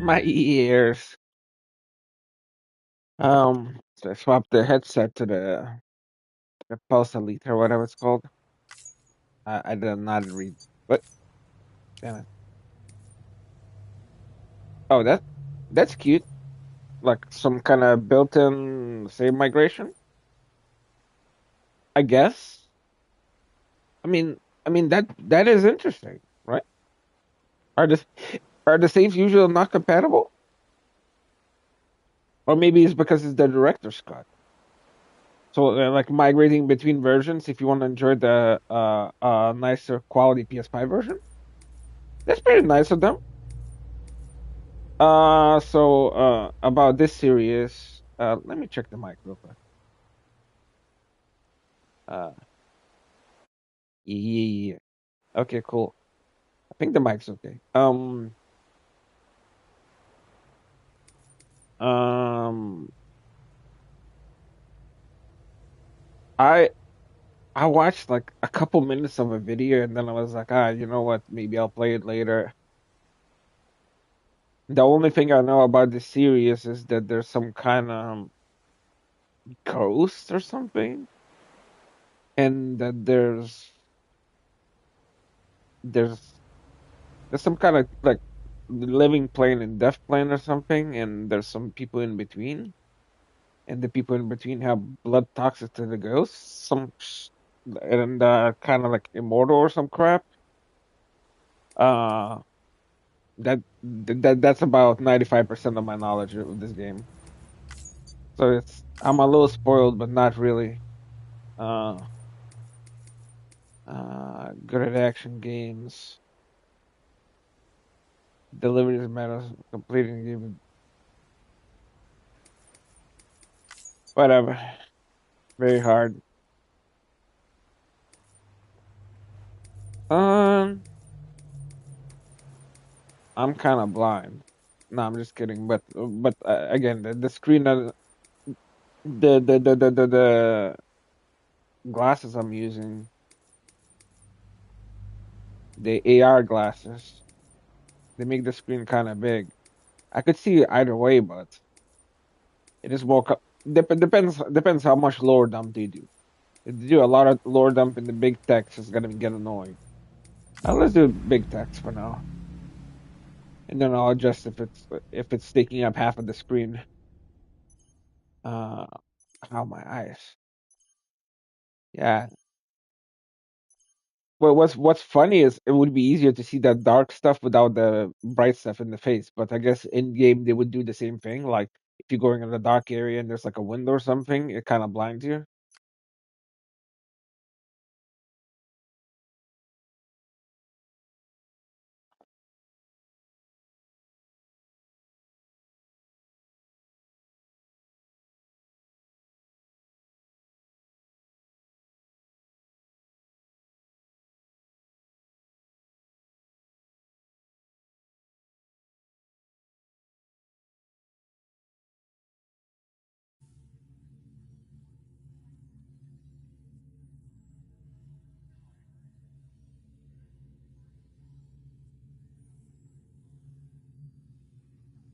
My ears. So I swapped the headset to the Pulse Elite or whatever it's called. I did not read. But damn it. Oh, that's cute. Like some kind of built-in save migration, I guess. I mean, that is interesting, right? Are the are the saves usually not compatible, or maybe it's because it's the director's cut. So like migrating between versions, if you want to enjoy the nicer quality PS5 version, that's pretty nice of them. About this series, let me check the mic real quick. Uh, yeah. Okay, cool. I think the mic's okay. Um, I I watched like a couple minutes of a video and then I was like, you know what? Maybe I'll play it later. The only thing I know about this series is that there's some kind of ghost or something, and that there's there's some kind of like living plane and death plane or something, and there's some people in between, and the people in between have blood toxic to the ghosts, and kind of like immortal or some crap. Uh, that's about 95% of my knowledge of this game. So it's I'm a little spoiled, but not really. Uh, good at action games. Deliveries matters. Completing the game. Whatever. Very hard. Um, I'm kind of blind. No, I'm just kidding. But again, the screen, the glasses I'm using, the AR glasses, they make the screen kind of big. I could see it either way, but it just woke up. Depends how much lower dump they do. If they do a lot of lower dump in the big text, it's gonna get annoying. Let's do big text for now, and then I'll adjust if it's taking up half of the screen. Uh, how my eyes. Yeah. Well, what's funny is it would be easier to see that dark stuff without the bright stuff in the face. But I guess in game they would do the same thing. Like if you're going in a dark area and there's like a window or something, it kind of blinds you.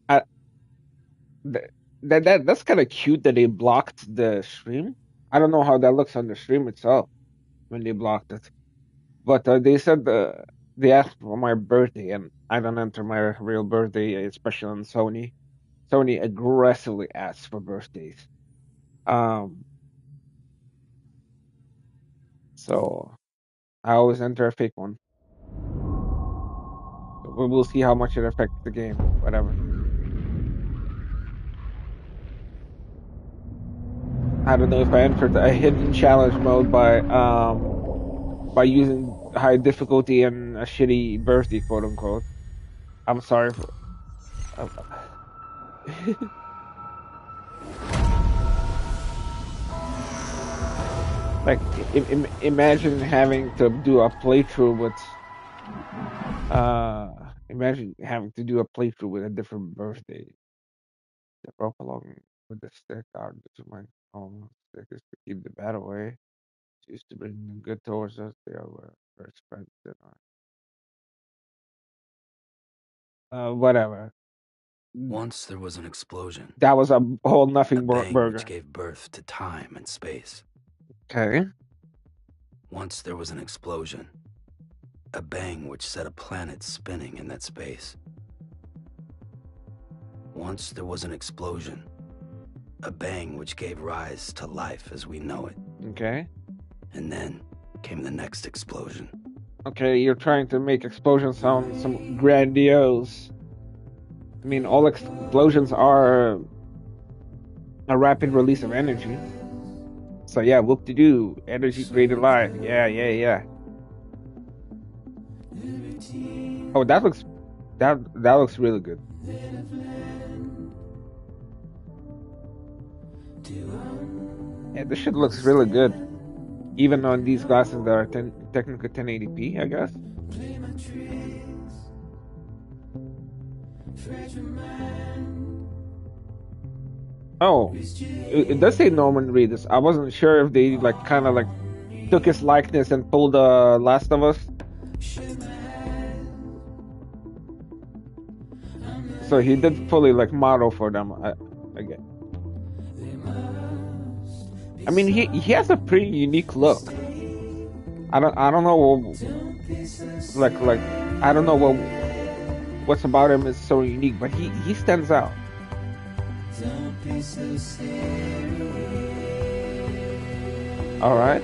I, th- that's kind of cute that they blocked the stream. I don't know how that looks on the stream itself when they blocked it. But they said they asked for my birthday, and I don't enter my real birthday, especially on Sony. Sony aggressively asks for birthdays. Um, so I always enter a fake one. We'll see how much it affects the game. Whatever. I don't know if I entered a hidden challenge mode by using high difficulty and a shitty birthday, quote unquote. I'm sorry for. Uh, like, imagine having to do a playthrough with. Imagine having to do a playthrough with a different birthday. The rope along with the stick are to my home stick is to keep the bad away. Used to bring the good towards us. They are were expensive. Whatever. Once there was an explosion. That was a whole nothing A bang burger. which gave birth to time and space. Okay. Once there was an explosion. A bang which set a planet spinning in that space. Once there was an explosion. A bang which gave rise to life as we know it. Okay. And then came the next explosion. Okay, you're trying to make explosions sound some grandiose. I mean, all explosions are a rapid release of energy. So yeah, whoop-de-doo. Energy created life. Yeah. Oh, that looks really good. Yeah, this shit looks really good. Even on these glasses that are technically 1080p, I guess. Oh, it does say Norman Reedus. I wasn't sure if they like kind of like took his likeness and pulled Last of Us. So he did fully like model for them. I get. I mean, he has a pretty unique look. I don't know, like I don't know what's about him is so unique, but he stands out. All right.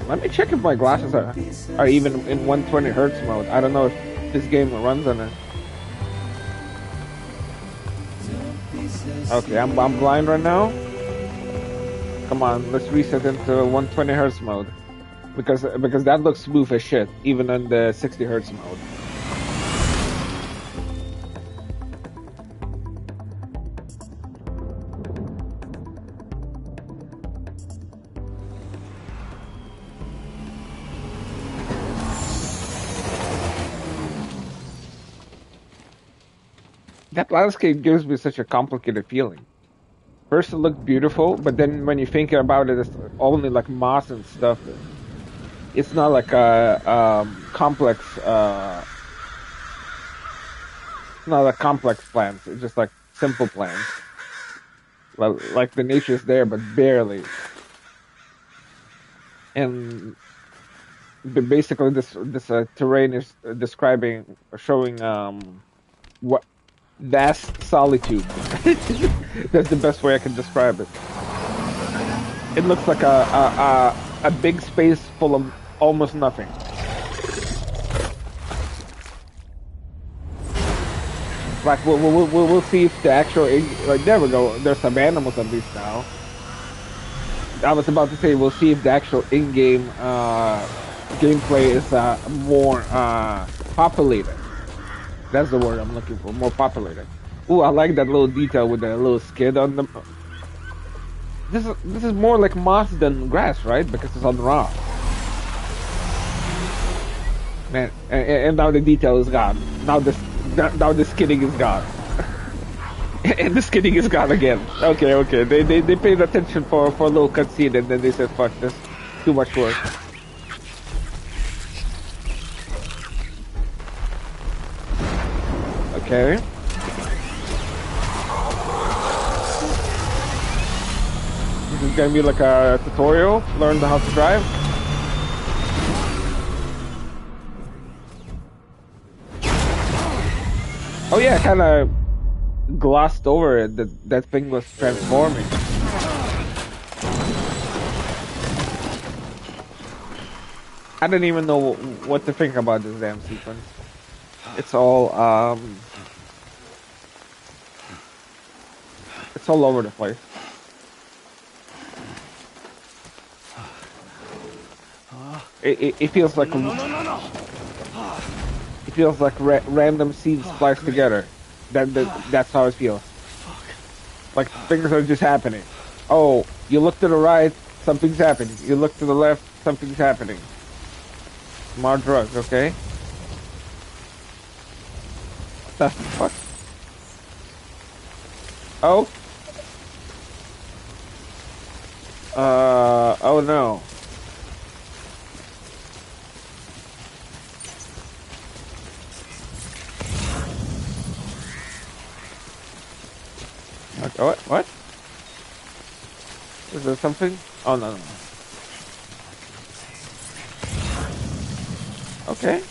Let me check if my glasses are even in 120 hertz mode. I don't know if this game runs on it. Okay, I'm blind right now. Come on, let's reset into 120 hertz mode, because that looks smooth as shit, even in the 60 hertz mode. That landscape gives me such a complicated feeling. First it looked beautiful, but then when you think about it, it's only like moss and stuff. It's not like a complex. Not a complex plants. It's just like simple plants. Well, like the nature's there, but barely. And basically, this terrain is showing what vast solitude. That's the best way I can describe it. It looks like a big space full of almost nothing. Like we'll see if the actual like there we go. There's some animals at least now. I was about to say we'll see if the actual in-game gameplay is more populated. That's the word I'm looking for. More populated. Ooh, I like that little detail with the little skid on them. This is more like moss than grass, right? Because it's on rock. Man, and now the detail is gone. Now the skidding is gone. And the skidding is gone again. Okay. They paid attention for a little cutscene, and then they said, "Fuck this, too much work." Okay. This is gonna be like a tutorial. Learn how to drive. Oh yeah, kind of glossed over it. That thing was transforming. I don't even know what to think about this damn sequence. It's all over the place. It feels like it feels like random scenes spliced together. That's how it feels. Like things are just happening. Oh, you look to the right, something's happening. You look to the left, something's happening. More drugs, okay? What the fuck? Oh. Oh no. Oh, what? Is there something? Oh, no, no. Okay.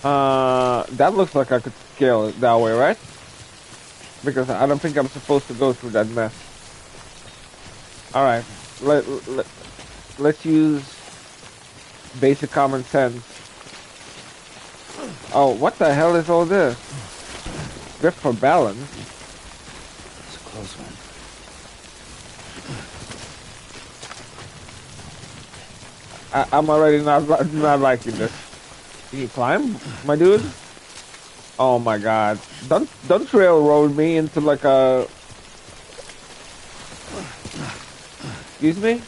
That looks like I could scale it that way, right? Because I don't think I'm supposed to go through that mess. Alright. Let's use basic common sense. Oh, what the hell is all this? Grip for balance. It's a close one. I'm already not liking this. Can you climb, my dude? Oh my god. Don't railroad me into like a... Excuse me?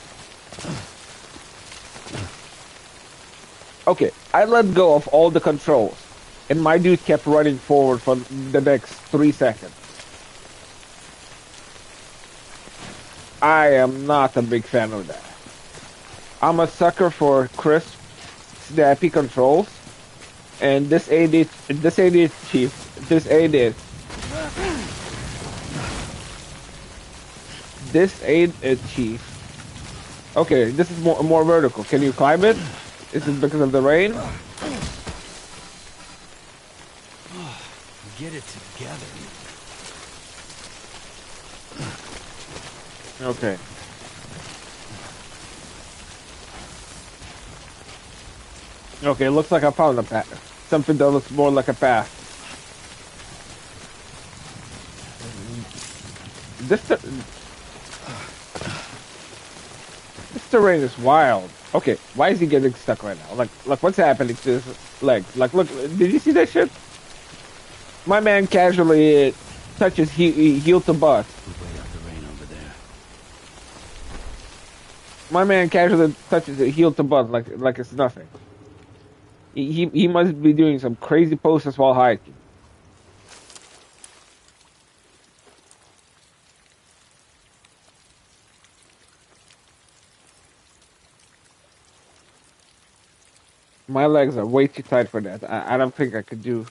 Okay, I let go of all the controls, and my dude kept running forward for the next 3 seconds. I am not a big fan of that. I'm a sucker for crisp, snappy controls, and this ain't it, chief. This ain't it. This ain't it, chief. Okay, this is more vertical. Can you climb it? Is it because of the rain? Get it together. Okay. Okay, looks like I found a path. Something that looks more like a path. This terrain is wild. Okay, why is he getting stuck right now? Like what's happening to his legs? Like, look, did you see that shit? My man casually touches heel to butt. Way out the rain over there. My man casually touches it heel to butt like it's nothing. He must be doing some crazy poses while hiking. My legs are way too tight for that. I don't think I could do.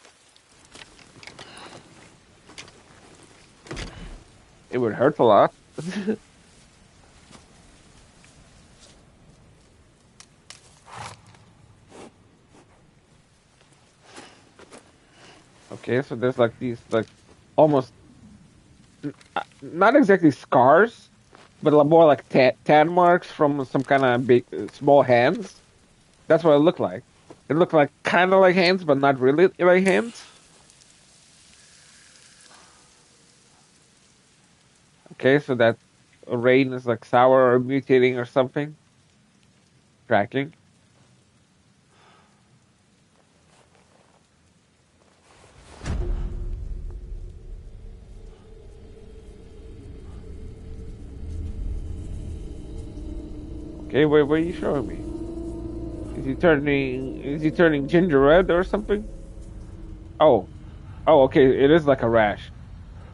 It would hurt a lot. Okay, so there's like these like almost not exactly scars, but more like tan marks from some kind of big small hands. That's what it looked like. It looked like kind of like hands, but not really like hands. Okay, so that rain is like sour or mutating or something. Tracking. Okay, wait, what are you showing me? Is he turning ginger red or something? Oh. Oh, okay, it is like a rash.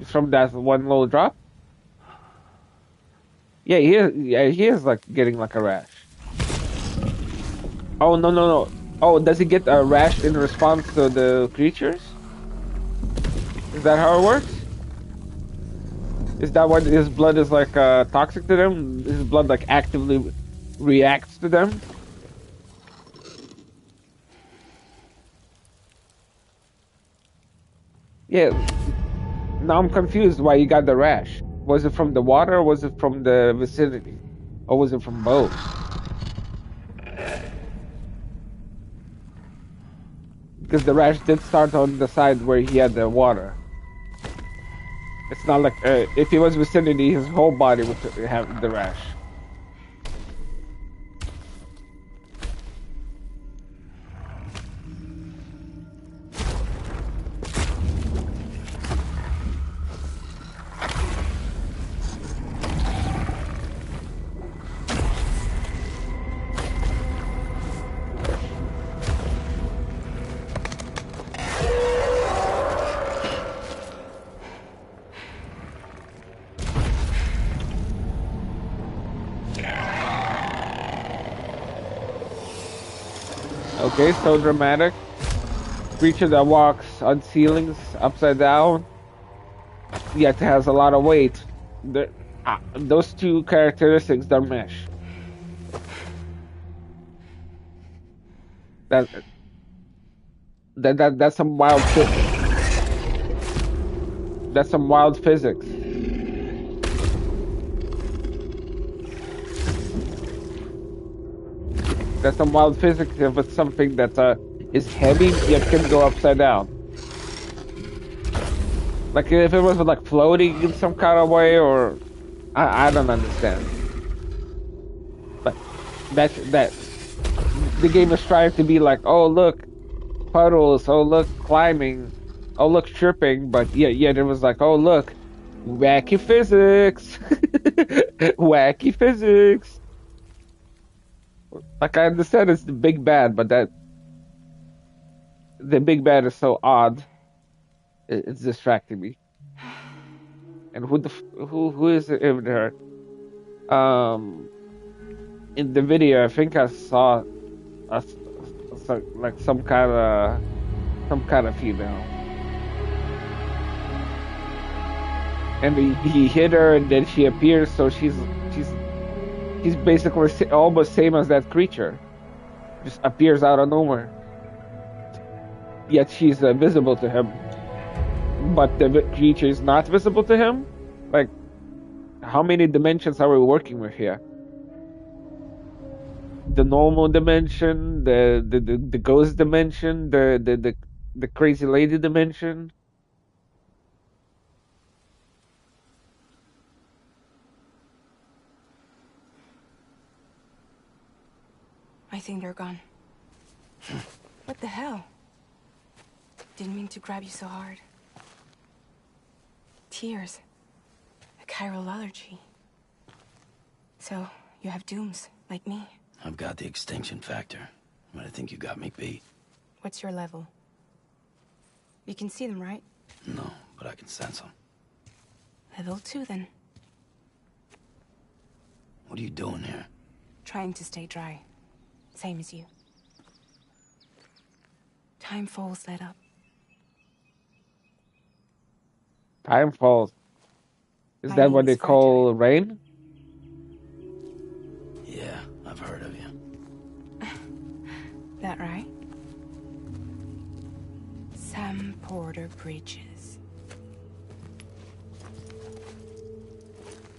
It's from that one little drop? Yeah, he is like getting like a rash. Oh, no, no, no. Oh, does he get a rash in response to the creatures? Is that how it works? Is that why his blood is like toxic to them? His blood like actively reacts to them? Yeah. Now I'm confused why you got the rash. Was it from the water or was it from the vicinity? Or was it from both? Because the rash did start on the side where he had the water. It's not like if he was vicinity, his whole body would have the rash. Okay, so dramatic. Creature that walks on ceilings upside down. yet has a lot of weight. Those two characteristics don't mesh. That that's some that's some wild physics. That's some wild physics if it's something that is heavy yet can go upside down. Like if it was like floating in some kind of way, or I don't understand. But that the game is trying to be like, oh look, puddles, oh look, climbing, oh look, tripping, but yet it was like, oh look, wacky physics, wacky physics. Like I understand it's the big bad, but that the big bad is so odd. It's distracting me. And who is it in there? In the video, I think I saw like some kind of female, and he hit her, and then she appears, so she's basically almost same as that creature, just appears out of nowhere. Yet she's visible to him, but the creature is not visible to him. Like, how many dimensions are we working with here? The normal dimension, the ghost dimension, the crazy lady dimension. I think they're gone. What the hell? Didn't mean to grab you so hard. Tears. A chiral allergy. So, you have dooms, like me. I've got the extinction factor, but I think you got me beat. What's your level? You can see them, right? No, but I can sense them. Level 2, then. What are you doing here? Trying to stay dry. Same as you. Time falls let up. Time falls. Is My that name what they is call rain? Yeah, I've heard of you. That right? Sam Porter Bridges.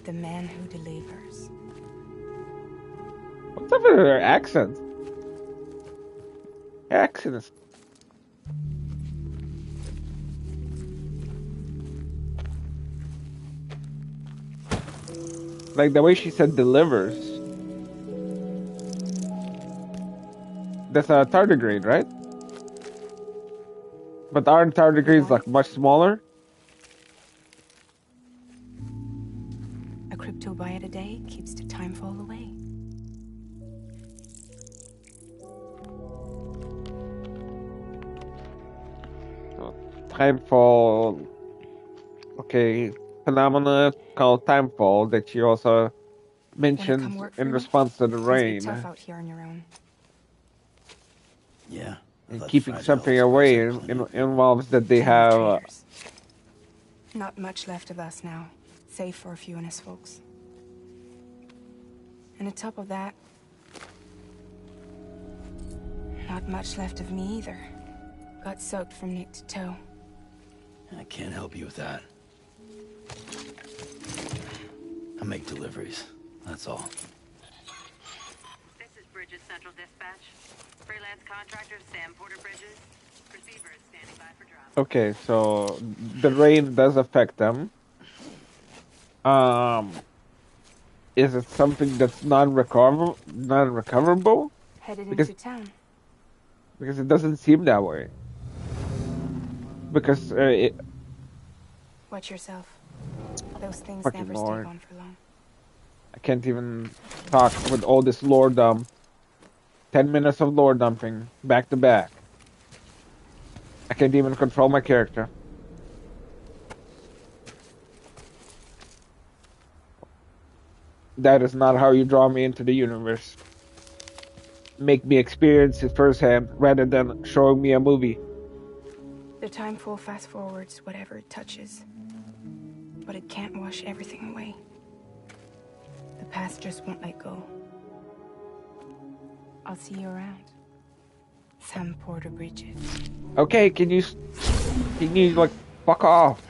The man who delivers. What's up with her accent? Her accent is... Like the way she said delivers. That's a tardigrade, right? But aren't tardigrades like much smaller? A cryptobite a day keeps the time fall away. Timefall. Okay, phenomena called timefall that she also mentioned in response to the rain. It's tough out here on your own. Yeah. And keeping something away involves that they have... Not much left of us now, save for a few honest folks. And on top of that, not much left of me either. Got soaked from neck to toe. I can't help you with that. I make deliveries, that's all. This is Bridges Central Dispatch. Freelance contractor Sam Porter Bridges. Receiver is standing by for drop. Okay, so the rain does affect them. Is it something that's non-recoverable? Headed into town. Because it doesn't seem that way. Because Watch yourself. Those things Fucking never Lord. stay on for long. I can't even talk with all this lore dump. 10 minutes of lore dumping, back to back. I can't even control my character. That is not how you draw me into the universe. Make me experience it firsthand rather than showing me a movie. The time full fast forwards whatever it touches. but it can't wash everything away. The past just won't let go. I'll see you around. Sam Porter Bridges. Okay, can you like fuck off?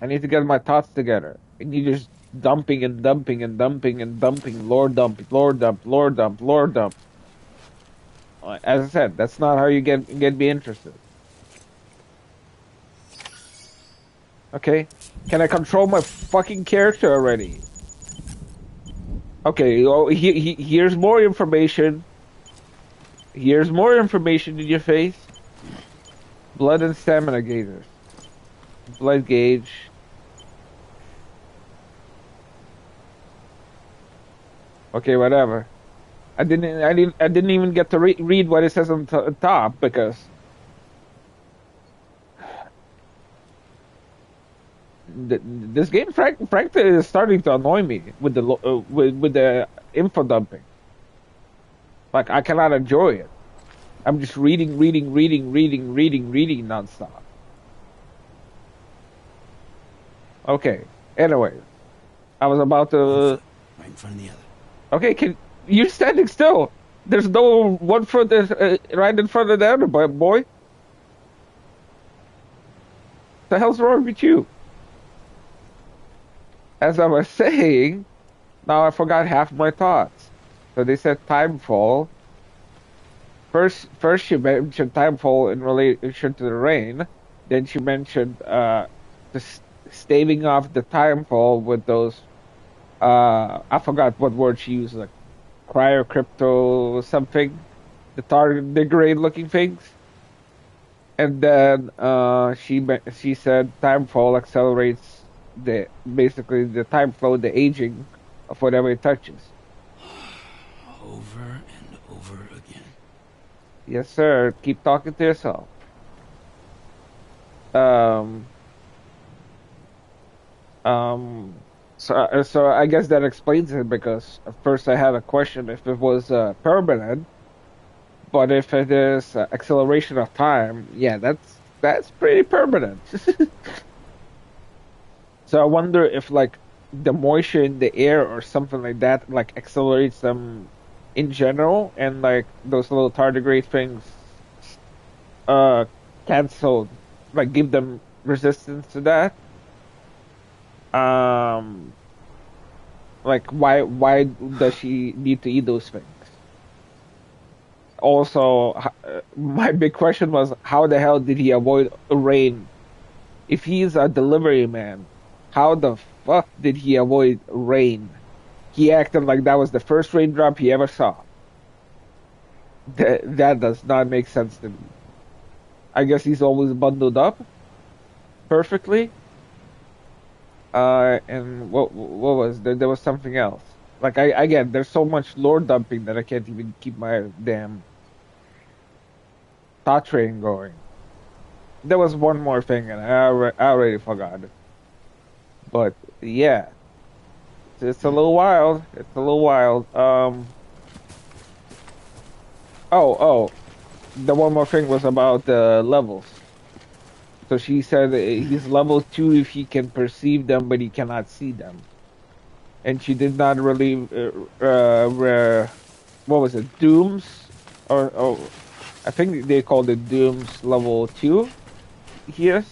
I need to get my thoughts together. And you just dumping and dumping and dumping and dumping, lore dump, lore dump, lore dump, lore dump. As I said, that's not how you get me interested. Okay, can I control my fucking character already? Okay, oh, here's more information. Here's more information in your face. Blood and stamina gaugers. Blood gauge. Okay, whatever. I didn't even get to read what it says on top because this game, frankly, is starting to annoy me with the with the info dumping. Like I cannot enjoy it. I'm just reading nonstop. Okay. Anyway, I was about to. Right in front of the other. Okay, you're standing still. There's no one foot right in front of the other, boy. The hell's wrong with you? As I was saying, now I forgot half my thoughts. So they said timefall. First she mentioned timefall in relation to the rain. Then she mentioned staving off the timefall with those. I forgot what word she used, like cryo crypto something, the tardigrade looking things. And then she said timefall accelerates basically the time flow, the aging of whatever it touches. Over and over again. Yes, sir. Keep talking to yourself. So I guess that explains it, because at first I had a question if it was permanent, but if it is acceleration of time, yeah, that's pretty permanent. So I wonder if like the moisture in the air or something like that like accelerates them in general, and like those little tardigrade things cancel, like give them resistance to that. Like why does she need to eat those things? Also, my big question was, how the hell did he avoid rain? If he's a delivery man, how the fuck did he avoid rain? He acted like that was the first raindrop he ever saw. That does not make sense to me. I guess he's always bundled up perfectly. And what was there? There was something else. Like again, there's so much lore dumping that I can't even keep my damn thought train going. There was one more thing, and I already forgot it. But yeah, it's a little wild. It's a little wild. Oh, the one more thing was about the levels. So she said he's level 2 if he can perceive them, but he cannot see them. And she did not really, what was it, Dooms? Or I think they called it Dooms level 2. Yes.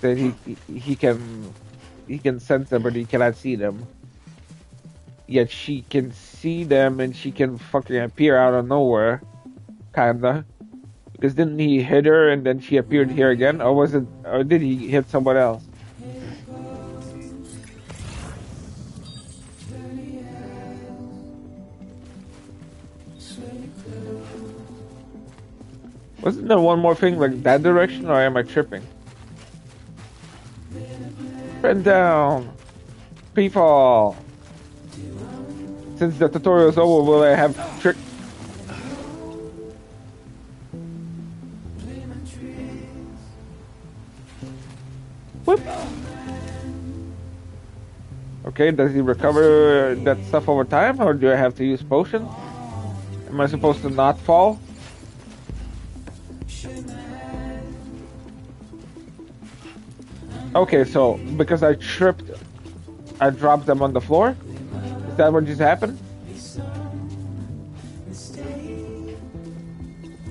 That he can sense them, but he cannot see them. Yet she can see them, and she can fucking appear out of nowhere, kinda. Because didn't he hit her and then she appeared here again? Or did he hit someone else? Wasn't there one more thing like that direction, or am I tripping? Friend down! Pre-fall! Since the tutorial is over, will I have trick? Whoop. Okay, does he recover that stuff over time, or do I have to use potions? Am I supposed to not fall? Okay, so because I tripped, I dropped them on the floor? Is that what just happened?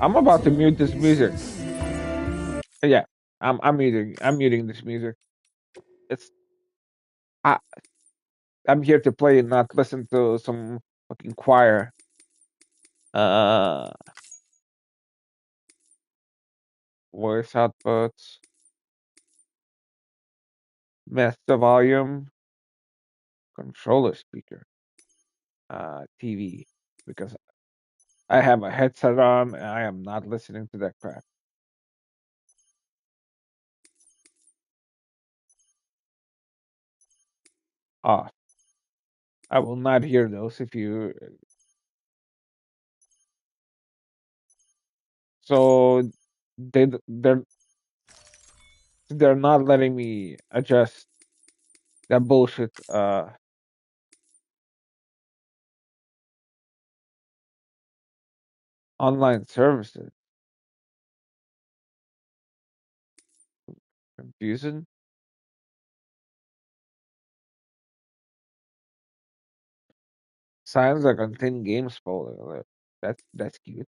I'm about to mute this music. Yeah, I'm muting this music. It's I I'm here to play and not listen to some fucking choir. Uh, voice outputs, master volume, controller speaker, TV, because I have a headset on and I am not listening to that crap. Off. I will not hear those if you. So they're not letting me adjust that bullshit. Online services. Confusing. Signs that contain game spoiler. That's cute.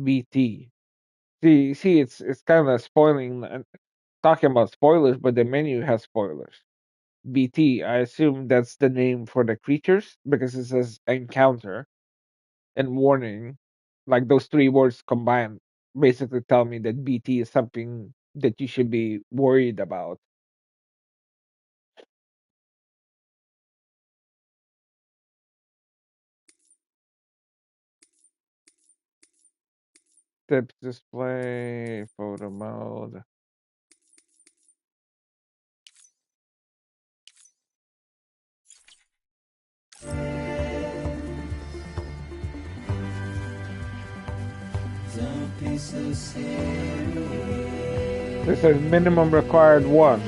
BT. See, it's kind of spoiling and talking about spoilers, but the menu has spoilers. BT. I assume that's the name for the creatures because it says encounter and warning. Like those three words combined basically tell me that BT is something that you should be worried about. Tips display, photo mode. This says minimum required one.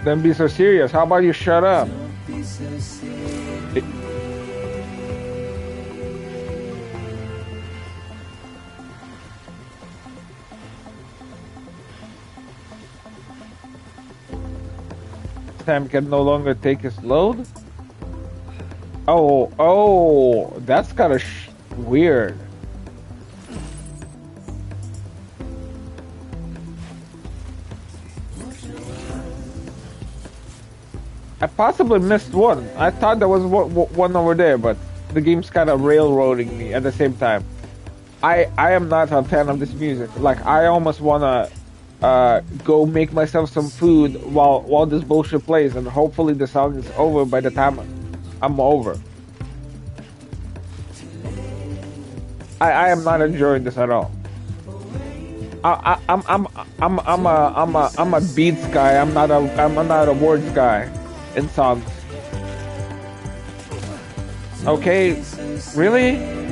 Don't be so serious. How about you shut up? Sam can no longer take his load? Oh, that's kind of weird. I possibly missed one. I thought there was one over there, but the game's kind of railroading me at the same time. I am not a fan of this music. Like, I almost wanna go make myself some food while this bullshit plays, and hopefully the song is over by the time I'm over. I am not enjoying this at all. I'm a beats guy. I'm not a words guy in songs. Okay, really?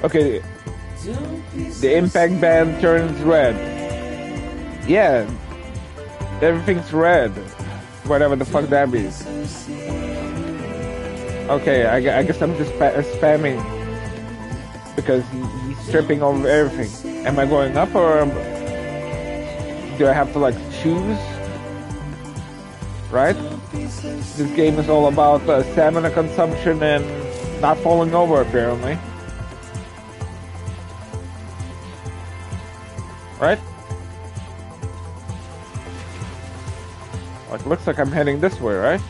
Okay, the impact band turns red. Yeah, everything's red. Whatever the fuck that means. Okay, I guess I'm just spamming because he's tripping over everything. Am I going up or do I have to like choose? Right? This game is all about stamina consumption and not falling over apparently. Right? Like, looks like I'm heading this way, right?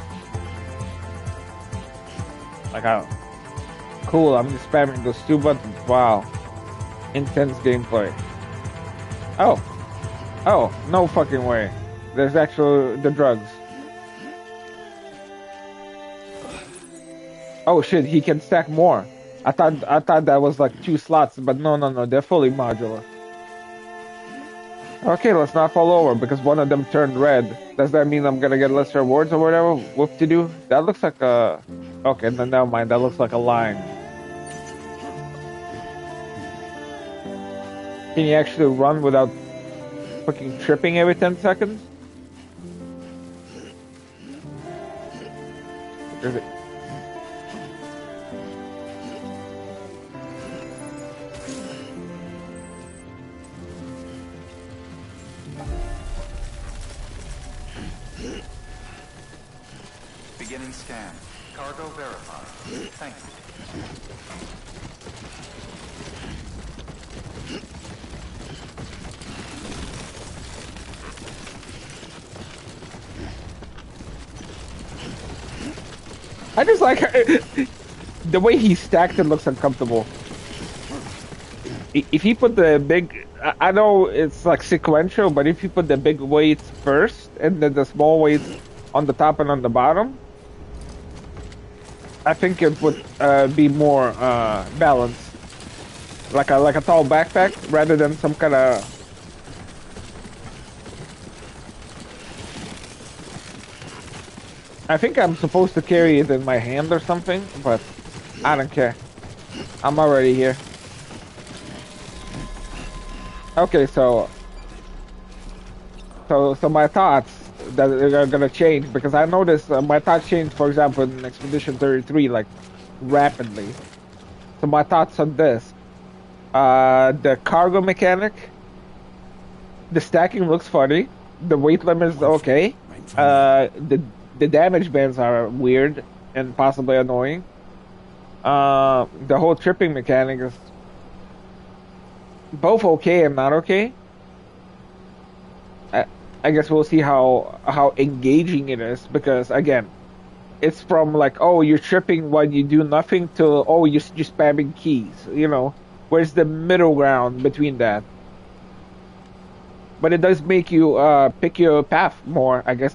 Like, cool, I'm just spamming those two buttons. Wow. Intense gameplay. Oh, no fucking way. There's actually the drugs. Oh shit, he can stack more. I thought that was like 2 slots, but no, they're fully modular. Okay, let's not fall over because one of them turned red. Does that mean I'm gonna get less rewards or whatever? Whoop to do? That looks like a. Okay, then never mind. That looks like a line. Can you actually run without fucking tripping every 10 seconds? Is it? Beginning scan. Cargo verified. Thank you. I just like the way he stacked it looks uncomfortable. If he put the big, I know it's like sequential, but if you put the big weights first and then the small weights on the top and on the bottom, I think it would be more balanced, like a tall backpack rather than some kind of. I think I'm supposed to carry it in my hand or something, but I don't care. I'm already here. Okay, so my thoughts that are gonna change because I noticed my thoughts changed, for example, in Expedition 33, like rapidly. So my thoughts on this: the cargo mechanic, the stacking looks funny, the weight limit is okay. The damage bands are weird and possibly annoying. The whole tripping mechanic is both okay and not okay. I guess we'll see how engaging it is because again, it's from like, oh, you're tripping when you do nothing to, oh, you're just spamming keys. You know, where's the middle ground between that? But it does make you pick your path more, I guess.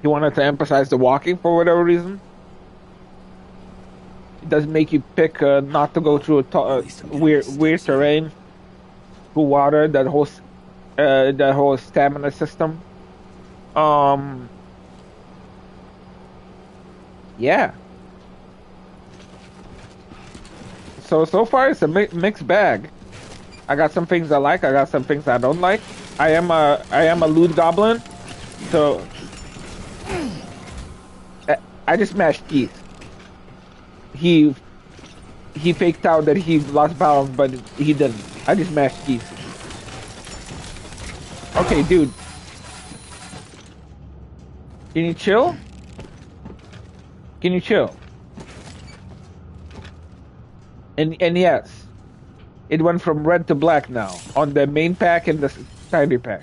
He wanted to emphasize the walking for whatever reason. It does make you pick not to go through weird terrain, through water, that whole stamina system. Yeah. So far it's a mixed bag. I got some things I like. I got some things I don't like. I am a loot goblin, so I just smashed keys. He faked out that he lost balance, but he didn't. I just smashed keys. Okay, dude. Can you chill? Can you chill? And yes, it went from red to black now on the main pack and the secondary pack.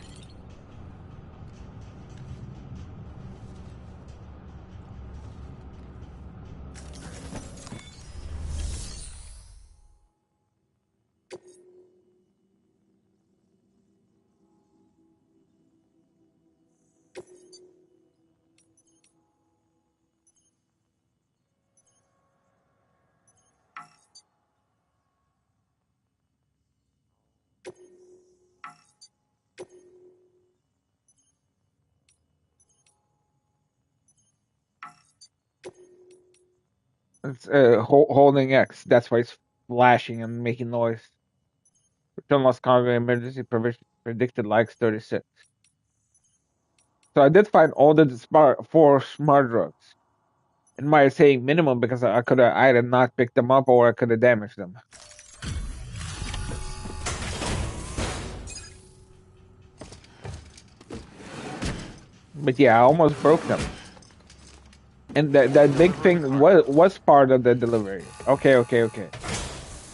It's holding X. That's why it's flashing and making noise. Return lost cargo emergency provision predicted likes 36. So I did find all the four smart drugs. It might say minimum because I could have either not picked them up or I could have damaged them. But yeah, I almost broke them. And that big thing was part of the delivery. Okay.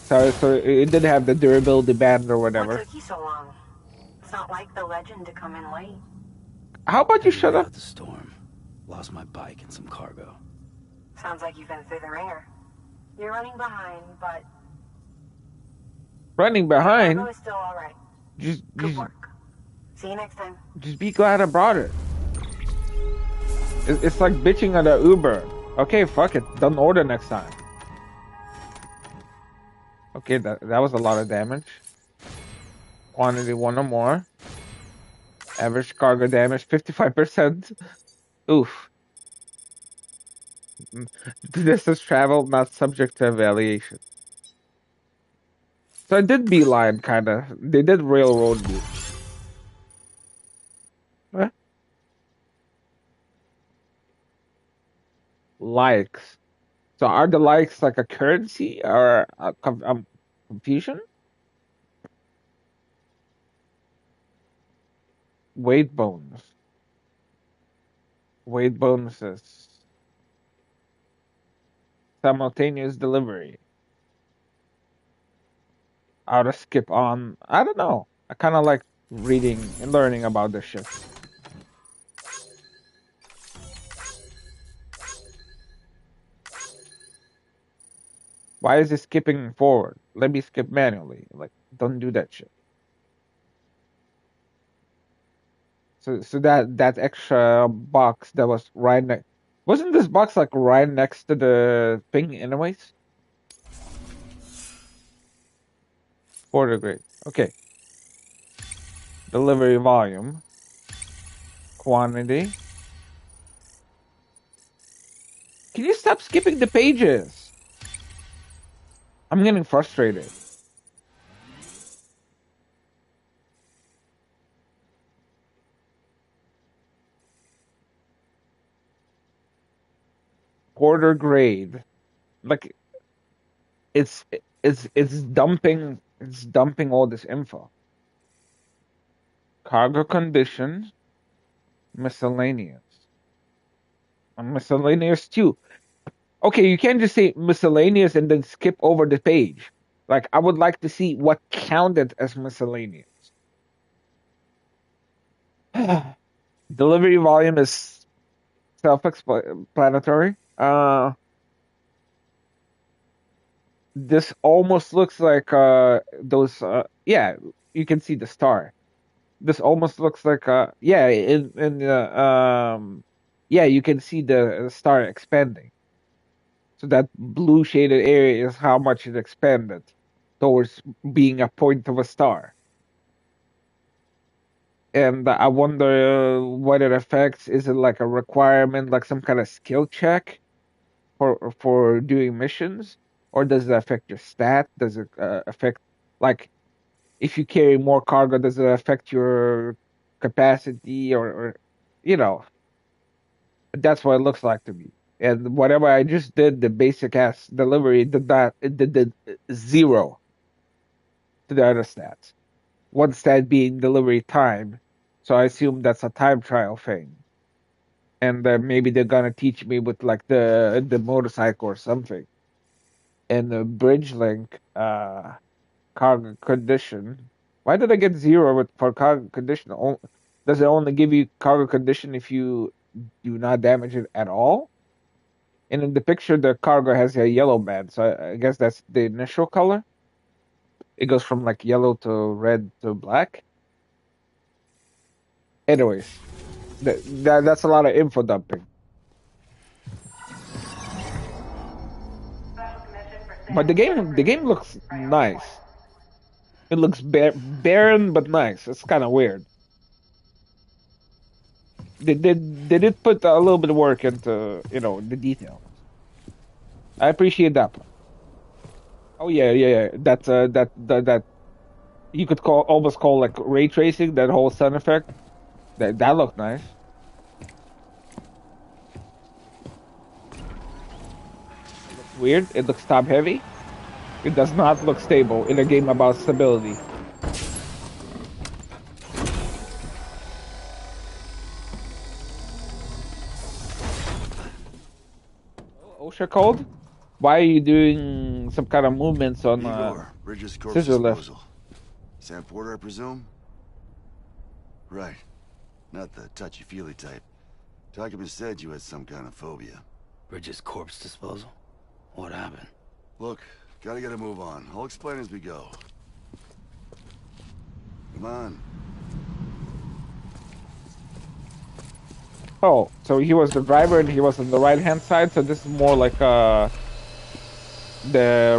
So it did have the durability band or whatever. What took you so long? It's not like the legend to come in late. How about you shut up? The storm. Lost my bike and some cargo. Sounds like you've been through the ringer. You're running behind, but Running behind? cargo is still all right. Just Good work. See you next time. Just be glad I brought it. It's like bitching at an Uber. Okay, fuck it. Don't order next time. Okay, that was a lot of damage. Quantity 1 or more. Average cargo damage 55%. Oof. Distance travel not subject to evaluation. So I did beeline, kinda. They did railroad you. Huh? Likes. So are the likes like a currency or a confusion? Weight bonus. Weight bonuses. Simultaneous delivery. How to skip on. I don't know. I kind of like reading and learning about this shit. Why is it skipping forward? Let me skip manually. Like, don't do that shit. So that extra box that was right next. Wasn't this box like right next to the thing, anyways? Order grade. Okay. Delivery volume. Quantity. Can you stop skipping the pages? I'm getting frustrated. Order grade. Like it's dumping all this info. Cargo condition. Miscellaneous. Miscellaneous too. Okay, you can't just say miscellaneous and then skip over the page. Like, I would like to see what counted as miscellaneous. Delivery volume is self-explanatory. This almost looks like those. Yeah, you can see the star. This almost looks like yeah, yeah, you can see the star expanding. So that blue shaded area is how much it expanded towards being a point of a star. And I wonder what it affects. Is it like a requirement, like some kind of skill check for doing missions, or does it affect your stat? Does it affect, like, if you carry more cargo, does it affect your capacity, or you know? That's what it looks like to me. And whatever I just did, the basic ass delivery did that. It did zero to the other stats. One stat being delivery time, so I assume that's a time trial thing. And maybe they're gonna teach me with like the motorcycle or something. And the bridge link, cargo condition. Why did I get zero for cargo condition? Does it only give you cargo condition if you do not damage it at all? And in the picture, the cargo has a yellow band, so I guess that's the initial color. It goes from like yellow to red to black. Anyways, that's a lot of info dumping. But the game looks nice. It looks barren but nice. It's kind of weird. They did put a little bit of work into the details. I appreciate that. Oh yeah. That you could almost call like ray tracing. That whole sun effect. That looked nice. It looks weird. It looks top heavy. It does not look stable in a game about stability. OSHA code? Why are you doing some kind of movements on Bridges corpse scissor lift? disposal. Sam Porter, I presume? Right. Not the touchy-feely type. Document said you had some kind of phobia. Bridges corpse disposal? What happened? Look, gotta get a move on. I'll explain as we go. Come on. Oh, so he was the driver and he was on the right-hand side, so this is more like the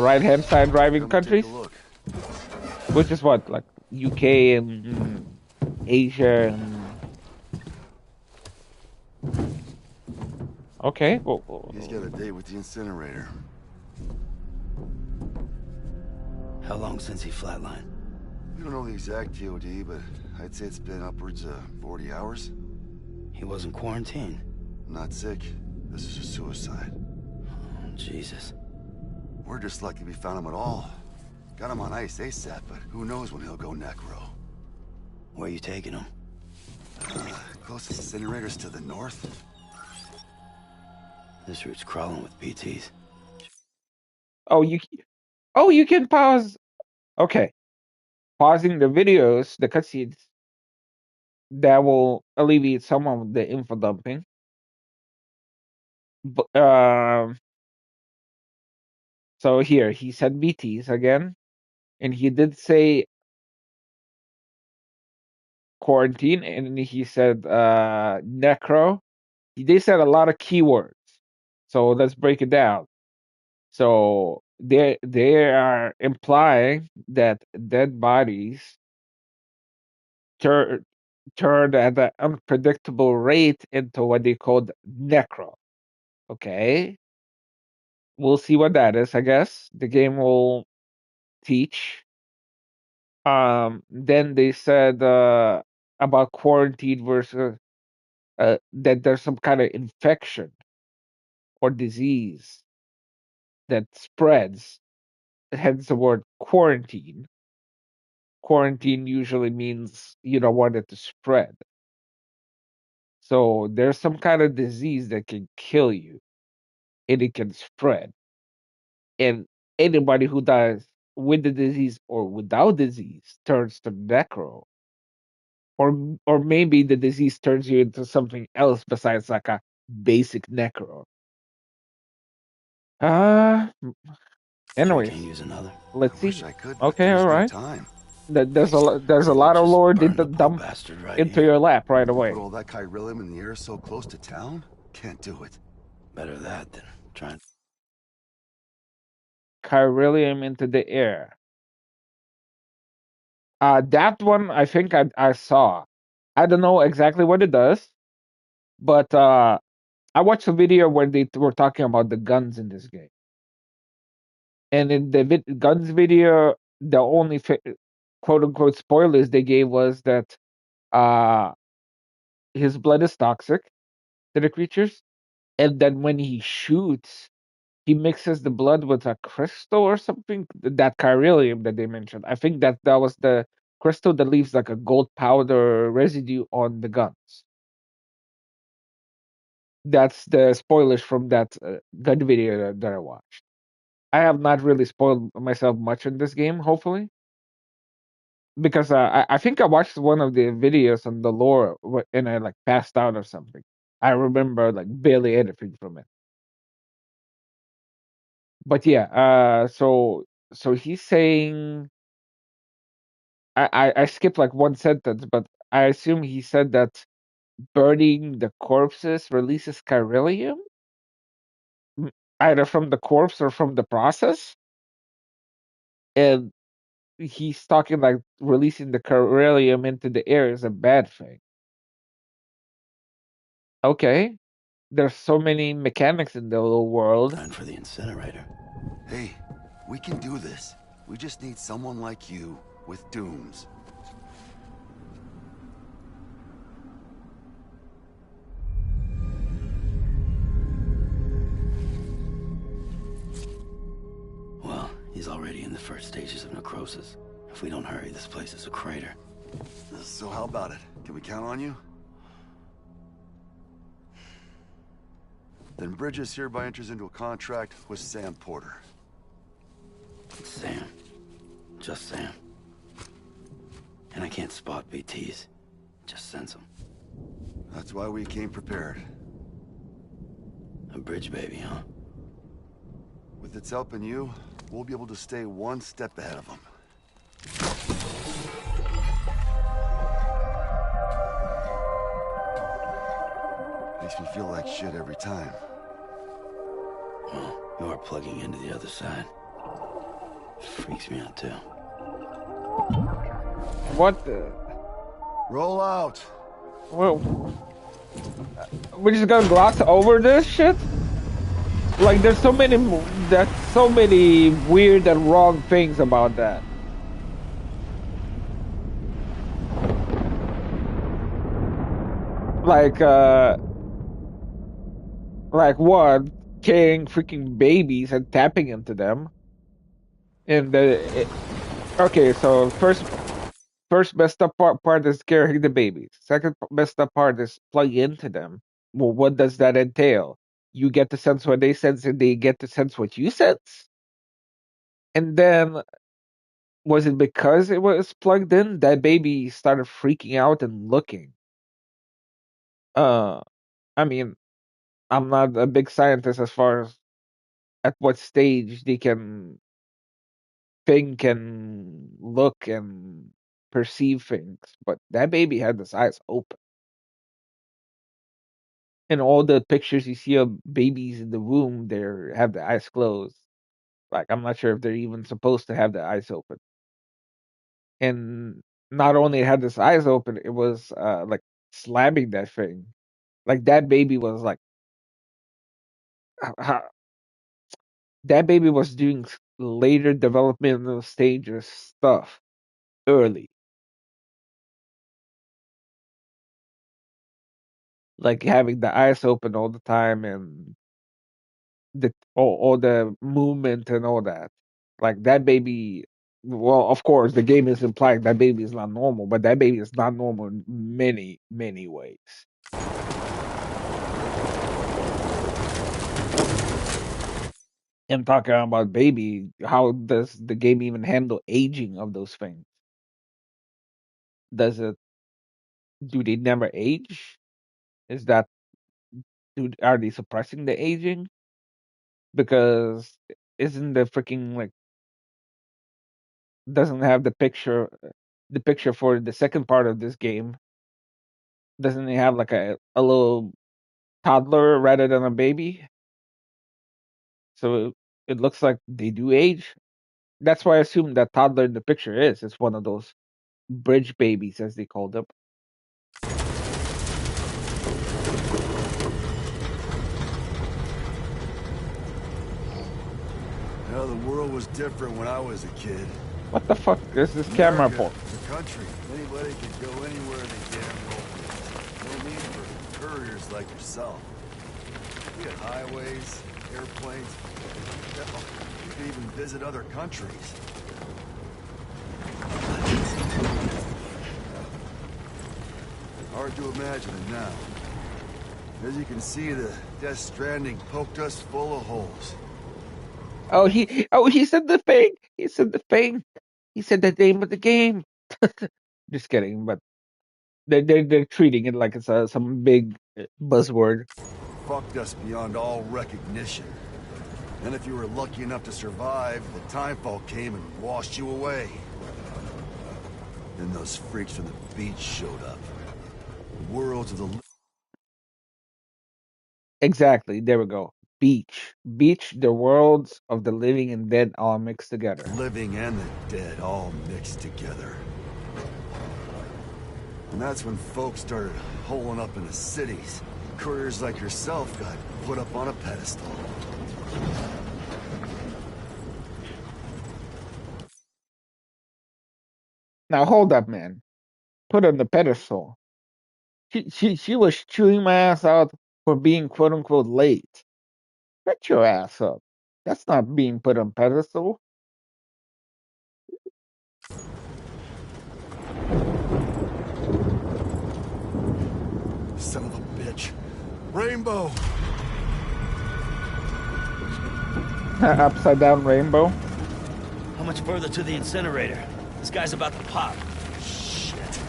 right-hand side driving countries? Which is what, like UK and Asia and Okay. He's got a date with the incinerator. How long since he flatlined? We don't know the exact TOD, but I'd say it's been upwards of 40 hours. He wasn't quarantined. Not sick. This is a suicide. Oh, Jesus. We're just lucky we found him at all. Got him on ice ASAP, but who knows when he'll go necro. Where are you taking him? Closest incinerator's to the north. This route's crawling with PTs. Oh, you can pause. Okay. Pausing the videos, the cutscenes, that will alleviate some of the info dumping. But, so here, he said BTs again, and he did say quarantine, and he said necro. They said a lot of keywords. So let's break it down. So they are implying that dead bodies turn at an unpredictable rate into what they called necro. Okay, we'll see what that is. I guess the game will teach. Then they said about quarantine versus that there's some kind of infection or disease that spreads. Hence the word quarantine. Quarantine usually means you don't want it to spread. So there's some kind of disease that can kill you and it can spread. And anybody who dies with the disease or without disease turns to necro. Or maybe the disease turns you into something else besides like a basic necro. Uh Sure anyways, can't use another. I let's wish see. I could, but Okay, all there's no right. time. There's a lot of Just lore they burn the poor dump bastard right into here. your lap right Put away. all that chiralium in the air so close to town? Can't do it. Better that than trying. Chiralium into the air. That one I think I saw. I don't know exactly what it does, but I watched a video where they were talking about the guns in this game, and in the guns video, the only quote unquote spoilers they gave was that uh his blood is toxic to the creatures, and then when he shoots, he mixes the blood with a crystal or something. That chiralium that they mentioned. I think that was the crystal that leaves like a gold powder residue on the guns. That's the spoilers from that gun video that I watched. I have not really spoiled myself much in this game, hopefully, because I think I watched one of the videos on the lore and I like passed out or something. I remember like barely anything from it. But yeah, so he's saying I skipped like one sentence, but I assume he said that burning the corpses releases chiralium, either from the corpse or from the process, and he's talking like releasing the chiralium into the air is a bad thing. Okay, there's so many mechanics in the little world. Run for the incinerator. Hey, we can do this. We just need someone like you with dooms. Well, he's already in the first stages of necrosis. If we don't hurry, this place is a crater. So how about it? Can we count on you? Then Bridges hereby enters into a contract with Sam Porter. It's Sam. Just Sam. And I can't spot BTs. Just sense them. That's why we came prepared. A bridge baby, huh? With its help and you, we'll be able to stay one step ahead of them. Makes me feel like shit every time. Well, you are plugging into the other side. Freaks me out, too. What the? Roll out! Well, we're just gonna gloss over this shit. Like, there's so many, so many weird and wrong things about that. Like, one, killing freaking babies and tapping into them. And okay, so first messed up part is carrying the babies. Second messed up part is plugging into them. Well, what does that entail? You get to sense what they sense, and they get to sense what you sense. And then, was it because it was plugged in that baby started freaking out and looking? Uh, I mean, I'm not a big scientist as far as at what stage they can think and look and perceive things, but that baby had his eyes open. In all the pictures you see of babies in the room, they have the eyes closed. Like, I'm not sure if they're even supposed to have the eyes open. And not only had his eyes open, it was like slamming that thing. Like, that baby was like, that baby was doing later developmental stages stuff early, like having the eyes open all the time and all the movement and all that. Like, that baby, well, of course, the game is implying that baby is not normal, but that baby is not normal in many, many ways. And talking about baby, how does the game even handle aging of those things? Does it? Do they never age? Is that? Are they suppressing the aging? Because isn't the freaking, like, doesn't have the picture for the second part of this game, doesn't it have like a little toddler rather than a baby? So it looks like they do age. That's why I assume that toddler in the picture is. It's one of those bridge babies, as they call them. Hell, the world was different when I was a kid. What the fuck is this camera America, for? the country. Anybody could go anywhere they damn well. No need for couriers like yourself. We had highways, airplanes. Hell, you could even visit other countries. Hard to imagine it now. As you can see, the Death Stranding poked us full of holes. He said the thing. He said the thing. He said the name of the game. Just kidding, but they're treating it like it's some big buzzword. Fucked us beyond all recognition. And if you were lucky enough to survive, the timefall came and washed you away. Then those freaks from the beach showed up. The worlds of the... Exactly. There we go. Beach. Beach, the worlds of the living and dead all mixed together. living and the dead all mixed together. And that's when folks started holing up in the cities. Couriers like yourself got put up on a pedestal. Now hold up, man. Put on the pedestal. She was chewing my ass out for being quote unquote late. Shut your ass up. That's not being put on pedestal. Son of a bitch. Rainbow! Upside down rainbow. How much further to the incinerator? This guy's about to pop. Shit.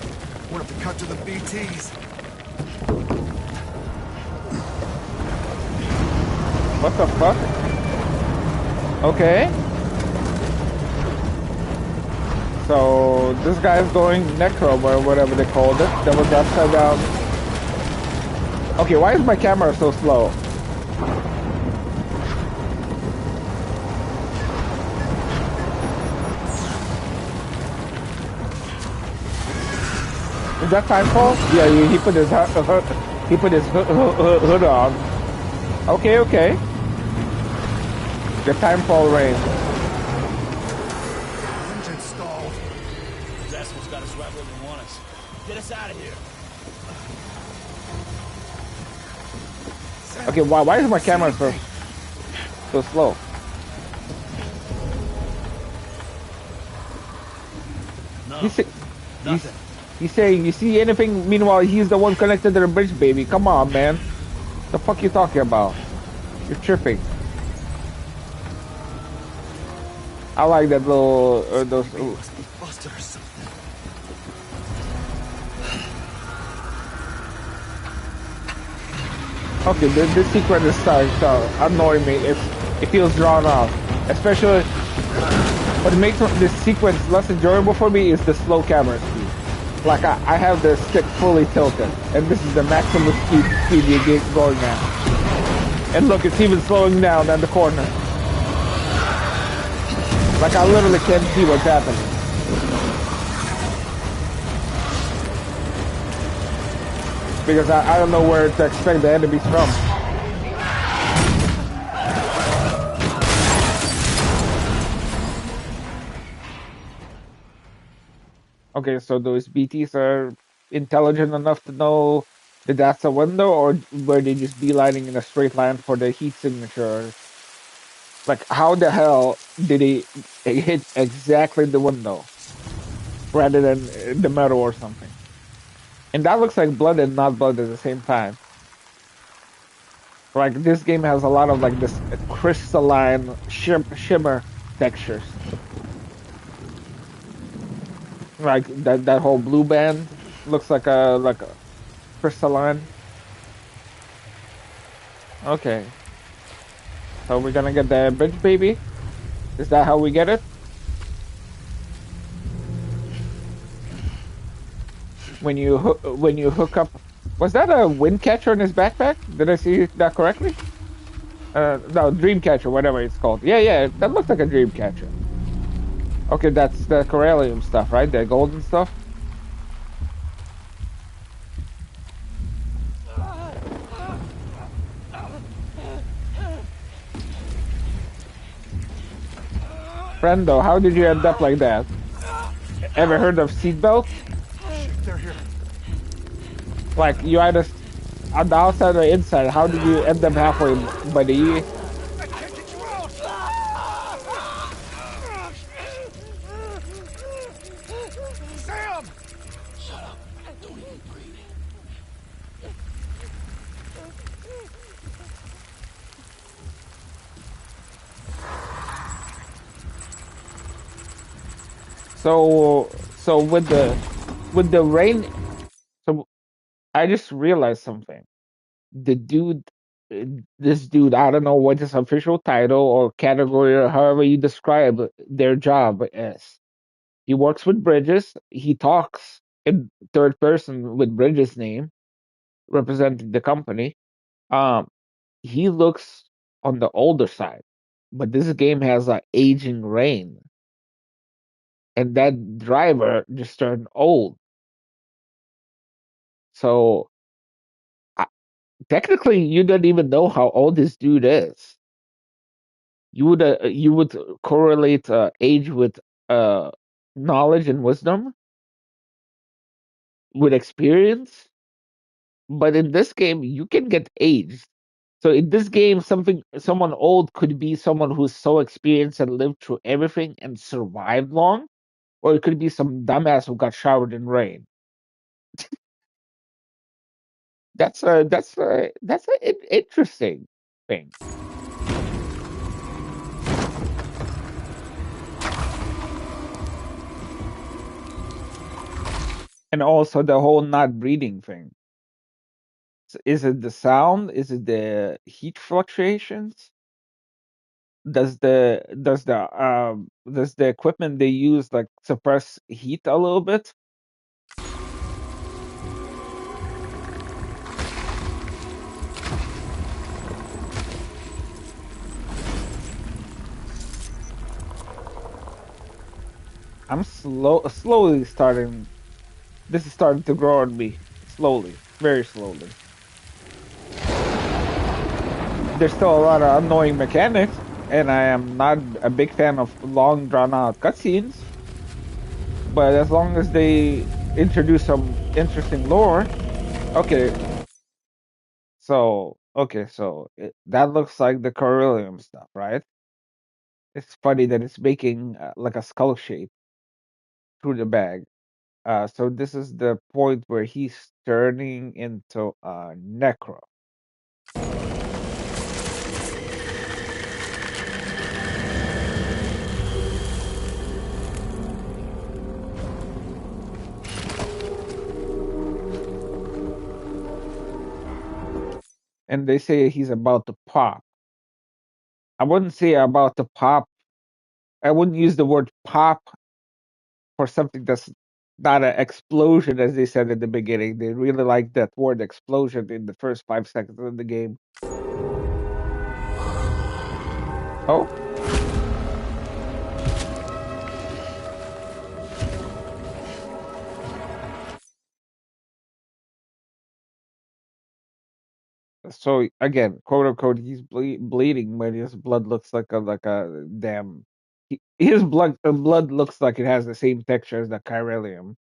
We'll have to cut to the BTs. What the fuck? Okay. So this guy's going necro or whatever they called it. That was upside down. Okay, why is my camera so slow? Is that Timefall? Yeah, he put his He put his hood on. Okay, okay. The timefall rain. Engine stalled. Those assholes got us right where they want us. Get us out of here. Sam, Okay, why is my camera see so slow? No, He's nothing. saying, you see anything? Meanwhile, he's the one connected to the bridge, baby. Come on, man. The fuck you talking about? You're tripping. I like that little those. anything? Must be busted or something. Okay, this sequence is starting to annoy me. It feels drawn out, especially what makes this sequence less enjoyable for me is the slow camera speed. Like I have the stick fully tilted, and this is the maximum speed you get going at. And look, it's even slowing down at the corner. Like I literally can't see what's happening. Because I don't know where to expect the enemies from. Okay, so those BTs are intelligent enough to know that that's a window, or were they just beelining in a straight line for the heat signature? Like, how the hell did he hit exactly the window rather than the metal or something? And that looks like blood and not blood at the same time. Like, this game has a lot of like this crystalline shimmer textures. Like that whole blue band looks like a crystalline. Okay, so we're gonna get the bridge, baby. Is that how we get it? When you hook up, was that a wind catcher in his backpack? Did I see that correctly? No, dream catcher, whatever it's called. Yeah, yeah, that looks like a dream catcher. Okay, that's the Corellium stuff, right? The golden stuff. Friendo, how did you end up like that? Ever heard of seatbelts? Shit, they're here. Like you either on the outside or inside. How did you end up halfway, buddy? I can't get you out! Sam! Shut up. Don't even breathe. So with the rain, so I just realized something. The dude, uh, this dude, I don't know what his official title or category or however you describe their job as. He works with Bridges. He talks in third person with Bridges' name, representing the company. Um, he looks on the older side, but this game has a aging Rain, and that driver just turned old. So I, technically, you don't even know how old this dude is. You would correlate age with uh knowledge and wisdom with experience, but in this game you can get aged. So in this game, someone old could be someone who's so experienced and lived through everything and survived long, or it could be some dumbass who got showered in rain. That's a interesting thing. And also the whole not breathing thing. Is it the sound? Is it the heat fluctuations? Does the equipment they use like suppress heat a little bit? I'm slowly starting. This is starting to grow on me slowly, very slowly. there's still a lot of annoying mechanics, and I am not a big fan of long drawn out cutscenes. But as long as they introduce some interesting lore, okay. That looks like the Corellium stuff, right? It's funny that it's making like a skull shape through the bag. So this is the point where he's turning into a necro. And they say he's about to pop. I wouldn't say about to pop. I wouldn't use the word pop for something that's not an explosion, as they said in the beginning. They really like that word explosion in the first 5 seconds of the game. Oh, so again, quote unquote, he's bleeding, but his blood looks like a damn. His blood looks like it has the same texture as the chiralium.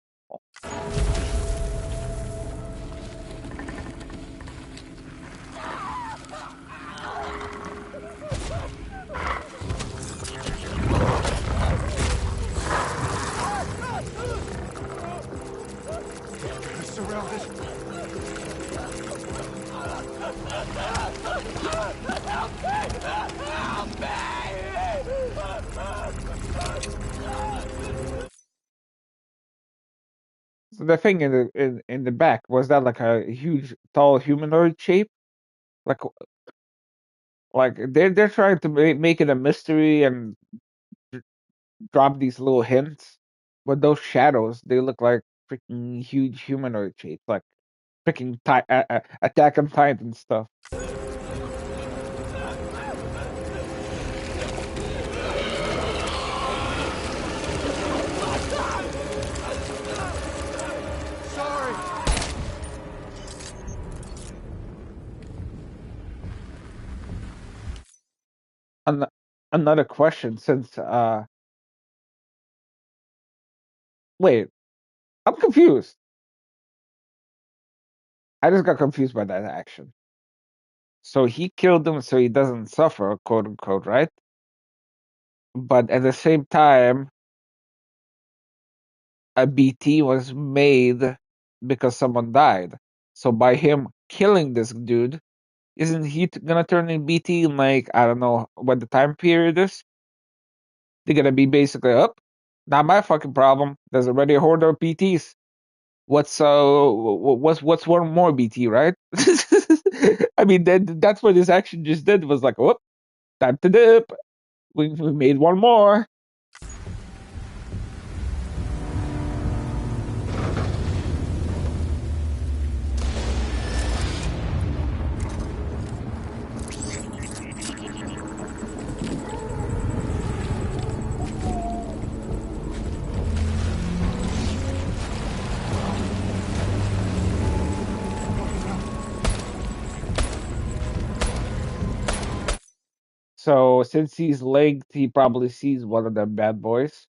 So the thing in the back, was that like a huge, tall humanoid shape? Like they're trying to make it a mystery and drop these little hints, but those shadows, they look like freaking huge humanoid shapes, like freaking Attack on Titan stuff. An- Another question, since wait, I'm confused. I just got confused by that action. So he killed him so he doesn't suffer, quote unquote, right? But at the same time, a BT was made because someone died. So by him killing this dude, isn't he gonna turn in BT in, like, I don't know what the time period is? They're gonna be basically up. Not my fucking problem. There's already a horde of BTs. What's one more BT, right? I mean, that's what this action just did, was like, whoop, time to dip. We made one more. So since he's linked, he probably sees one of them bad boys.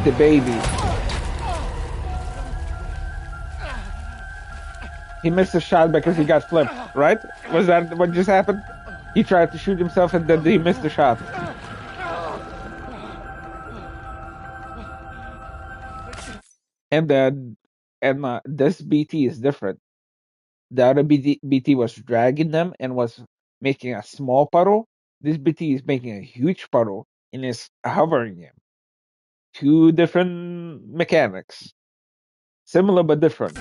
The baby. He missed a shot because he got flipped, right? Was that what just happened? He tried to shoot himself and then he missed the shot. And then, and this BT is different. The other BT was dragging them and was making a small puddle. This BT is making a huge puddle and is hovering him. Two different mechanics. Similar but different.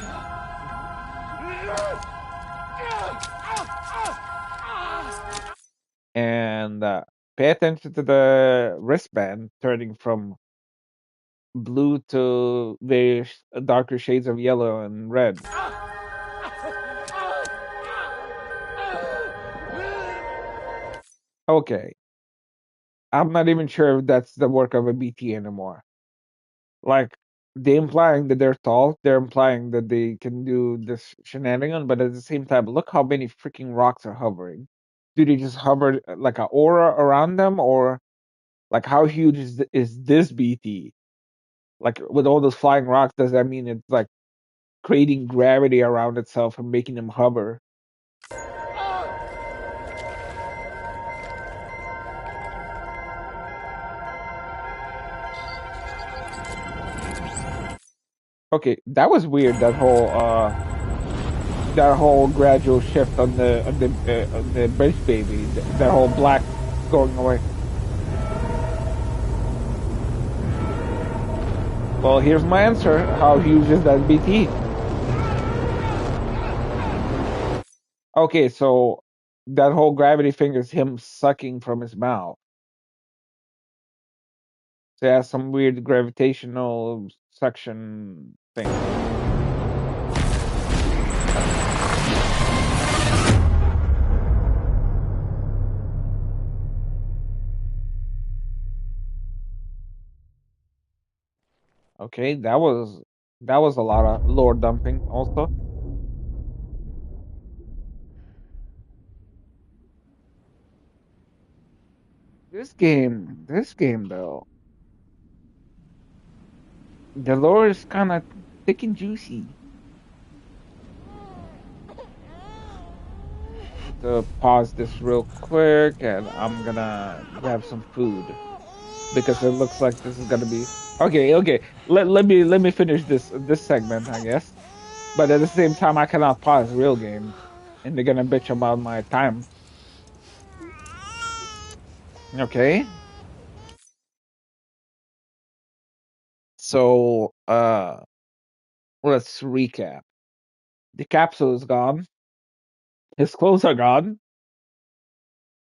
And pay attention to the wristband turning from blue to various darker shades of yellow and red. Okay, I'm not even sure if that's the work of a BT anymore. Like, they implying that they're tall, they're implying that they can do this shenanigan, but at the same time, look how many freaking rocks are hovering. Do they just hover like an aura around them, or like how huge is this BT? Like with all those flying rocks, does that mean it's like creating gravity around itself and making them hover? Okay, that was weird. That whole gradual shift on the bridge baby. That whole black going away. Well, here's my answer. How huge is that BT? Okay, so that whole gravity thing is him sucking from his mouth. So it has some weird gravitational suction thing. Okay, that was a lot of lore dumping also. This game though, the lore is kind of thick and juicy. To pause this real quick, and I'm gonna grab some food because it looks like this is gonna be okay. Okay, let me finish this segment, I guess. But at the same time, I cannot pause real game, and they're gonna bitch about my time. Okay, so let's recap. The capsule is gone. His clothes are gone.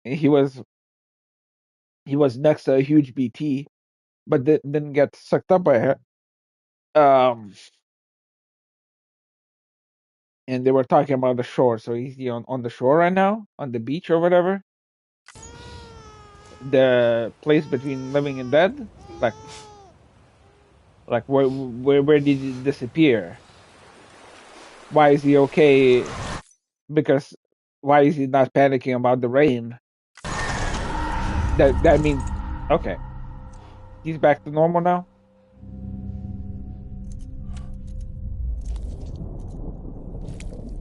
He was he was next to a huge BT, but didn't get sucked up by it. Um, and they were talking about the shore. So he's on the shore right now, on the beach or whatever. The place between living and dead, like where did he disappear? Why is he okay? Because why is he not panicking about the rain? That means okay, he's back to normal now.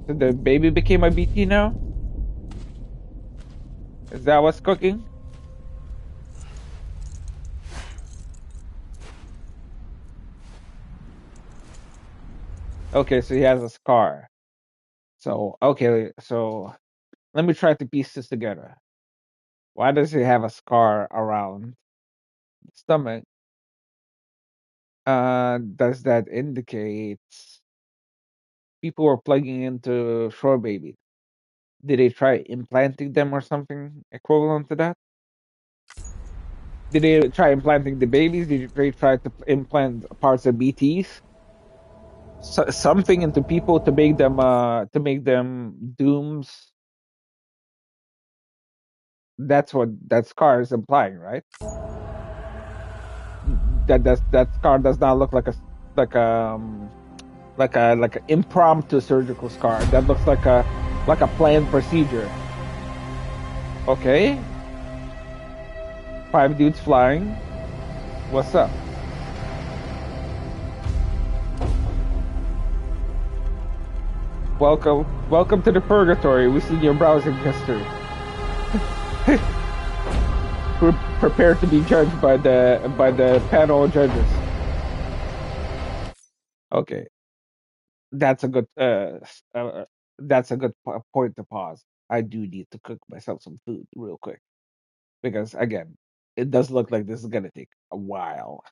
So the baby became a BT now. Is that what's cooking? Okay, so he has a scar. So okay, so let me try to piece this together. Why does he have a scar around the stomach? Does that indicate people were plugging into shore baby? Did they try implanting them or something equivalent to that? Did they try implanting the babies? Did they try to implant parts of BTs? Something into people to make them dooms. That's what that scar is implying, right? That scar does not look like like a impromptu surgical scar. That looks like a planned procedure. Okay, 5 dudes flying. What's up? Welcome to the purgatory. We see your browsing history. We're prepared to be judged by the panel of judges. Okay, that's a good that's a good point to pause. I do need to cook myself some food real quick because again, it does look like this is gonna take a while.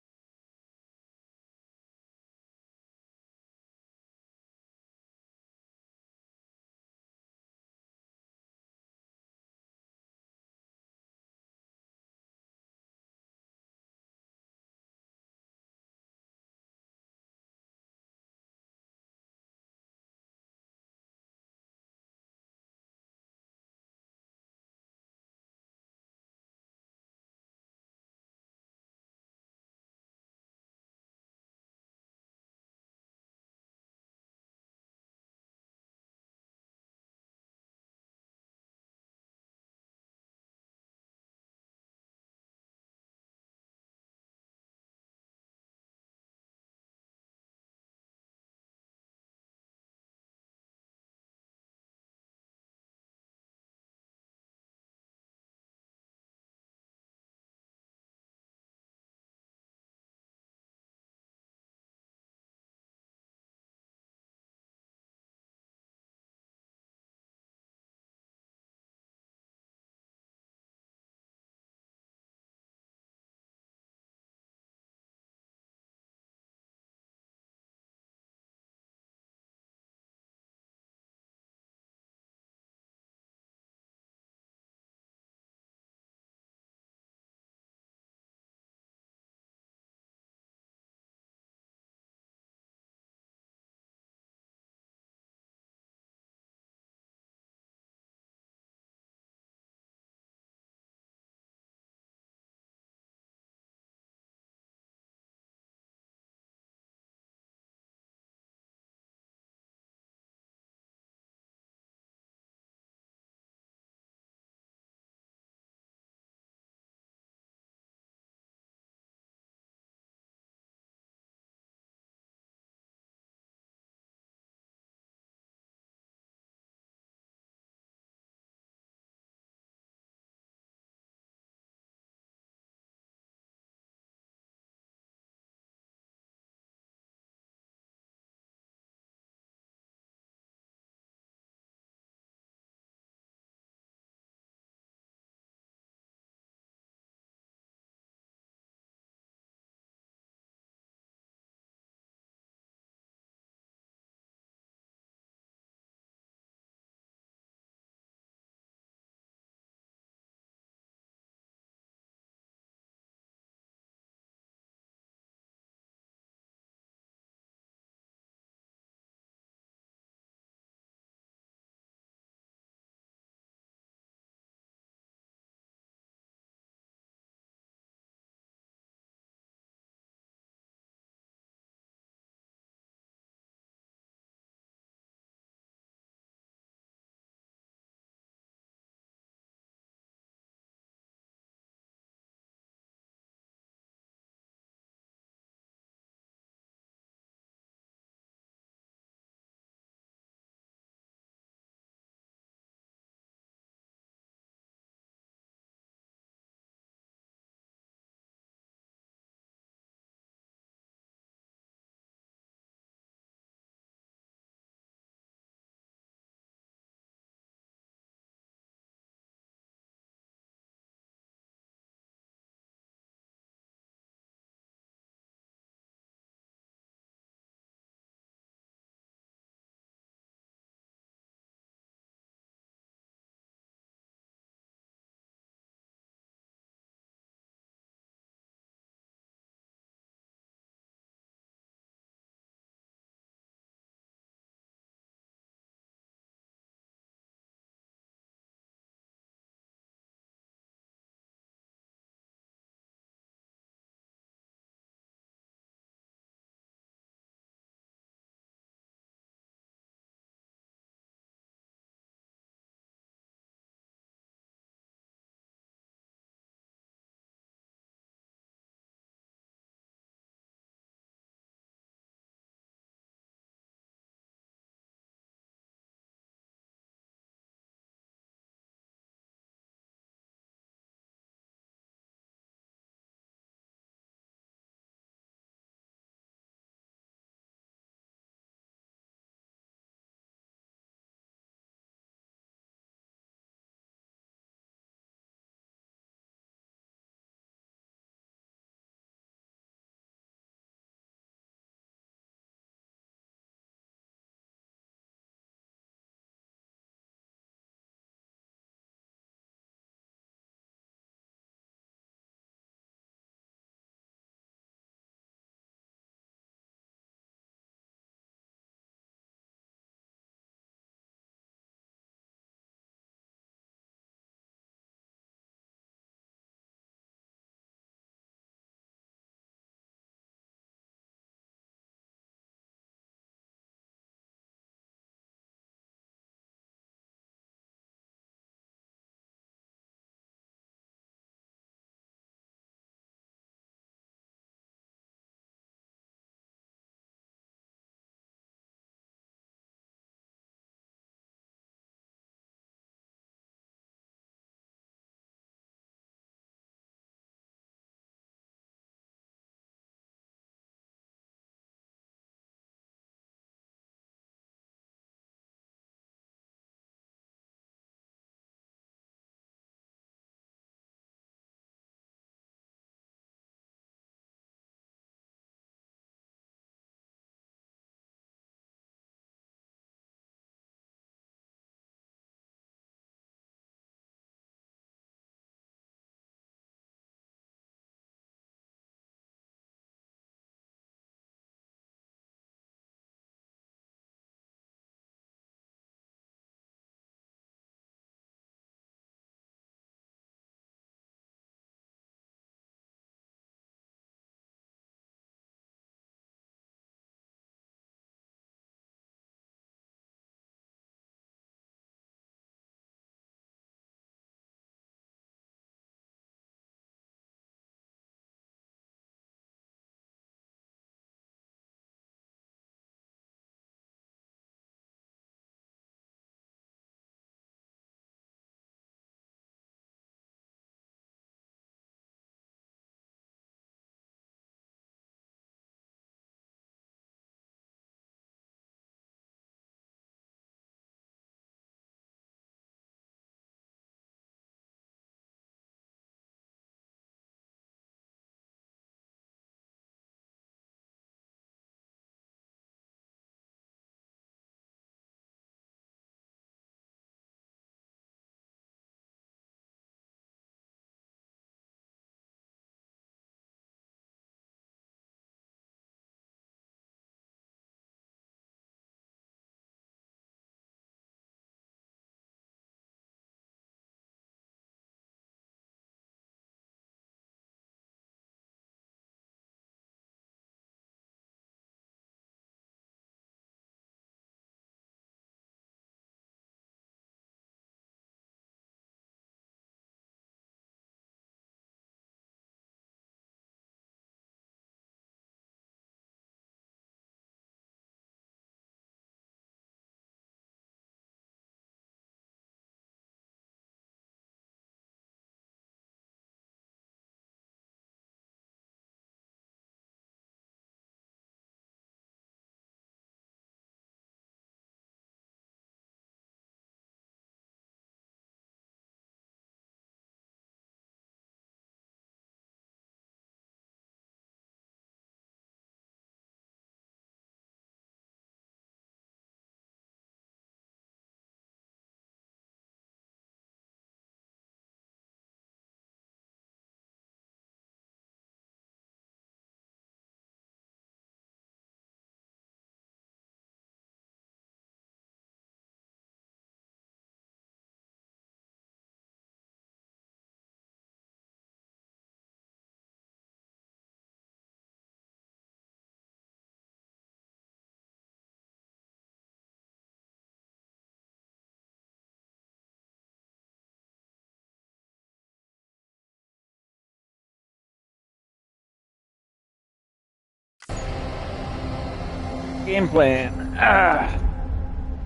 Game plan.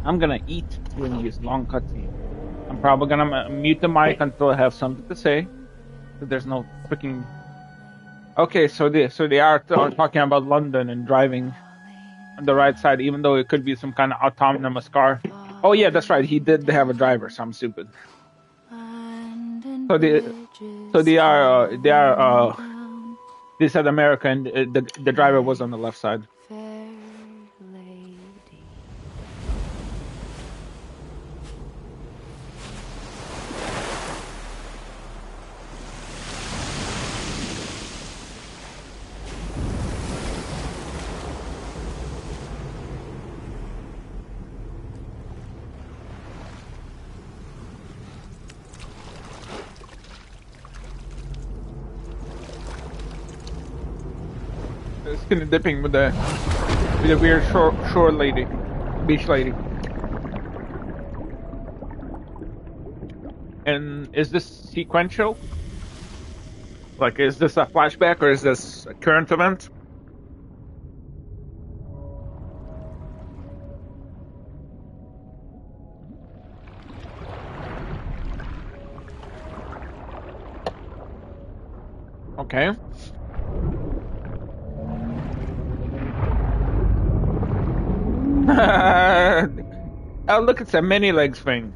I'm gonna eat during this long cutscene. I'm probably gonna mute the mic until I have something to say. So there's no freaking. Okay, so they are talking about London and driving on the right side, even though it could be some kind of autonomous car. Oh yeah, that's right. He did have a driver, so I'm stupid. So they said America, and the driver was on the left side. Skinny dipping with the weird shore lady, beach lady. And is this sequential? Like, is this a flashback or is this a current event? Okay. Oh, look, it's a mini legs thing.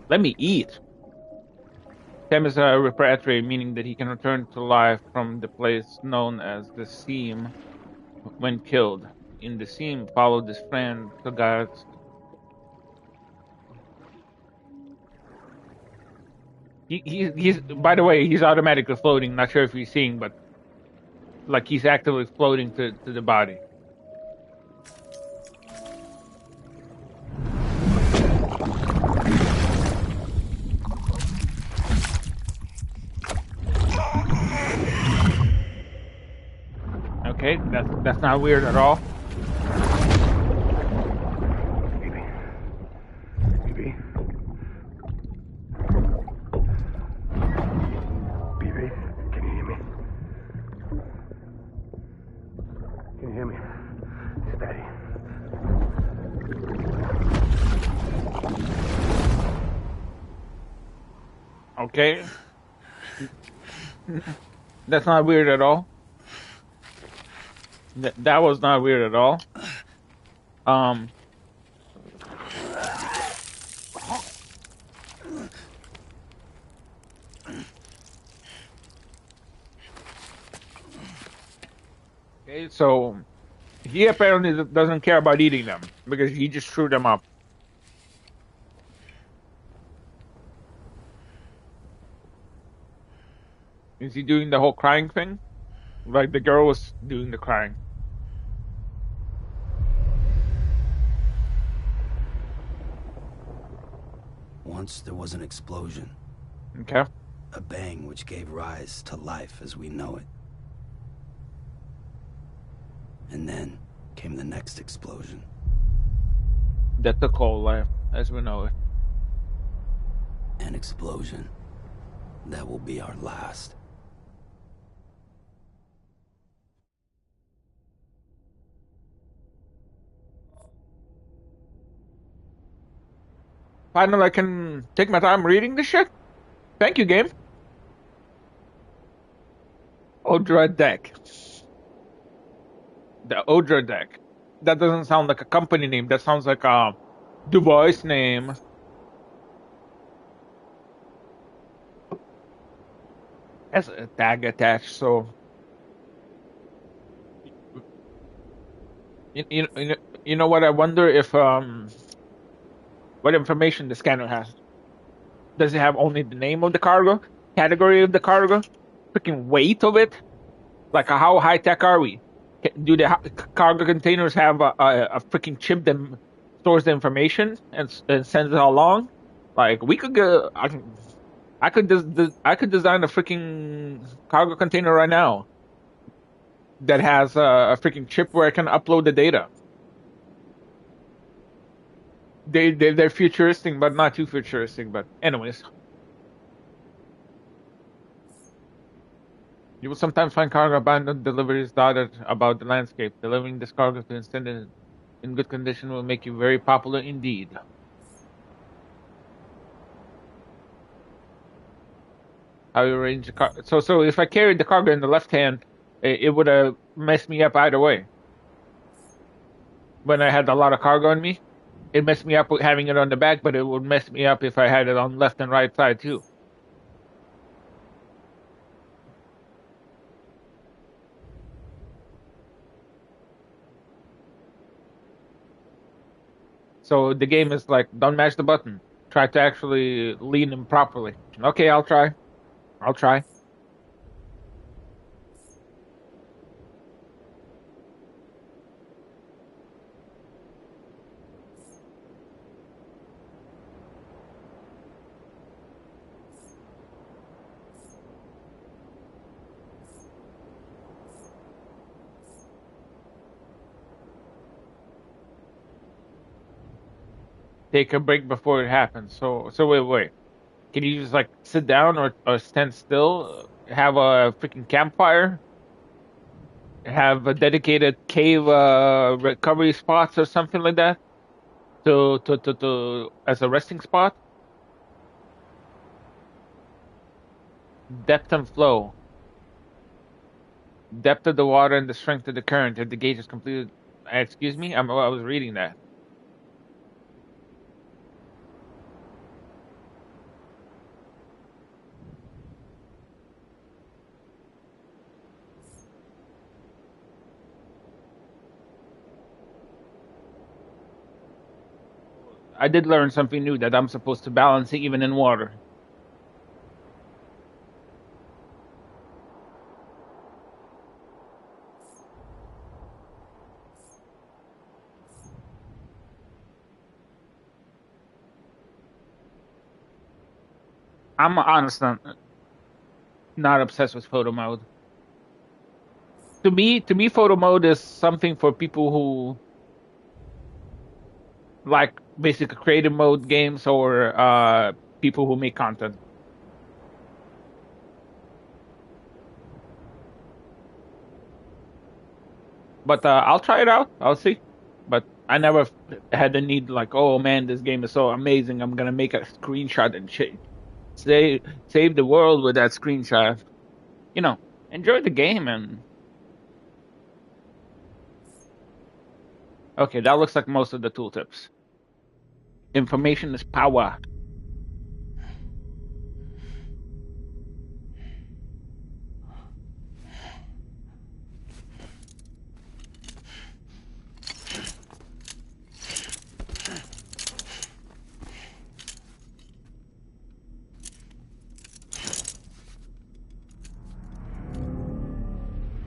Let me eat. Sam is a repatriate, meaning that he can return to life from the place known as the Seam when killed. In the Seam, follow this friend to God's. He's by the way, he's automatically floating. Not sure if you're seeing, but like he's actively floating to the body. Okay, that's not weird at all. Okay. That's not weird at all. That was not weird at all. Okay, so he apparently doesn't care about eating them because he just threw them up. Is he doing the whole crying thing? Like the girl was doing the crying. Once there was an explosion. Okay. A bang which gave rise to life as we know it. And then came the next explosion. That took all life as we know it. An explosion that will be our last. Finally, I can take my time reading this shit. Thank you, game. Odra deck. The Odra deck. That doesn't sound like a company name. That sounds like a device name. Has a tag attached, so you know what? I wonder if what information the scanner has. Does it have only the name of the cargo, category of the cargo, freaking weight of it? Like how high tech are we? Do the cargo containers have a freaking chip that stores the information and sends it along? Like we could go. I could design a freaking cargo container right now that has a freaking chip where I can upload the data. They're futuristic, but not too futuristic. But anyways, You will sometimes find cargo abandoned deliveries dotted about the landscape. Delivering this cargo to instead in good condition will make you very popular indeed. How you arrange the car? So if I carried the cargo in the left hand, it would have messed me up either way. When I had a lot of cargo on me, it messed me up with having it on the back, but it would mess me up if I had it on left and right side too. So the game is like, don't mash the button. Try to actually lean them properly. Okay, I'll try. I'll try. Take a break before it happens. So wait. Can you just like sit down or stand still? Have a freaking campfire? Have a dedicated cave recovery spots or something like that? To as a resting spot? Depth and flow. Depth of the water and the strength of the current. If the gauge is completed. Excuse me? I was reading that. I did learn something new that I'm supposed to balance even in water. I'm honestly not obsessed with photo mode. To me, photo mode is something for people who like basic creative mode games or people who make content. But I'll try it out. I'll see. But I never had the need like, oh man, this game is so amazing. I'm gonna make a screenshot and save the world with that screenshot. You know, enjoy the game and. Okay, that looks like most of the tooltips. Information is power.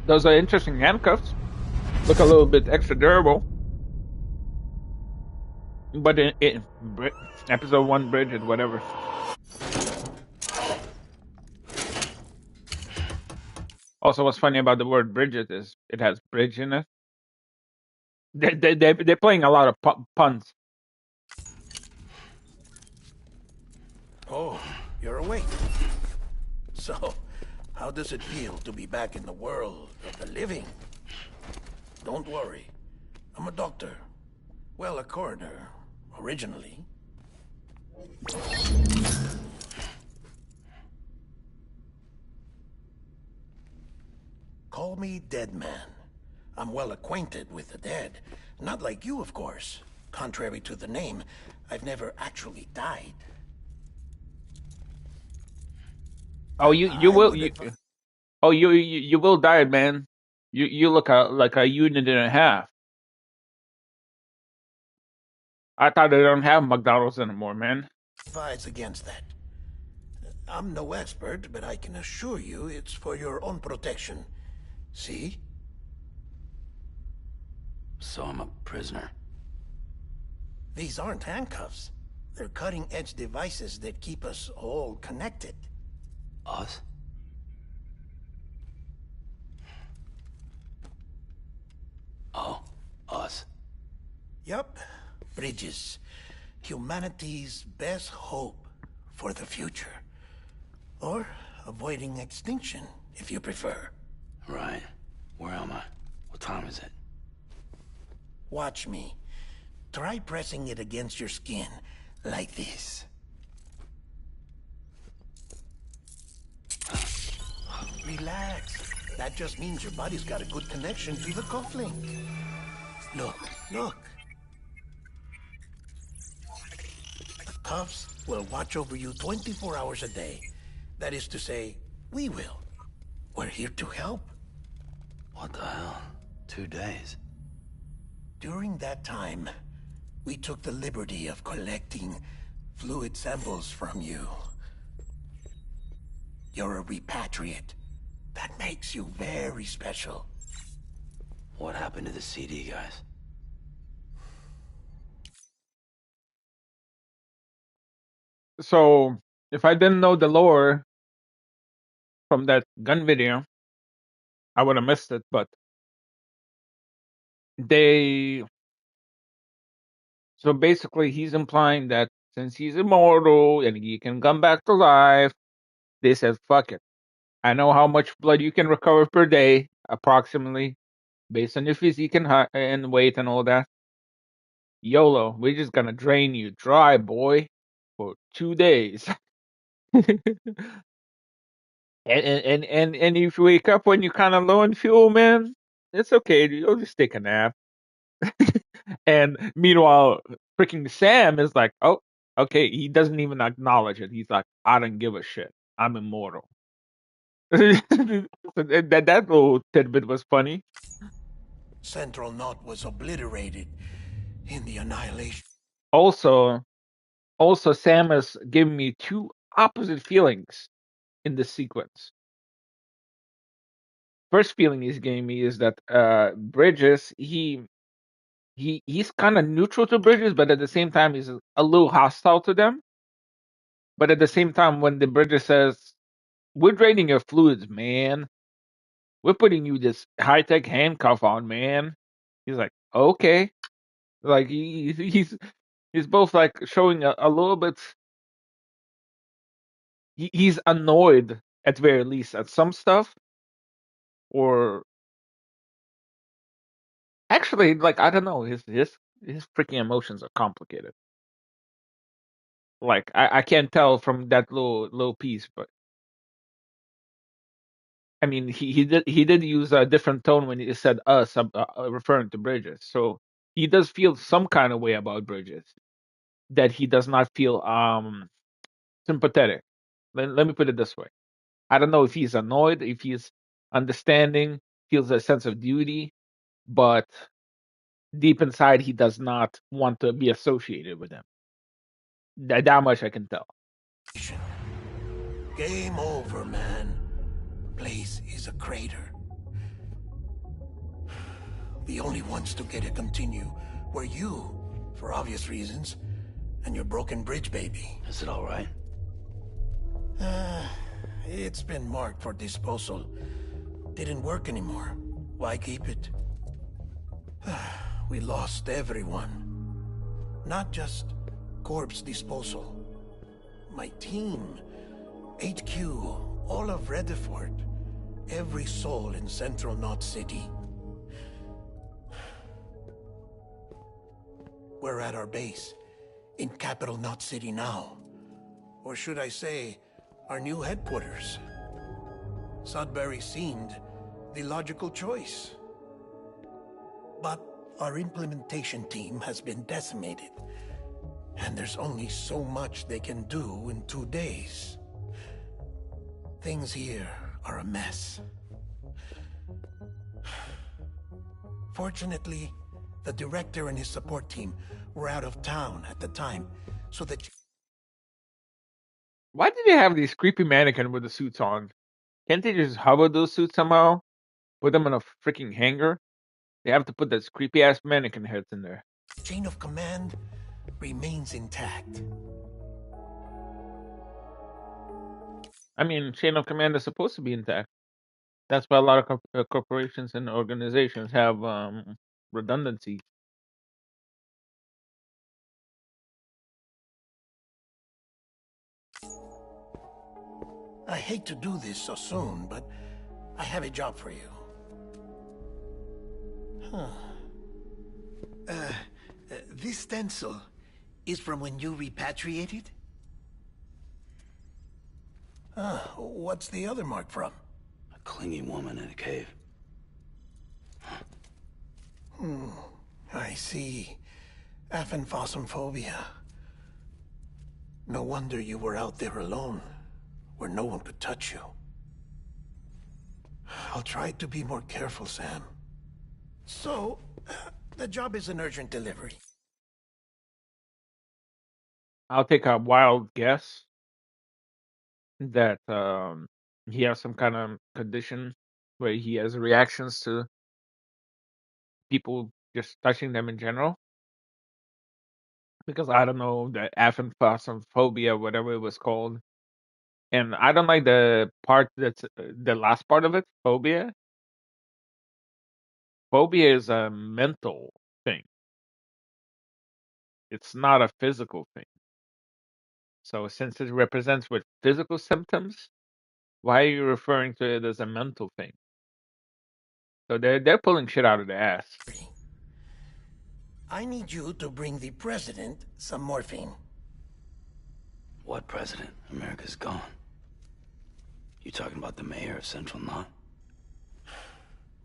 Those are interesting handcuffs. Look a little bit extra durable. But in episode 1, Bridget, whatever. Also, what's funny about the word Bridget is it has bridge in it. They're playing a lot of puns. Oh, you're awake. So, how does it feel to be back in the world of the living? Don't worry. I'm a doctor. Well, a coroner, originally. Call me Dead Man. I'm well acquainted with the dead. Not like you, of course. Contrary to the name, I've never actually died. Oh, you will die, man. You look like a unit and a half. I thought they don't have McDonald's anymore, man. Advise against that. I'm no expert, but I can assure you it's for your own protection. See? So I'm a prisoner. These aren't handcuffs. They're cutting-edge devices that keep us all connected. Us? Oh, us. Yup. Bridges. Humanity's best hope for the future. Or avoiding extinction, if you prefer. Right. Where am I? What time is it? Watch me. Try pressing it against your skin, like this. Relax. That just means your body's got a good connection to the cufflink. Look, look. The cuffs will watch over you 24 hours a day. That is to say, we will. We're here to help. What the hell? 2 days? During that time, we took the liberty of collecting fluid samples from you. You're a repatriate. That makes you very special. What happened to the CD guys? So if I didn't know the lore from that gun video, I would have missed it. But they, so basically, he's implying that since he's immortal and he can come back to life, they said, "Fuck it. I know how much blood you can recover per day, approximately, based on your physique and weight and all that. YOLO, we're just gonna drain you dry, boy, for 2 days." And if you wake up when you're kind of low on fuel, man, it's okay. You'll just take a nap. And meanwhile, freaking Sam is like, "Oh, okay." He doesn't even acknowledge it. He's like, "I don't give a shit. I'm immortal." That little tidbit was funny. Central Knot was obliterated in the annihilation. Also, Sam is giving me two opposite feelings in this sequence. First feeling he's giving me is that Bridges, he's kind of neutral to Bridges, but at the same time he's a little hostile to them. But at the same time, when the Bridges says, "We're draining your fluids, man. We're putting you this high tech handcuff on, man," he's like, "Okay." Like he's both like showing a little bit. He's annoyed at very least at some stuff, or actually, like I don't know, his freaking emotions are complicated. Like I can't tell from that little piece, but I mean he did use a different tone when he said us, referring to Bridges. So he does feel some kind of way about Bridges that he does not feel sympathetic. Let me put it this way. I don't know if he's annoyed, if he's understanding, feels a sense of duty, but deep inside he does not want to be associated with them. That much I can tell. Game over, man. Place is a crater. The only ones to get to continue were you, for obvious reasons, and your broken bridge baby. Is it all right? It's been marked for disposal. Didn't work anymore. Why keep it? We lost everyone. Not just corpse disposal. My team, HQ, all of Redefort, every soul in Central Knot City. We're at our base, in Capital Knot City now. Or should I say, our new headquarters. Sudbury seemed the logical choice. But our implementation team has been decimated, and there's only so much they can do in 2 days. Things here are a mess. Fortunately, the director and his support team were out of town at the time, so that... Why do they have these creepy mannequin with the suits on? Can't they just hover those suits somehow? Put them in a freaking hanger? They have to put those creepy ass mannequin heads in there. chain of command remains intact. I mean, chain of command is supposed to be intact. That's why a lot of corporations and organizations have redundancy. I hate to do this so soon, but I have a job for you. This stencil is from when you repatriated? What's the other mark from? A clinging woman in a cave. I see. Aphenphosmphobia. No wonder you were out there alone, where no one could touch you. I'll try to be more careful, Sam. So, the job is an urgent delivery. I'll take a wild guess that he has some kind of condition where he has reactions to people just touching them in general. Because I don't know, the aphenphosmphobia, whatever it was called. And I don't like the part that's the last part of it, phobia. Phobia is a mental thing. It's not a physical thing. So since it represents with physical symptoms, why are you referring to it as a mental thing? So they're pulling shit out of their ass. I need you to bring the president some morphine. What president? America's gone. You talking about the mayor of Central Knot?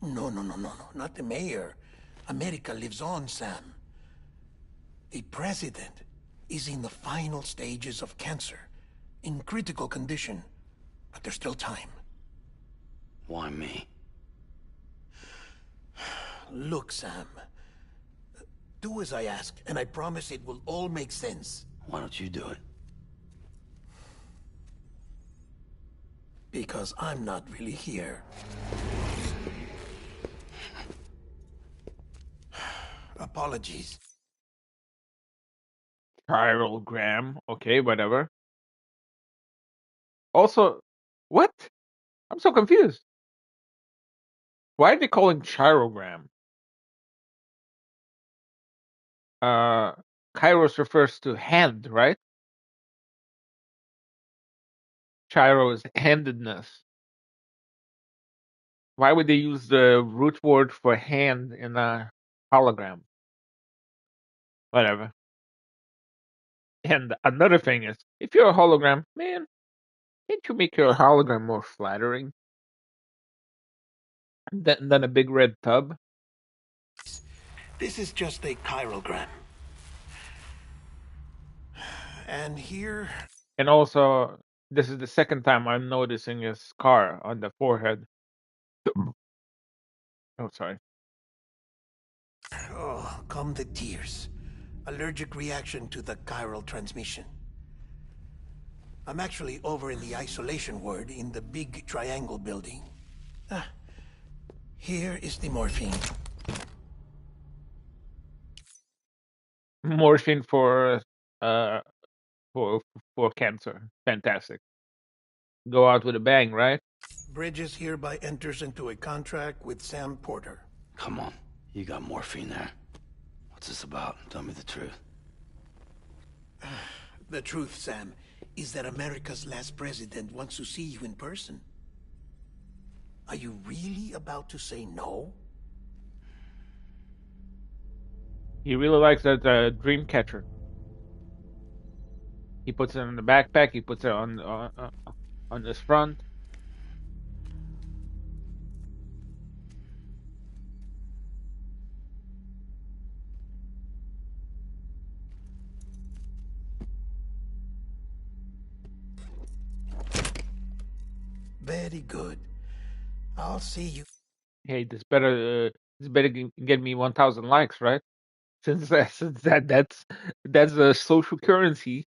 No, not the mayor. America lives on, Sam. The president is in the final stages of cancer, in critical condition, but there's still time. Why me? Look, Sam. Do as I ask, and I promise it will all make sense. Why don't you do it? Because I'm not really here. Apologies. Chirogram. Okay, whatever. Also, what? I'm so confused. Why are they calling chirogram? Kairos refers to hand, right? Chiro is handedness. Why would they use the root word for hand in a hologram? Whatever. And another thing is, if you're a hologram, man, can't you make your hologram more flattering than a big red tub? This is just a chirogram. And here... And also, this is the second time I'm noticing a scar on the forehead. Oh, sorry. Oh, come the tears. Allergic reaction to the chiral transmission. I'm actually over in the isolation ward in the big triangle building. Here is the morphine. Morphine for cancer. Fantastic. Go out with a bang, right? Bridges hereby enters into a contract with Sam Porter. Come on. You got morphine there. What's this about? Tell me the truth. The truth, Sam, is that America's last president wants to see you in person. Are you really about to say no? He really likes that dream catcher. He puts it in the backpack. He puts it on his front. Very good. I'll see you. Hey, this better get me 1,000 likes, right? Since that's the social currency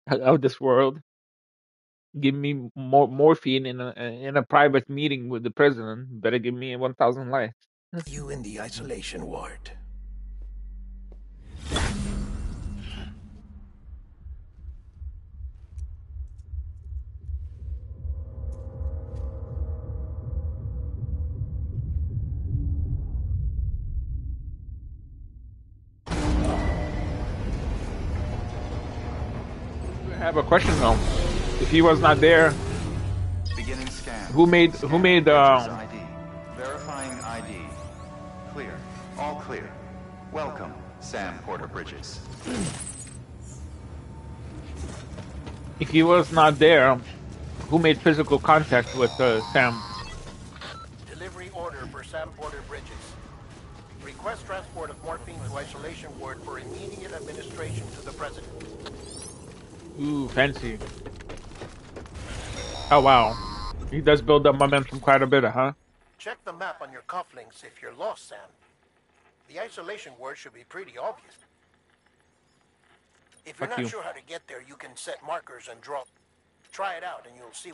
of this world. Give me more morphine in a private meeting with the president. Better give me 1,000 likes. You in the isolation ward. I have a question though. If he was not there, Beginning scan. Who made Bridges ID. Verifying ID. Clear. All clear. Welcome, Sam Porter Bridges. If he was not there, who made physical contact with Sam? Delivery order for Sam Porter Bridges. Request transport of morphine to isolation ward for immediate administration to the president. Ooh, fancy. Oh wow, he does build up momentum quite a bit, huh? Check the map on your cufflinks if you're lost, Sam. The isolation word should be pretty obvious. If you're Fuck not you. sure how to get there, you can set markers and draw. Try it out and you'll see.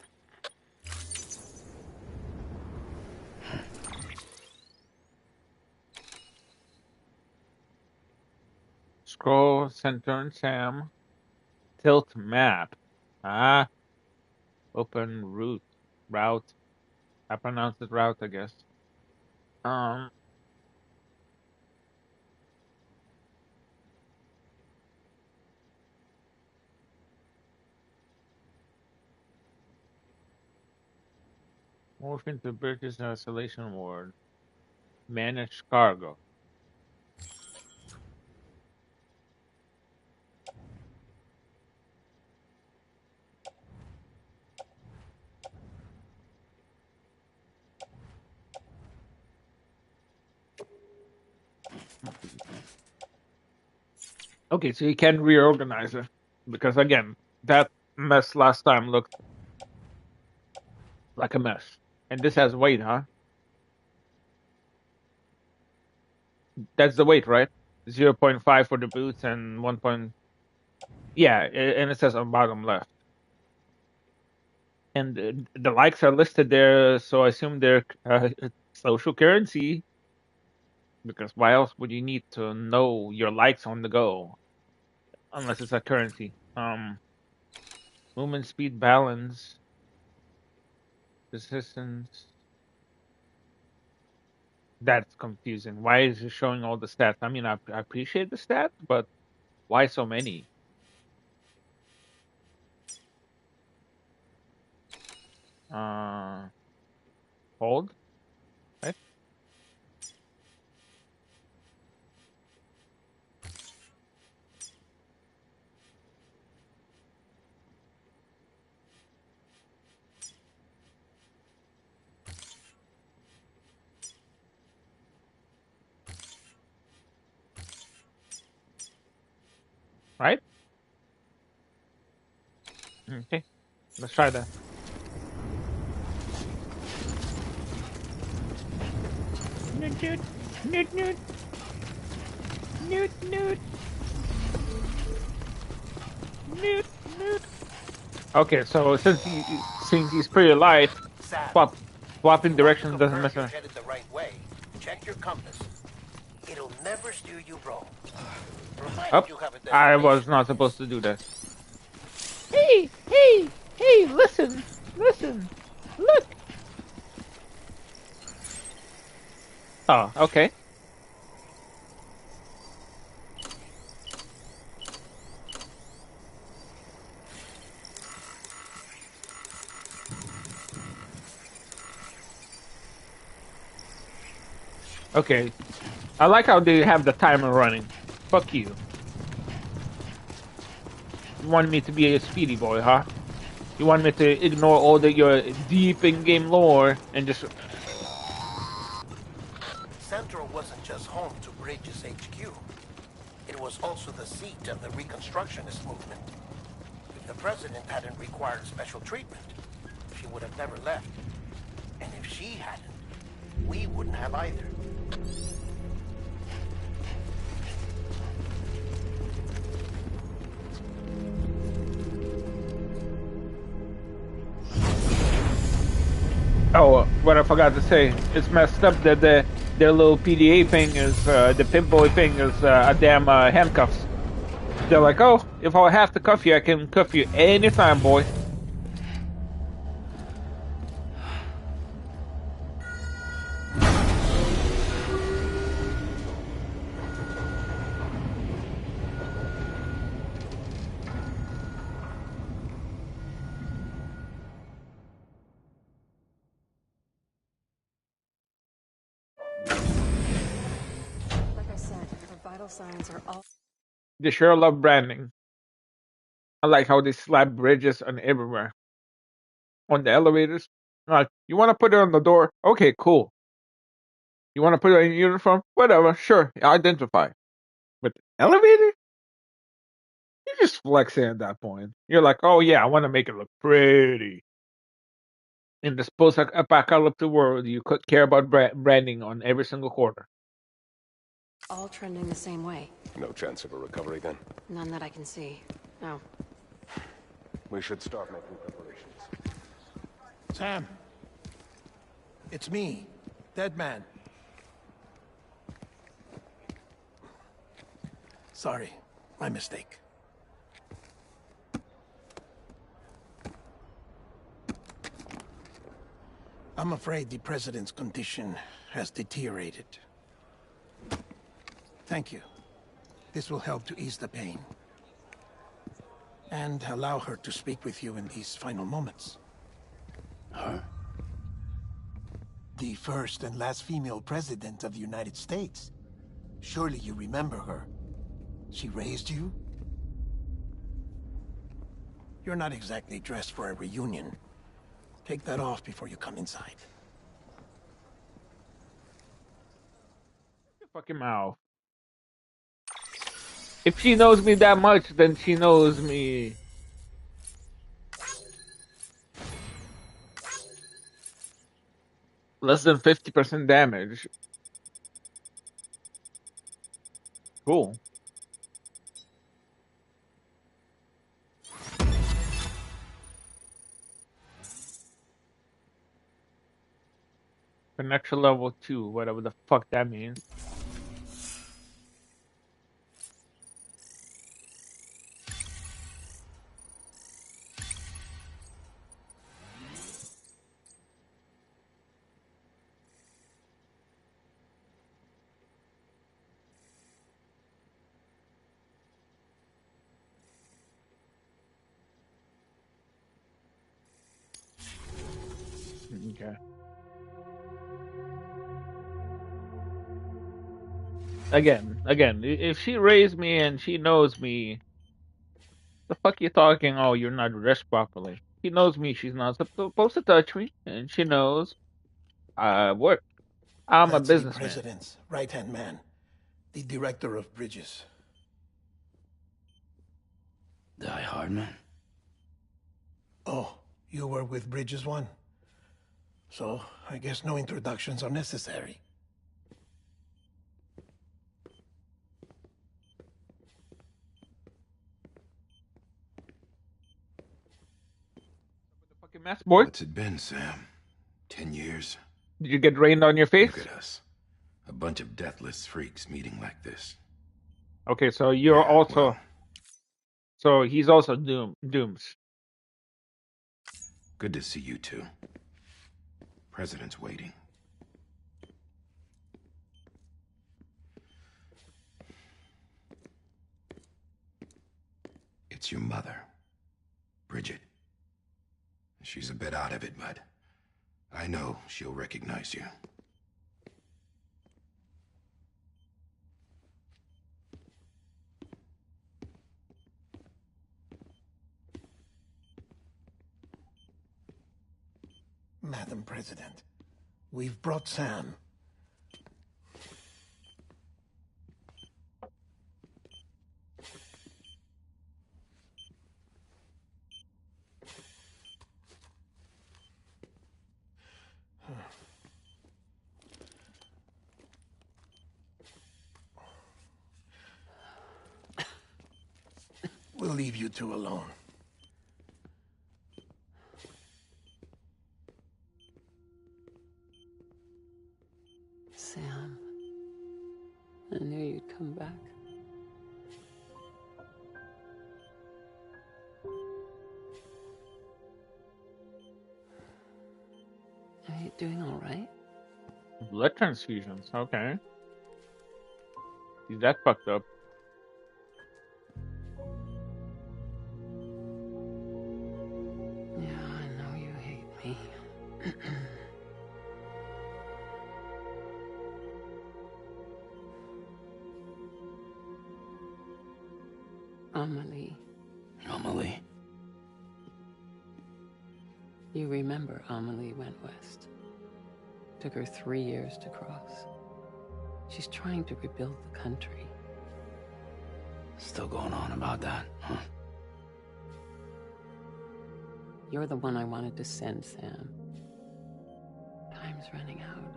Scroll, center, and Sam. Tilt map. Ah. Open route. I pronounce it route, I guess. Morph into British isolation ward. Manage cargo. Okay, so you can reorganize it. Because again, that mess last time looked like a mess. And this has weight, huh? That's the weight, right? 0.5 for the boots and 1 point... Yeah, and it says on bottom left. And the likes are listed there, so I assume they're social currency. Because why else would you need to know your likes on the go? Unless it's a currency. Movement speed balance. Resistance. That's confusing. Why is it showing all the stats? I mean, I appreciate the stats, but why so many? Hold. Right? Right? Okay. Let's try that. Newt, newt, newt, newt. Newt, newt. Newt, newt. Okay, so since he's pretty light, Sam, swapping if you want to directions doesn't confirm mess you're with. headed the right way, check your compass. It'll never steer you wrong. Provided Oh, you have a I destination. was not supposed to do that. Hey, listen, look. Oh, okay. Okay. I like how they have the timer running. Fuck you. You want me to be a speedy boy, huh? You want me to ignore all your deep in-game lore and just... Central wasn't just home to Bridges HQ. It was also the seat of the Reconstructionist movement. If the president hadn't required special treatment, she would have never left. And if she hadn't, we wouldn't have either. Oh, what I forgot to say. It's messed up that their little PDA thing is, the pimp boy thing is a damn handcuffs. They're like, oh, if I have to cuff you, I can cuff you anytime, boy. vital signs are all. They sure love branding. I like how they slap bridges on everywhere. On the elevators. Like, you want to put it on the door? Okay, cool. You want to put it in uniform? Whatever, sure. Identify. But elevator? You're just flexing at that point. You're like, oh yeah, I want to make it look pretty. In this post-apocalyptic world, you could care about branding on every single corner. All trending the same way. No chance of a recovery then? None that I can see. No. We should start making preparations. Sam. It's me, Dead Man. Sorry, my mistake. I'm afraid the President's condition has deteriorated. Thank you. This will help to ease the pain. And allow her to speak with you in these final moments. Her? The first and last female president of the United States. Surely you remember her. She raised you? You're not exactly dressed for a reunion. Take that off before you come inside. Your fucking mouth. If she knows me that much, then she knows me. Less than 50% damage. Cool. Connection level 2, whatever the fuck that means. Okay. Again, if she raised me and she knows me, the fuck you talking? Oh, you're not dressed properly. She knows me. She's not supposed to touch me, and she knows I work. I'm a That's the businessman. President's right-hand man. The director of bridges. Die Hardman? Oh, you were with Bridges 1? So, I guess no introductions are necessary. The fucking mess, boy. What's it been, Sam? 10 years? Did you get rained on your face? Look at us. A bunch of deathless freaks meeting like this. Okay, so you're also... Well, so he's also Dooms. good to see you two. President's waiting. It's your mother, Bridget. She's a bit out of it, but I know she'll recognize you. Madam President, we've brought Sam. We'll leave you two alone. Sam, I knew you'd come back. Are you doing all right? Blood transfusions, okay. He's that fucked up. Yeah, I know you hate me. Amelie. Amelie? You remember Amelie went west. Took her 3 years to cross. She's trying to rebuild the country. Still going on about that, huh? You're the one I wanted to send, Sam. Time's running out.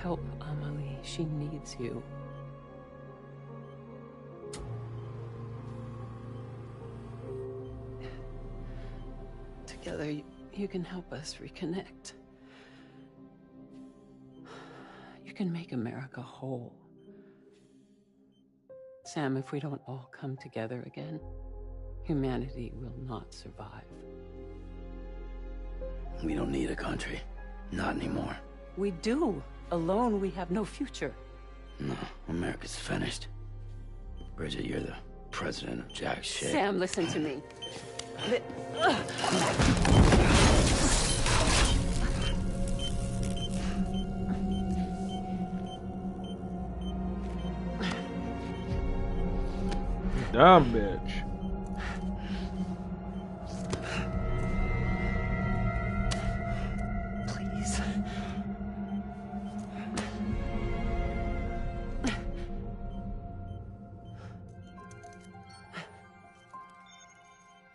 Help Amelie. She needs you. Together, you can help us reconnect. You can make America whole. Sam, if we don't all come together again, humanity will not survive. We don't need a country. Not anymore. We do. Alone, we have no future. No, America's finished. Bridget, you're the president of jack shit. Sam, listen to me. Dumb bitch. Please.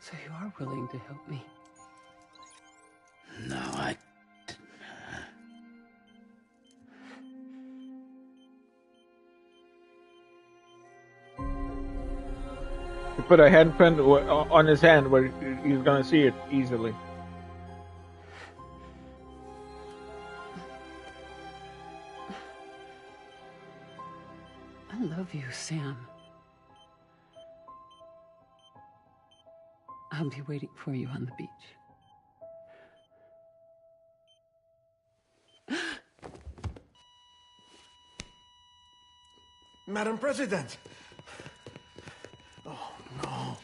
So you are willing to help me? No, I... He put a handprint on his hand where he's gonna see it easily. I love you, Sam. I'll be waiting for you on the beach. Madam President! Oh, no.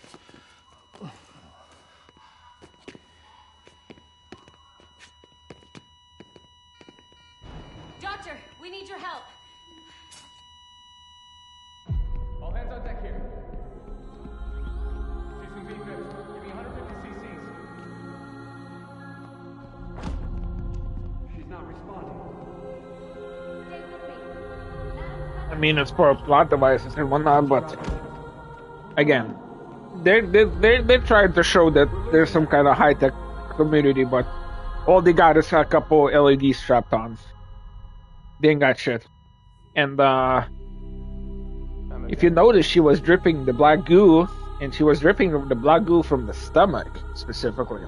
Doctor, we need your help. All hands on deck here. Ceasing beam good. Give me 150 cc's. She's not responding. I mean, it's for plot devices and whatnot, but again, they tried to show that there's some kind of high tech community, but all they got is a couple LED strap-ons. They ain't got shit. And if you notice, she was dripping the black goo, and she was dripping the black goo from the stomach specifically.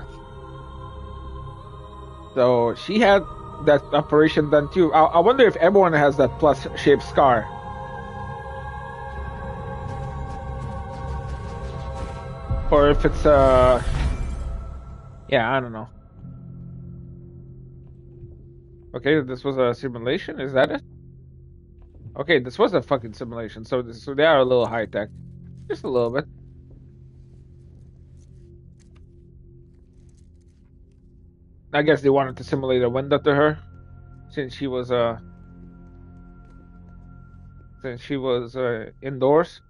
So she had that operation done too. I wonder if everyone has that plus-shaped scar. Or if it's yeah, I don't know. Okay, this was a simulation. Is that it? Okay, this was a fucking simulation. So they are a little high tech, just a little bit. I guess they wanted to simulate a window to her, since she was indoors.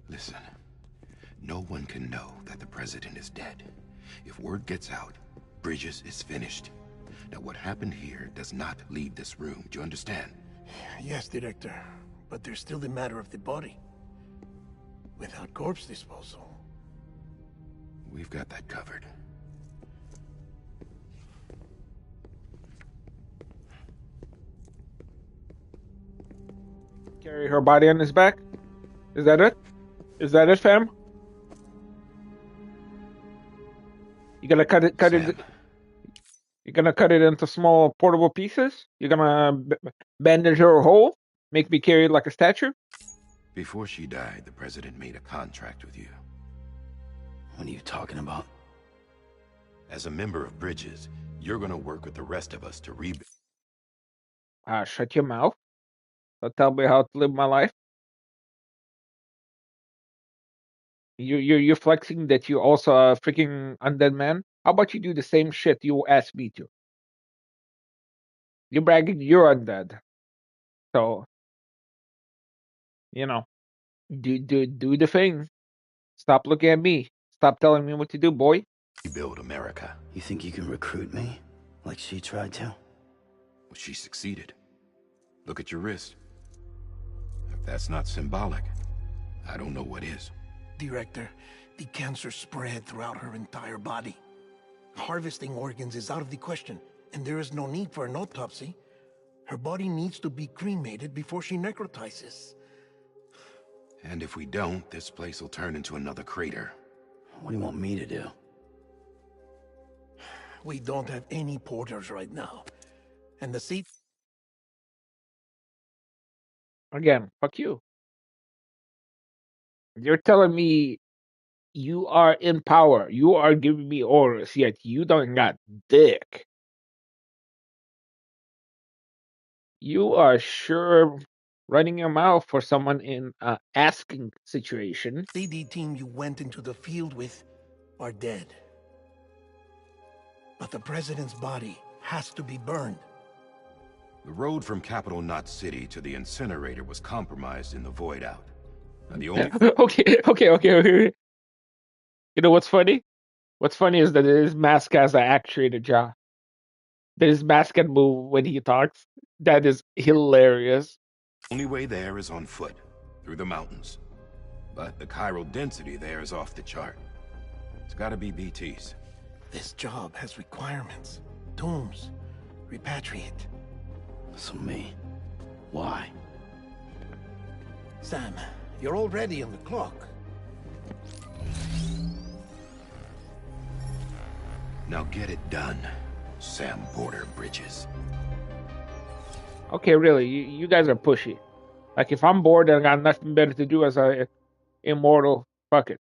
Listen, no one can know that the president is dead. If word gets out, Bridges is finished. Now, what happened here does not leave this room. Do you understand? Yes, Director. But there's still the matter of the body. Without corpse disposal. We've got that covered. Carry her body on his back? Is that it? Is that it, fam? You gonna cut it? You're gonna cut it into small portable pieces? You're gonna bandage her whole? Make me carry it like a statue? Before she died, the president made a contract with you. What are you talking about? As a member of Bridges, you're gonna work with the rest of us to rebuild. Shut your mouth. Don't tell me how to live my life. You're flexing that you also a freaking undead man. How about you do the same shit you asked me to? You're bragging you're undead. So You know, do the thing. Stop looking at me. Stop telling me what to do, boy. Rebuild America. You think you can recruit me? Like she tried to? Well, she succeeded. Look at your wrist. If that's not symbolic, I don't know what is. Director, the cancer spread throughout her entire body. Harvesting organs is out of the question, and there is no need for an autopsy. Her body needs to be cremated before she necrotizes. And if we don't, this place will turn into another crater. What do you want me to do? We don't have any porters right now. And the seat... Again, fuck you. You're telling me you are in power. You are giving me orders, yet you don't got dick. You are sure running your mouth for someone in an asking situation. CD team you went into the field with are dead. But the president's body has to be burned. The road from Capital Knot City to the incinerator was compromised in the void out. Now the only Okay. You know what's funny? What's funny is that his mask has an actuated jaw. That his mask can move when he talks. That is hilarious. only way there is on foot, through the mountains. But the chiral density there is off the chart. It's gotta be BTs. This job has requirements. Tombs. Repatriate. So me. Why? Sam, you're already on the clock. Now get it done, Sam Porter Bridges. Okay, really, you guys are pushy. Like, if I'm bored and I got nothing better to do as a immortal, fuck it.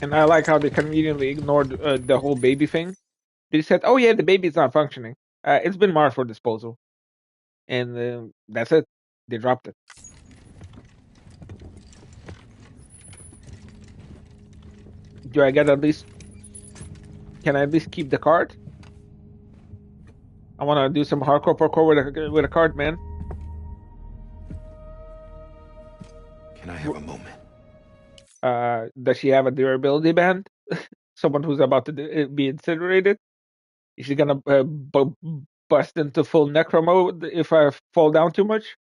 And I like how they conveniently ignored the whole baby thing. They said, "Oh yeah, the baby's not functioning. It's been marked for disposal," and that's it. They dropped it. Do I get at least? Can I at least keep the card? I want to do some hardcore parkour with a card, man. Can I have a moment? Does she have a durability band? Someone who's about to be incinerated? Is she gonna bust into full necro mode if I fall down too much?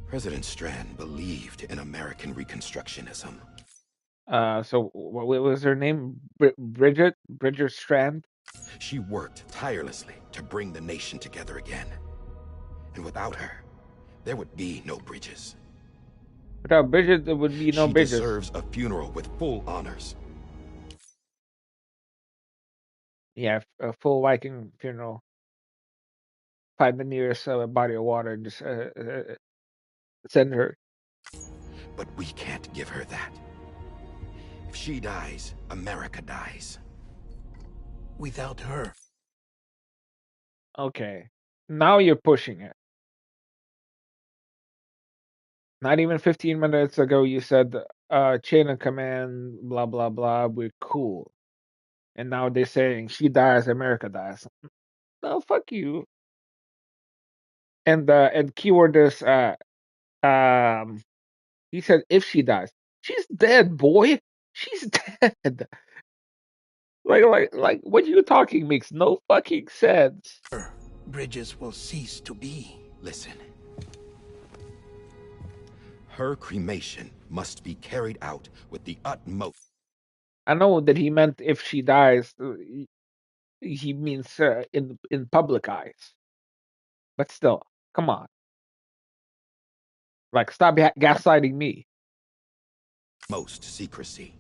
President Strand believed in American Reconstructionism. So what was her name? Bridget Strand? She worked tirelessly to bring the nation together again. And without her, there would be no Bridges. Without Bridget, there would be no Bridges. She deserves a funeral with full honors. Yeah, a full Viking funeral. Find the nearest body of water and just send her. But we can't give her that. If she dies, America dies. Without her. Okay. Now you're pushing it. Not even 15 minutes ago you said, chain of command, blah, blah, blah, we're cool. And now they're saying she dies, America dies. No, fuck you. And keyword is, he said if she dies. She's dead, boy. She's dead. Like what you talking makes no fucking sense. Bridges will cease to be. Listen. Her cremation must be carried out with the utmost. I know that he meant if she dies. He means in public eyes. But still, come on. Like, stop gaslighting me. Most secrecy.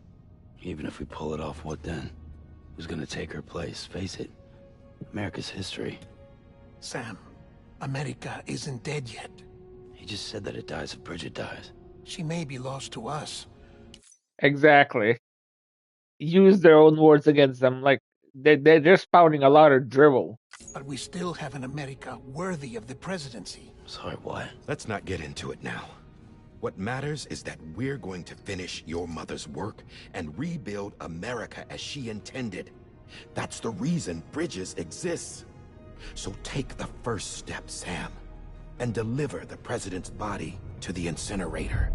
Even if we pull it off, what then? Who's gonna take her place? Face it, America's history. Sam, America isn't dead yet. He just said that it dies if Bridget dies. She may be lost to us. Exactly. Use their own words against them. Like, they're just spouting a lot of drivel. But we still have an America worthy of the presidency. Sorry, what? Let's not get into it now. What matters is that we're going to finish your mother's work and rebuild America as she intended. That's the reason Bridges exists. So take the first step, Sam, and deliver the president's body to the incinerator.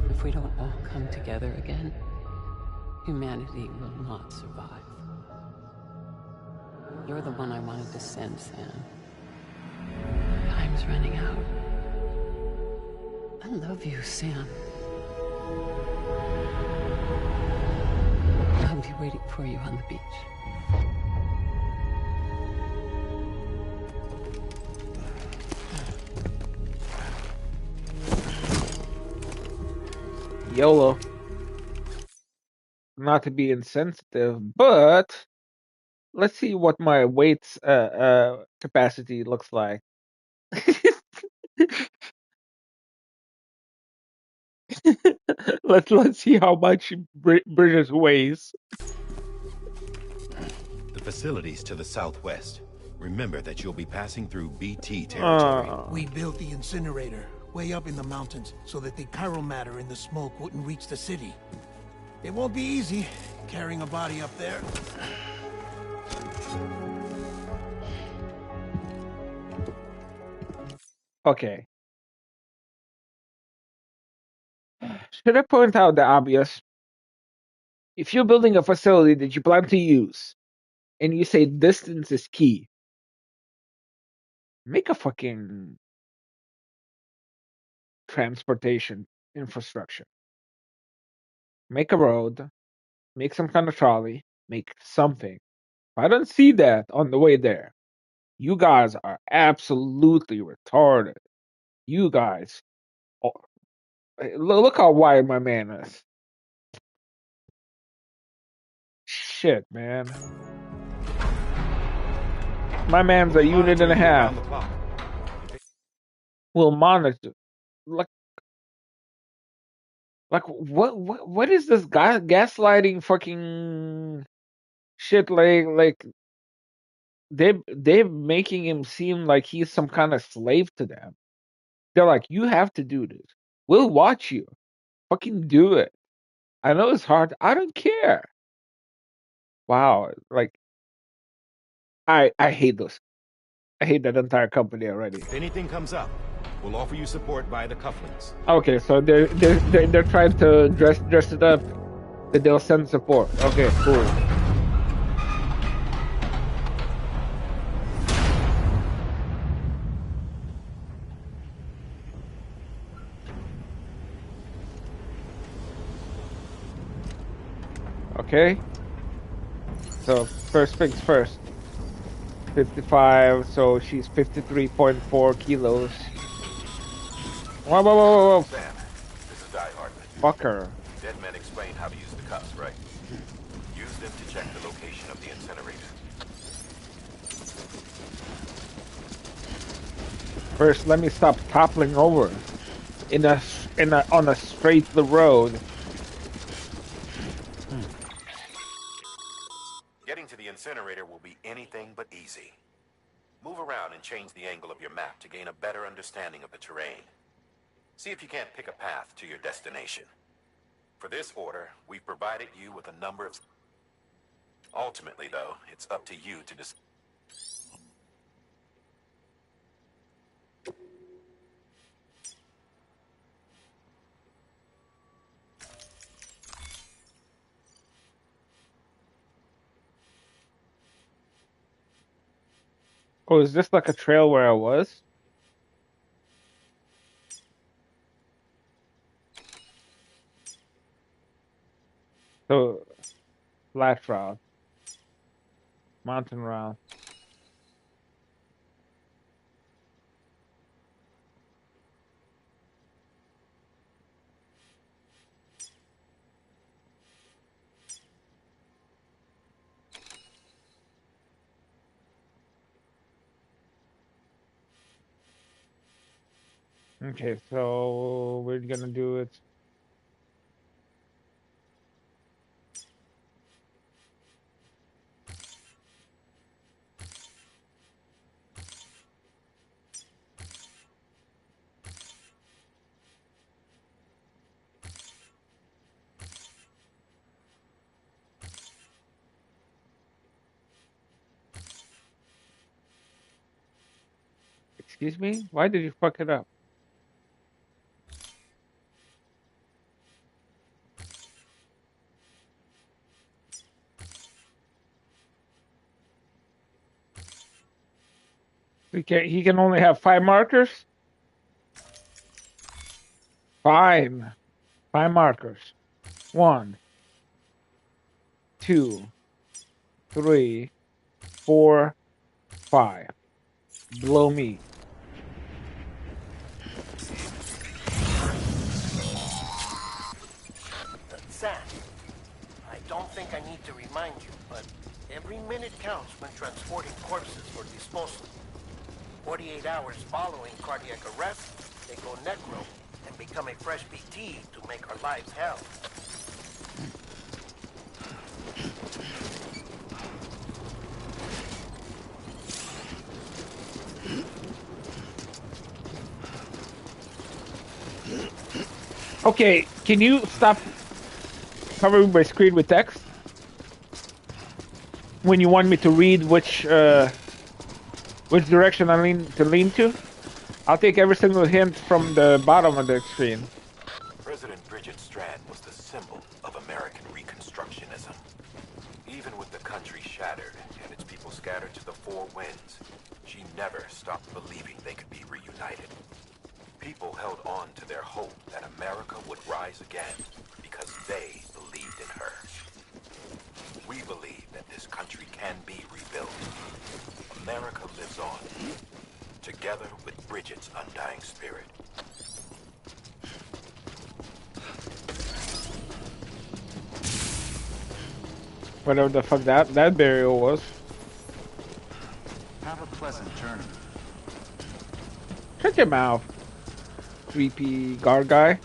If we don't all come together again, humanity will not survive. You're the one I wanted to send, Sam. Time's running out. I love you, Sam. I'll be waiting for you on the beach. YOLO. Not to be insensitive, but let's see what my weight's capacity looks like. let's see how much Bridges weighs. The facility's to the southwest. Remember that you'll be passing through BT territory. We built the incinerator way up in the mountains so that the chiral matter in the smoke wouldn't reach the city. It won't be easy carrying a body up there. Okay. Should I point out the obvious? If you're building a facility that you plan to use, and you say distance is key, make a fucking transportation infrastructure. Make a road, make some kind of trolley, make something. If I don't see that on the way there, you guys are absolutely retarded. You guys, oh, look how wide my man is. Shit, man. My man's a unit and a half. We'll monitor. Like what is this guy gaslighting fucking shit? Like they're making him seem like he's some kind of slave to them. They're like, you have to do this. We'll watch you. Fucking do it. I know it's hard. I don't care. Wow, like I hate this. I hate that entire company already. If anything comes up, we'll offer you support via the cufflinks. Okay, so they're trying to dress it up that they'll send support. Okay, cool. Okay. So first things first. 55, so she's 53.4 kilos. Whoa. Sam, this is Die Hard. Fuck her. Dead men explained how to use the cuffs, right? Use them to check the location of the incinerator. First, let me stop toppling over on a straight road. Getting to the incinerator will be anything but easy. Move around and change the angle of your map to gain a better understanding of the terrain. See if you can't pick a path to your destination. For this order, we've provided you with a number of... Ultimately, though, it's up to you to decide. Oh, is this like a trail where I was? So, flat route. Mountain route. Okay, so we're gonna do it. Excuse me? Why did you fuck it up? He can only have 5 markers? Fine. 5 markers. 1, 2, 3, 4, 5. Blow me. Sam, I don't think I need to remind you, but every minute counts when transporting corpses for disposal. 48 hours following cardiac arrest, they go necro and become a fresh BT to make our lives hell. Okay, can you stop covering my screen with text? When you want me to read which direction I lean to? I'll take every single hint from the bottom of the screen. President Bridget Strand was the symbol of American Reconstructionism. Even with the country shattered and its people scattered to the four winds, she never stopped believing they could be reunited. People held on to their hope that America would rise again because they believed in her. We believe that this country can be rebuilt. America lives on, together with Bridget's undying spirit. Whatever the fuck that burial was. Have a pleasant journey. Shut your mouth, creepy guard guy.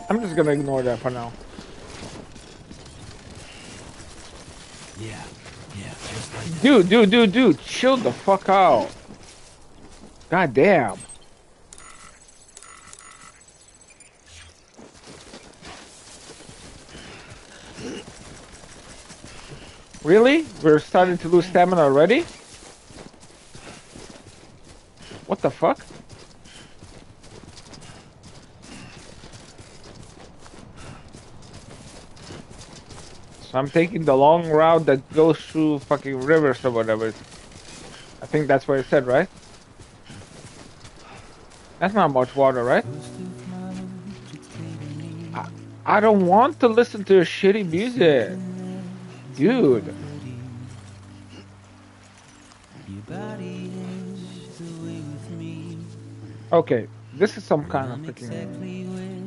I'm just gonna ignore that for now. Yeah, just like that. Dude, chill the fuck out. God damn. Really? We're starting to lose stamina already? What the fuck? So I'm taking the long route that goes through fucking rivers or whatever. I think that's what it said, right? That's not much water, right? I don't want to listen to shitty music. Dude. Okay, this is some kind of freaking...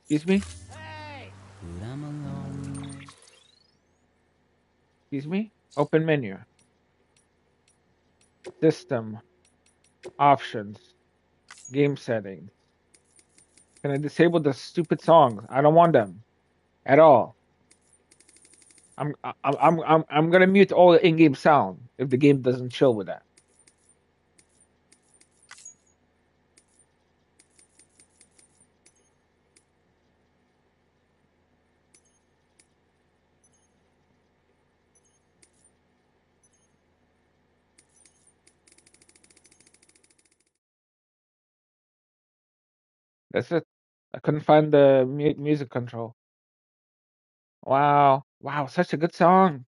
Excuse me? Excuse me? Open menu. System. Options. Game settings. Can I disable the stupid songs? I don't want them. At all. I'm gonna mute all the in-game sound if the game doesn't chill with that. That's it. I couldn't find the music control. Wow. Wow, such a good song.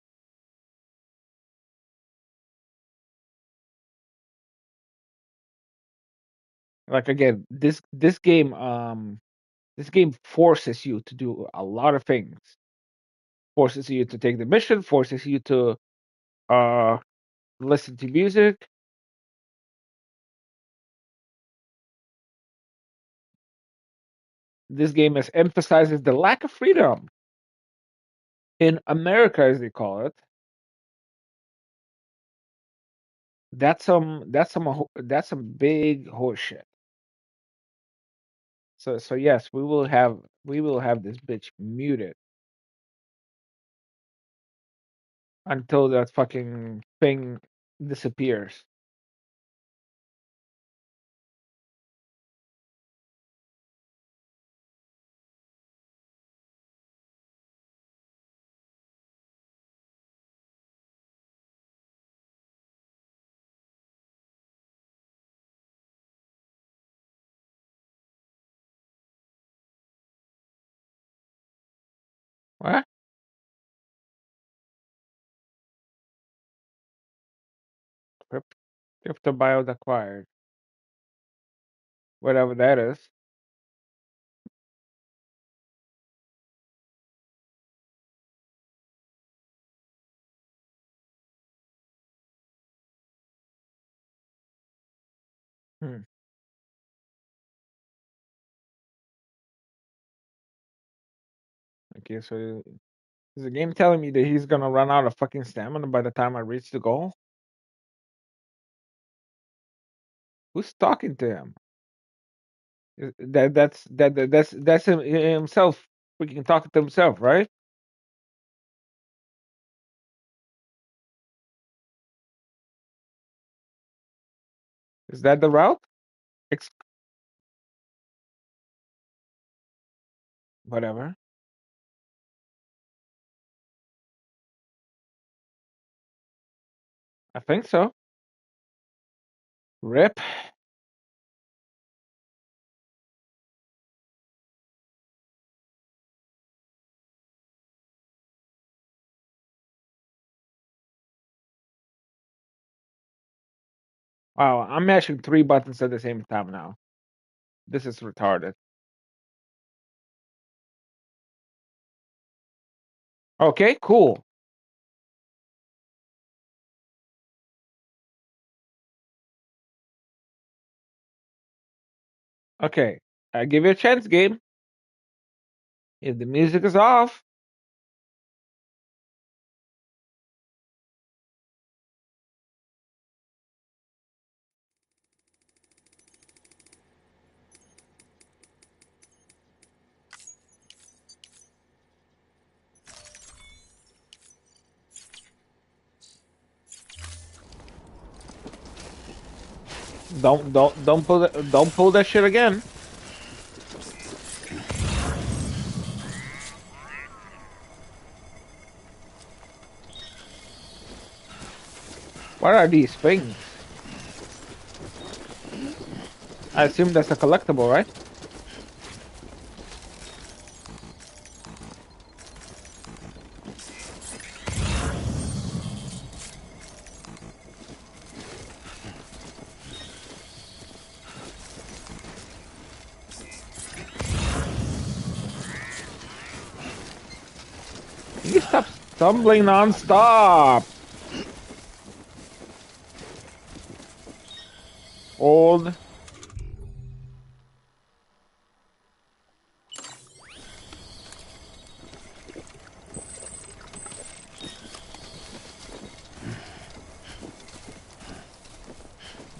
Like again, this game forces you to do a lot of things. Forces you to take the mission, forces you to uh listen to music. This game emphasizes the lack of freedom in America, as they call it. That's some big horseshit. So yes, we will have this bitch muted until that fucking thing disappears. What? Cryptobiome acquired. Whatever that is. Hmm. Okay, so is the game telling me that he's gonna run out of fucking stamina by the time I reach the goal? Who's talking to him? That's him himself freaking talking to himself, right? Is that the route? Ex- Whatever. I think so. Rip. Wow, I'm mashing 3 buttons at the same time now. This is retarded. Okay, cool. Okay, I give you a chance, game. If the music is off, don't pull that shit again. What are these things? I assume that's a collectible, right? You stop stumbling non-stop. Old.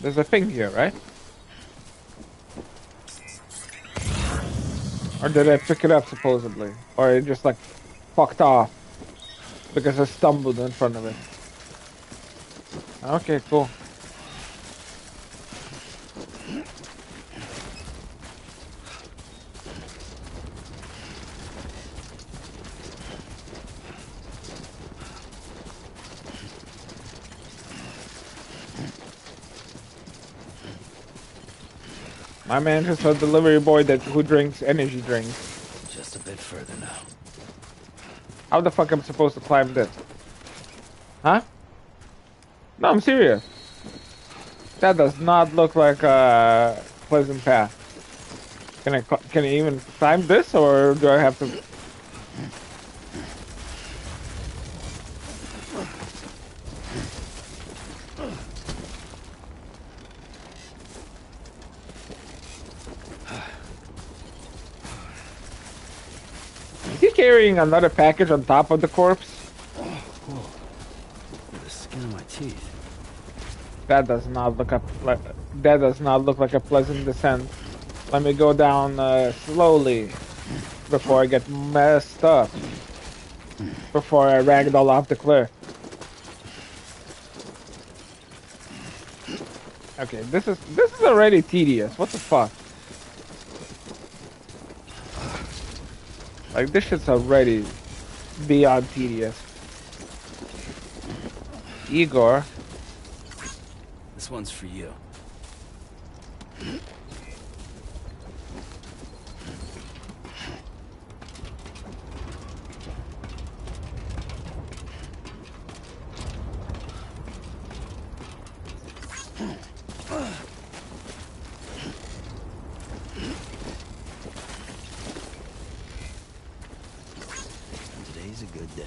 There's a thing here, right? Or did I pick it up supposedly? Or it just like fucked off because I stumbled in front of it. Okay, cool. My man is a delivery boy who drinks energy drinks. Just a bit further now. How the fuck am I supposed to climb this? Huh? No, I'm serious. That does not look like a pleasant path. Can I even climb this, or do I have to? Is he carrying another package on top of the corpse? The skin of my teeth. That does not look like a pleasant descent. Let me go down slowly before I get messed up. Before I ragdoll off the cliff. Okay, this is already tedious. What the fuck? Like this shit's already beyond tedious. Igor. This one's for you. day.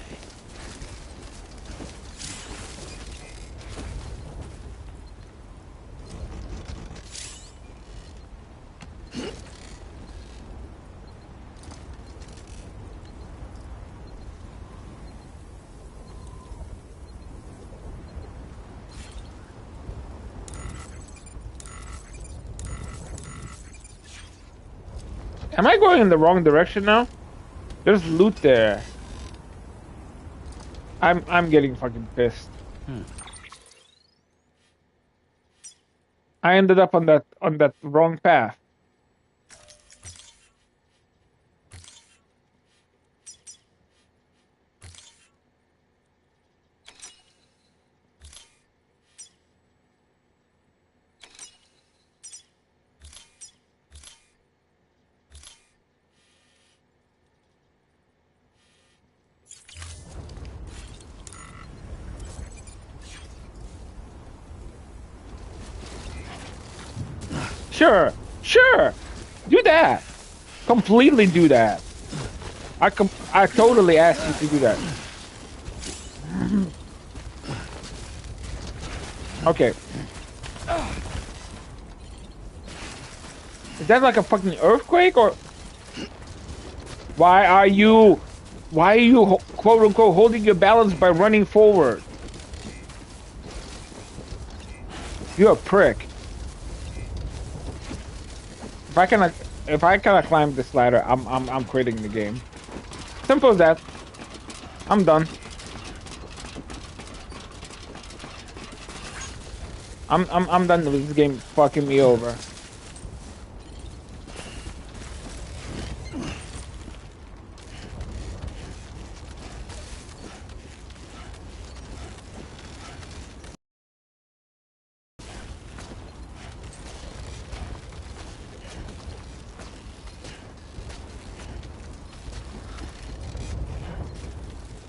Am I going in the wrong direction now? There's loot there. I'm getting fucking pissed. I ended up on that wrong path. Sure, sure. Do that. Completely do that. I totally asked you to do that. Okay. Is that like a fucking earthquake or why are you quote unquote holding your balance by running forward? You're a prick. If I cannot climb this ladder, I'm quitting the game. Simple as that. I'm done. I'm done with this game fucking me over.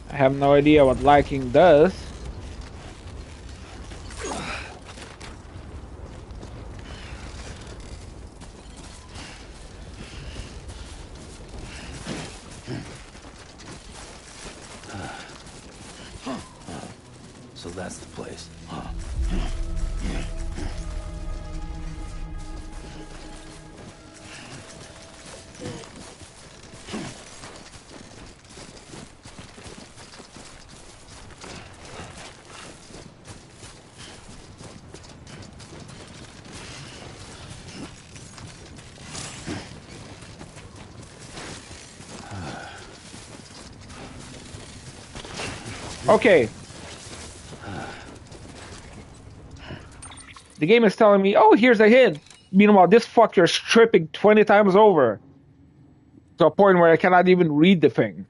I have no idea what liking does. So that's the place, huh? Okay. The game is telling me, oh, here's a hint. Meanwhile, this fucker's tripping 20 times over. To a point where I cannot even read the thing.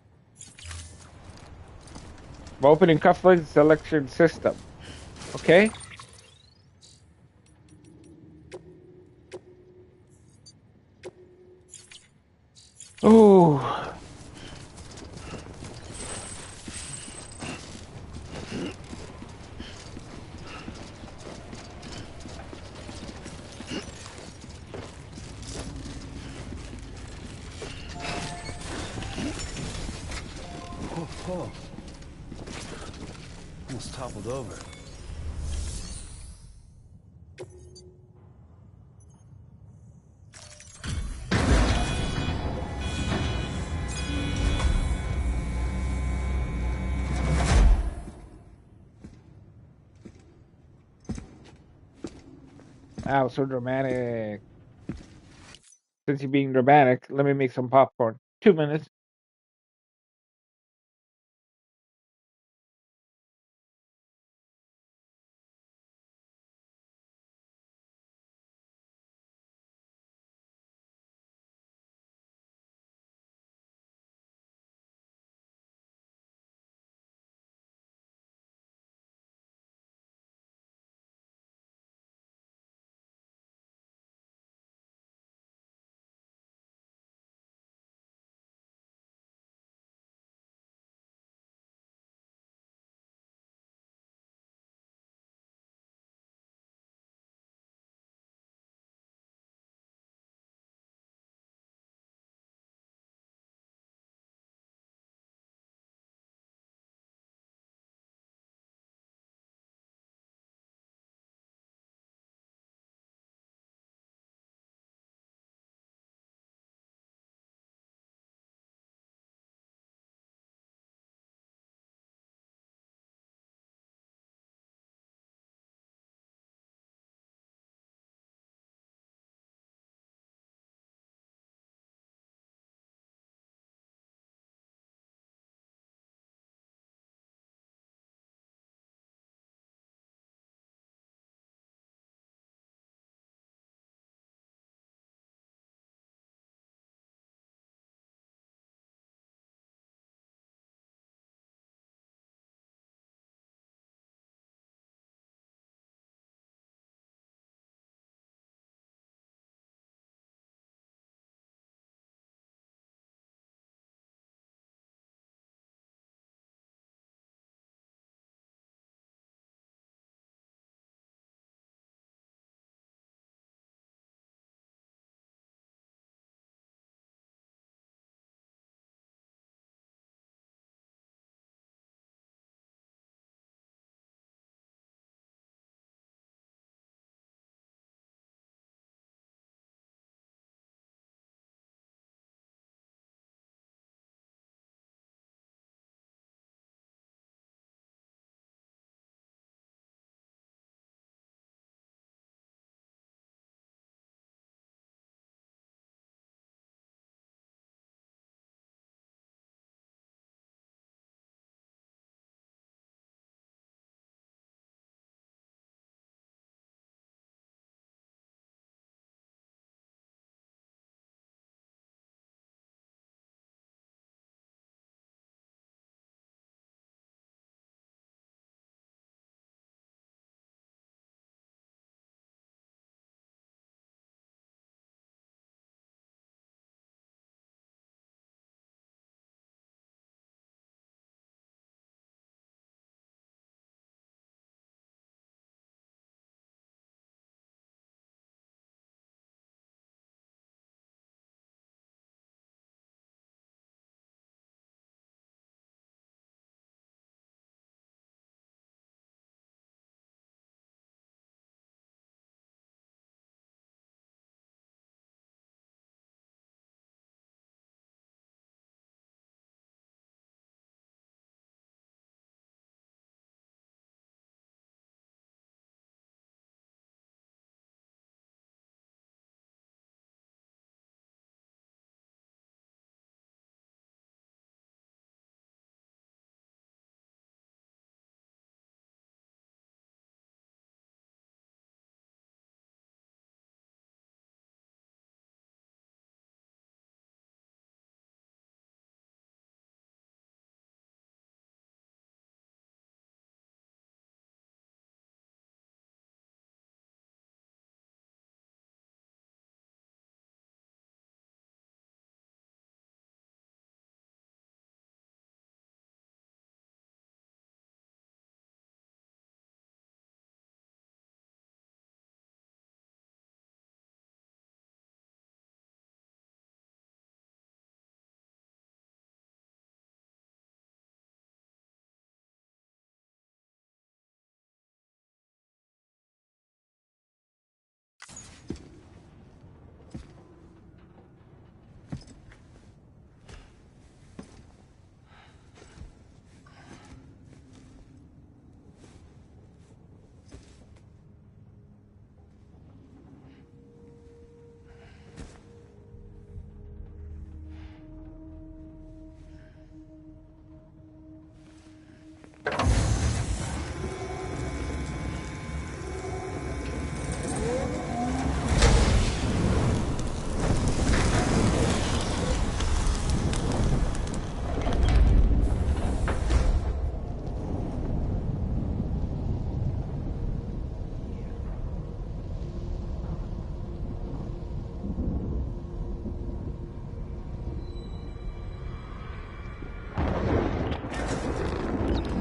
Opening cufflink selection system. Okay? Oh. Oh. Almost toppled over. Wow, so dramatic. Since you're being dramatic, let me make some popcorn. 2 minutes.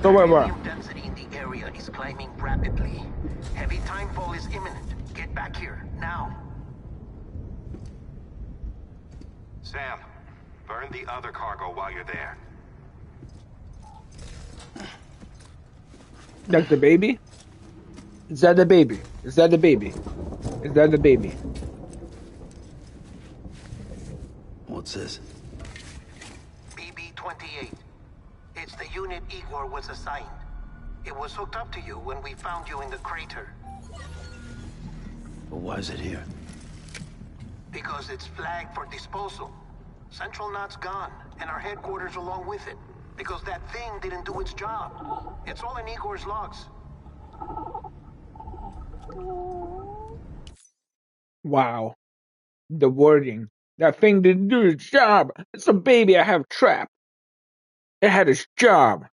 So wait. Beryllium density in the area is climbing rapidly. Heavy timefall is imminent. Get back here, now. Sam, burn the other cargo while you're there. That's the baby? Is that the baby? Is that the baby? Is that the baby? What's this? BB-28. It's the unit Igor was assigned. It was hooked up to you when we found you in the crater. But why is it here? Because it's flagged for disposal. Central Knot's gone, and our headquarters along with it. Because that thing didn't do its job. It's all in Igor's logs. Wow. The wording. That thing didn't do its job. It's a baby I have trapped. It had its job.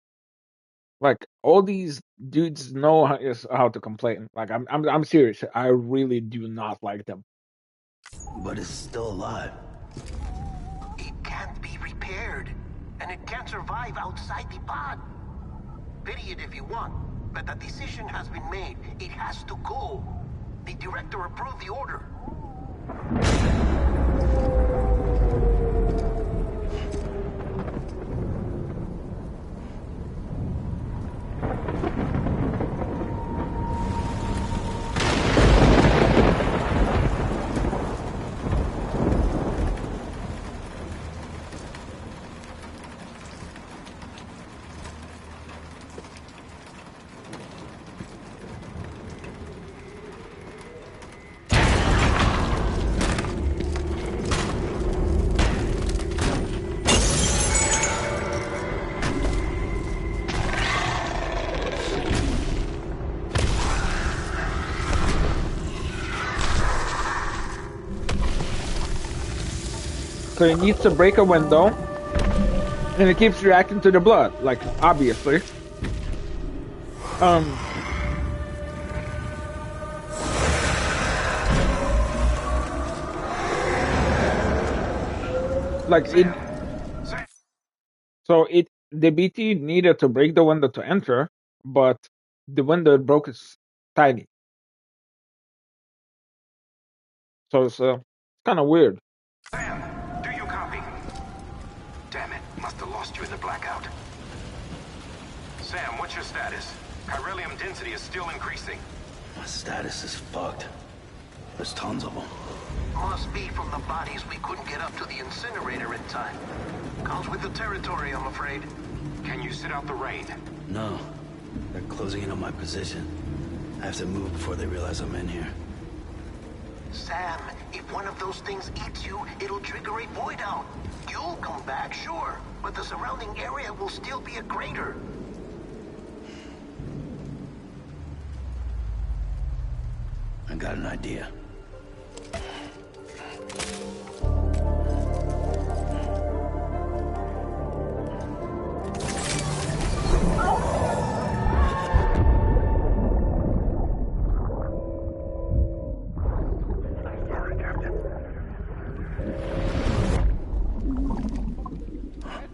Like, all these dudes know how to complain. Like, I'm serious. I really do not like them. But it's still alive. It can't be repaired, and it can't survive outside the pod. Pity it if you want, but the decision has been made. It has to go. The director approved the order. So it needs to break a window, and it keeps reacting to the blood, like, obviously. Like, the BT needed to break the window to enter, but the window it broke is tiny. So it's kind of weird. Sam, do you copy? Damn it, must have lost you in the blackout. Sam, what's your status? Chiralium density is still increasing. My status is fucked. There's tons of them. Must be from the bodies we couldn't get up to the incinerator in time. Comes with the territory, I'm afraid. Can you sit out the rain? No. They're closing in on my position. I have to move before they realize I'm in here. Sam, if one of those things eats you, it'll trigger a void out. You'll come back, sure, but the surrounding area will still be a crater. I got an idea.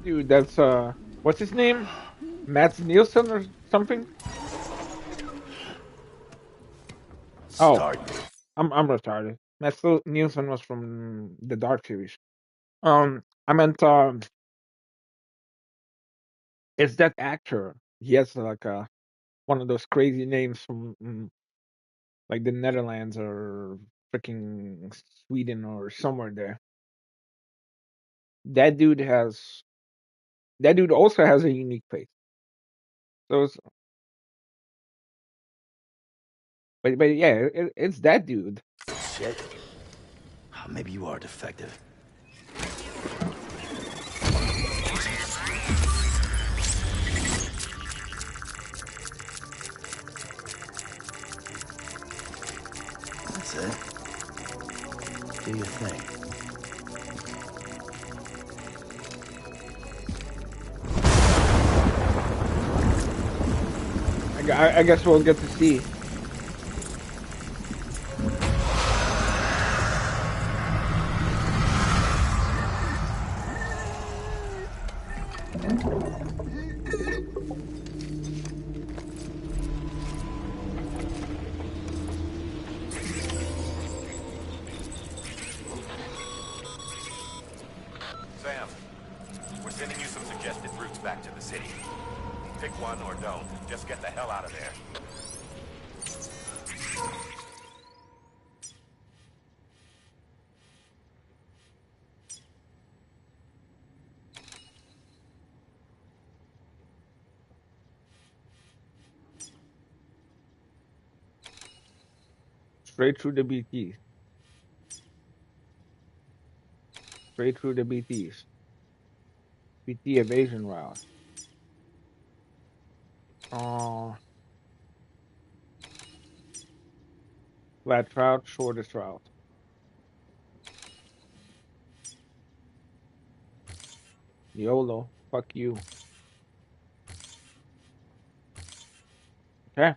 Dude, that's what's his name? Matt Nielsen or something? Oh, I'm retarded. Matt Nielsen was from the Dark series. I meant it's that actor. He has like one of those crazy names from like the Netherlands or freaking Sweden or somewhere there. That dude also has a unique face. So but yeah, it's that dude. Shit. Maybe you are defective. That's it. Do your thing. I guess we'll get to see. back to the city. Pick one or don't. Just get the hell out of there. Straight through the BTs. Straight through the BTs. BT evasion route. Flat route, shortest route. YOLO. Fuck you. Okay.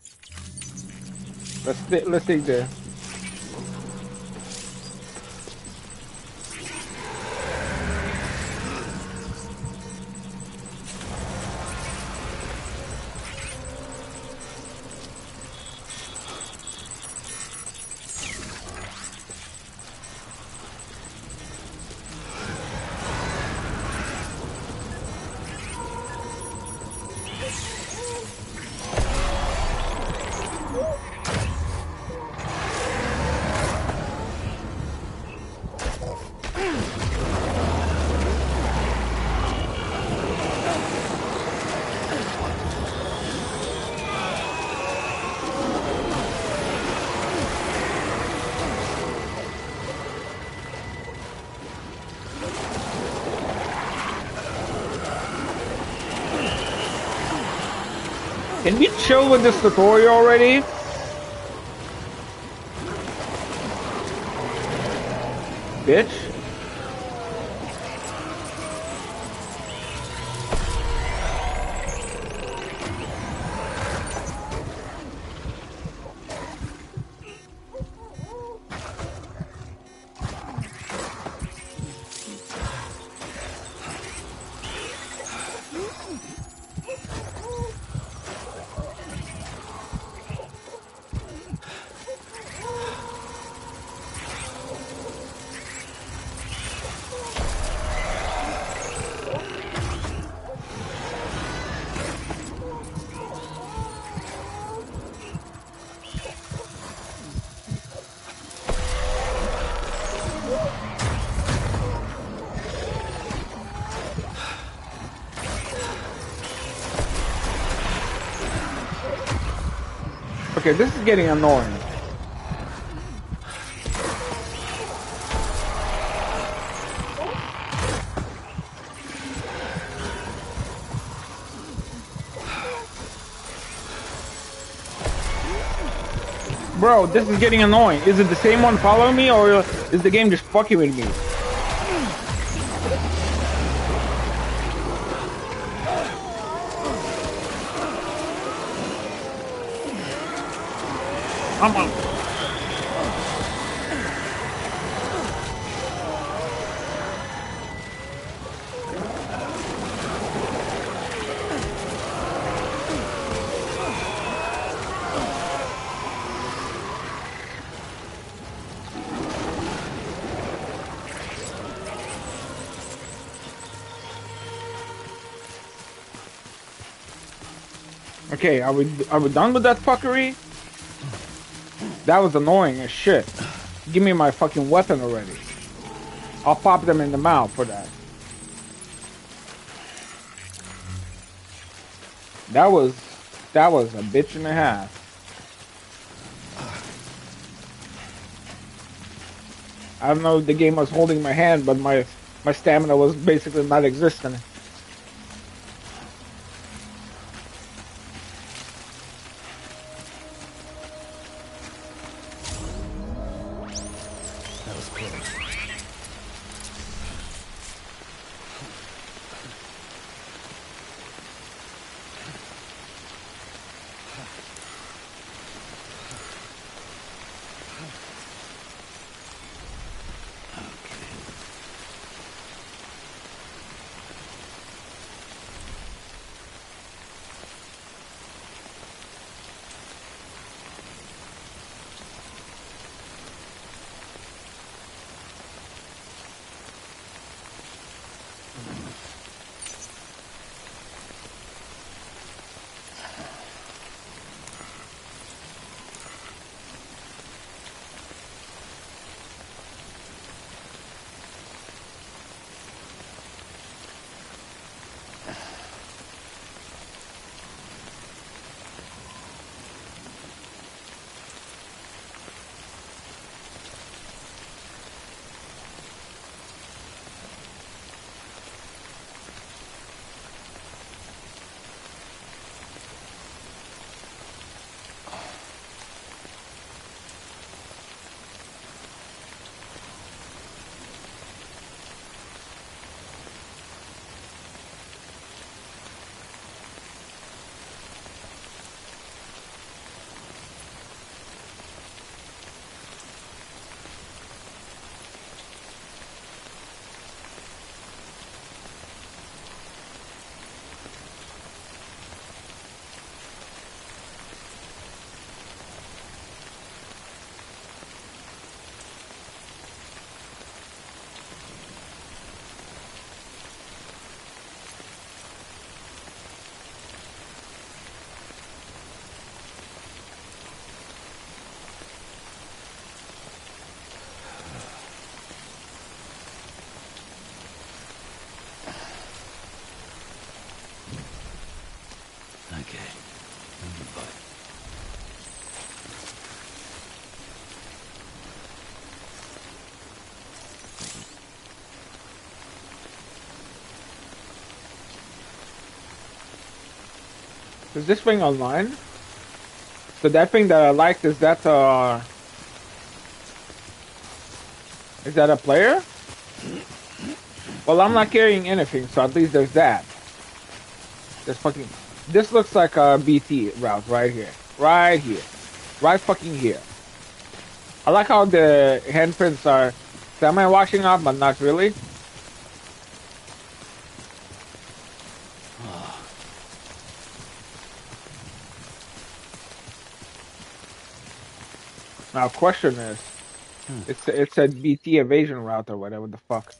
Let's take this. Can we chill with this tutorial already? Bitch. Okay, this is getting annoying. Bro, this is getting annoying. Is it the same one following me, or is the game just fucking with me? Come on. Okay, are we done with that fuckery? That was annoying as shit. Give me my fucking weapon already. I'll pop them in the mouth for that. That was a bitch and a half. I don't know if the game was holding my hand, but my stamina was basically not existent. Is this thing online? So that thing that I liked, is that a player? Well, I'm not carrying anything, so at least there's that. This looks like a BT route right here. Right here. Right fucking here. I like how the handprints are semi-washing off, but not really. Now, question is, it's a BT evasion route or whatever the fuck.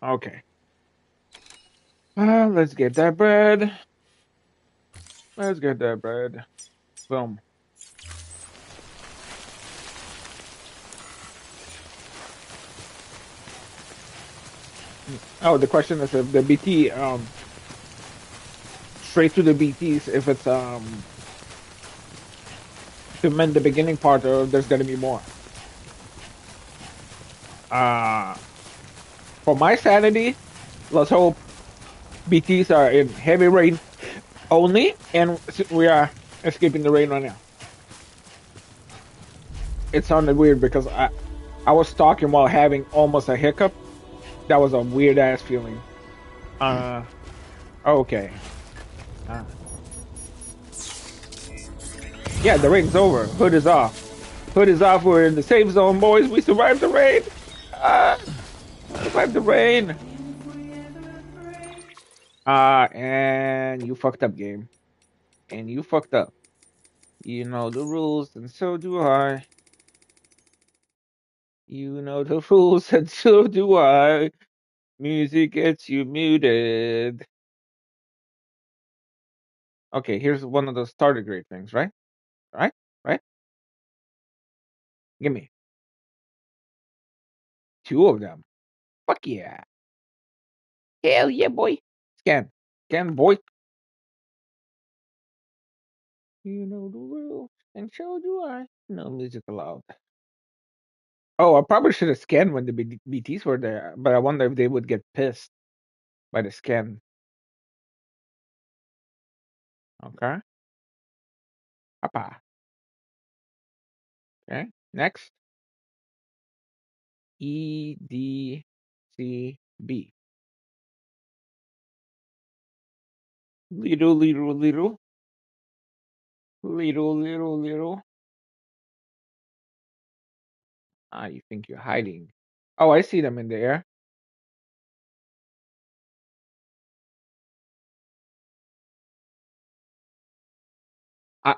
Okay. Let's get that bread. Let's get that bread. Boom. Oh, the question is if the BT straight to the BTs, if it's to mend the beginning part, or there's gonna be more. For my sanity, let's hope BTs are in heavy rain only, and we are escaping the rain right now. It sounded weird because I was talking while having almost a hiccup. That was a weird ass feeling. Okay. Yeah, the rain's over. Hood is off. Hood is off. We're in the safe zone, boys. We survived the rain. Survived the rain. And you fucked up, game. And you fucked up. You know the rules, and so do I. You know the rules, and so do I. Music gets you muted. Okay, here's one of those tardigrade things, right? Right? Right? Give me 2 of them. Fuck yeah. Hell yeah, boy. Scan. Scan, boy. You know the rules, and so do I. No music allowed. Oh, I probably should have scanned when the BTs were there, but I wonder if they would get pissed by the scan. Okay. Papa. Okay. Next. EDCB. Little, little, little. Little, little, little. Ah, you think you're hiding. Oh, I see them in the air.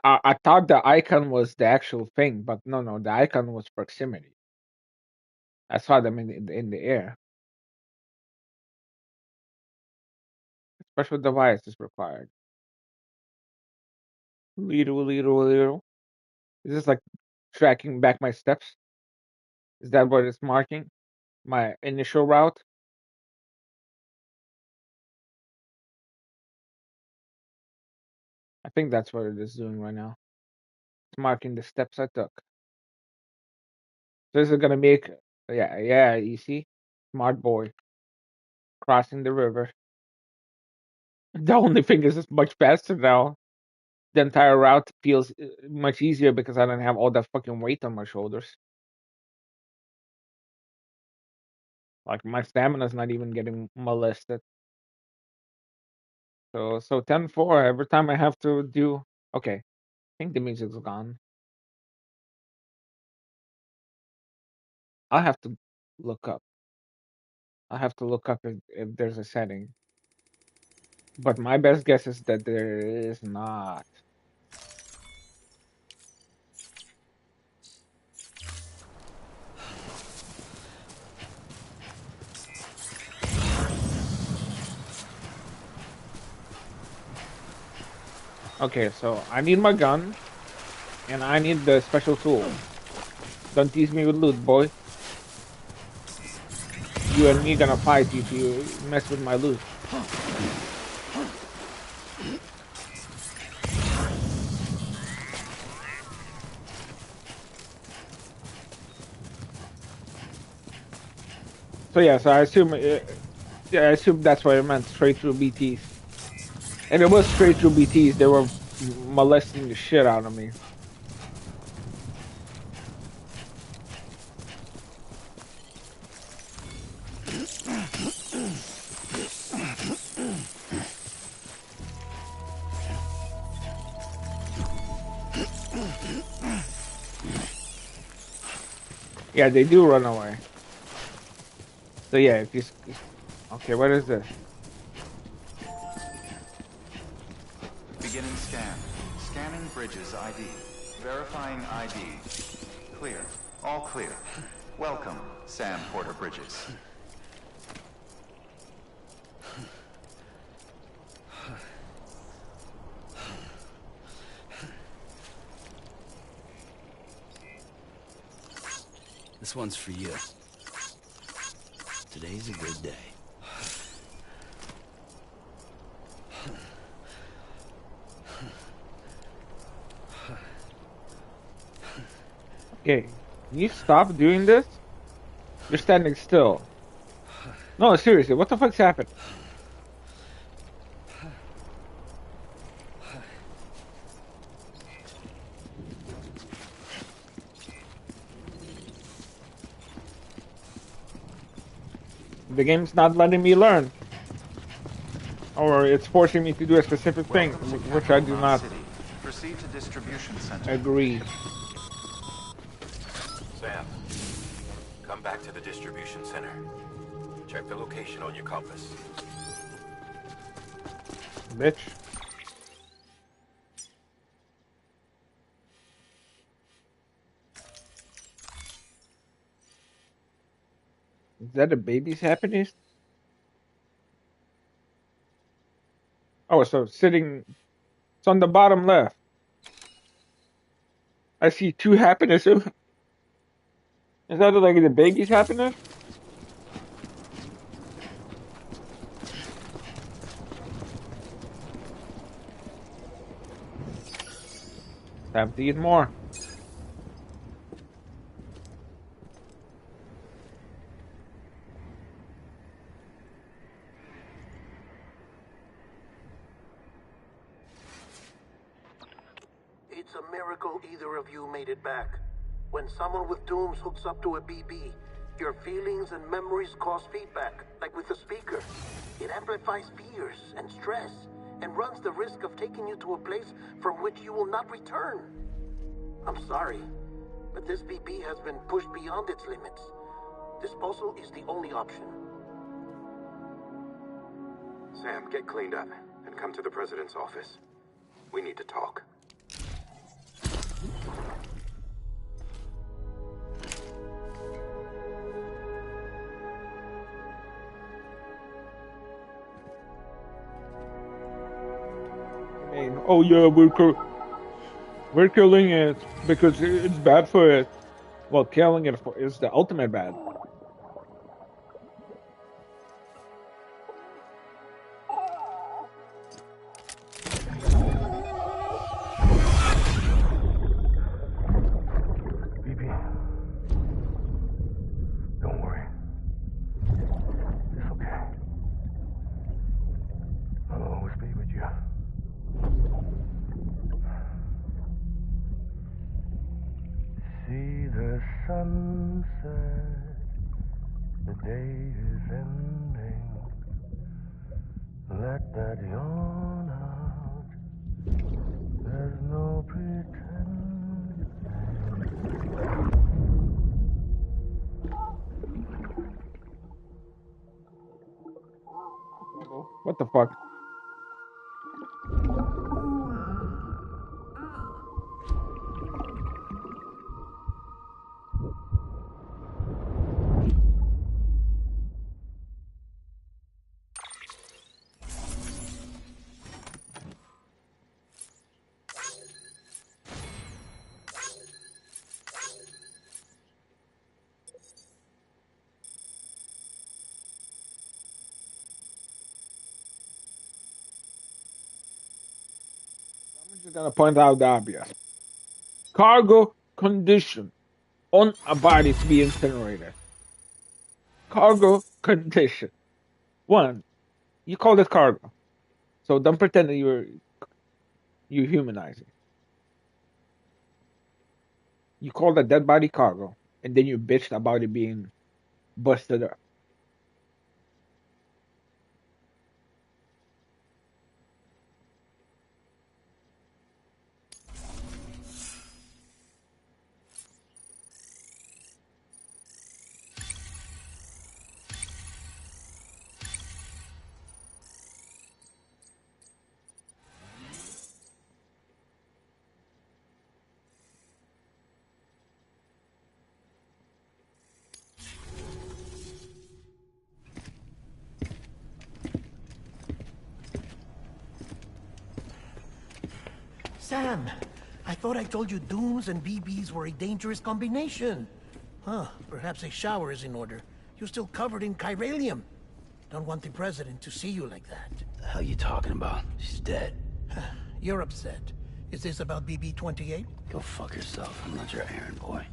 I thought the icon was the actual thing, but no, the icon was proximity. I saw them in the air. Special device is required. Little, little, little. Is this like tracking back my steps? Is that what it's marking? My initial route? I think that's what it is doing right now. It's marking the steps I took. So this is gonna make, yeah, you see? Smart boy. Crossing the river. The only thing is it's much faster now. The entire route feels much easier because I don't have all that fucking weight on my shoulders. Like my stamina's not even getting molested. So 10-4 every time I have to do. Okay, I think the music's gone. I'll have to look up. I'll have to look up if there's a setting. But my best guess is that there is not. Okay, so I need my gun, and I need the special tool. Don't tease me with loot, boy. You and me gonna fight if you mess with my loot. So yeah, so I assume, yeah, I assume that's what it meant, straight through BTs. And it was straight through BTs. They were molesting the shit out of me. Yeah, they do run away. So yeah, if you okay, what is this? Beginning scan. Scanning Bridges ID. Verifying ID. Clear. All clear. Welcome, Sam Porter Bridges. This one's for you. Today's a good day. Okay, can you stop doing this? You're standing still. No, seriously, what the fuck's happened? The game's not letting me learn. Or it's forcing me to do a specific thing, which I do not Proceed to distribution center. agree. Sam, come back to the distribution center. Check the location on your compass. Bitch. Is that a baby's happiness? Oh, so sitting... It's on the bottom left. I see 2 happiness. Is that like the baby's happiness? Time to eat more. It's a miracle either of you made it back. When someone with dooms hooks up to a BB, your feelings and memories cause feedback, like with the speaker. It amplifies fears and stress, and runs the risk of taking you to a place from which you will not return. I'm sorry, but this BB has been pushed beyond its limits. Disposal is the only option. Sam, get cleaned up and come to the president's office. We need to talk. Oh yeah, we're killing it because it's bad for it. Well, killing it is the ultimate bad. Don't worry. It's okay. I'll always be with you. See the sunset. The day is ending. Let that yawn out. There's no pretending. What the fuck? I'm just gonna point out the obvious. Cargo condition on a body to be incinerated. Cargo condition. One, you call it cargo, so don't pretend that you humanize it. You call the dead body cargo, and then you bitched about it being busted up. Sam, I thought I told you dooms and BBs were a dangerous combination. Huh, perhaps a shower is in order. You're still covered in chiralium. Don't want the president to see you like that. The hell you talking about? She's dead. You're upset. Is this about BB-28? Go fuck yourself. I'm not your errand boy.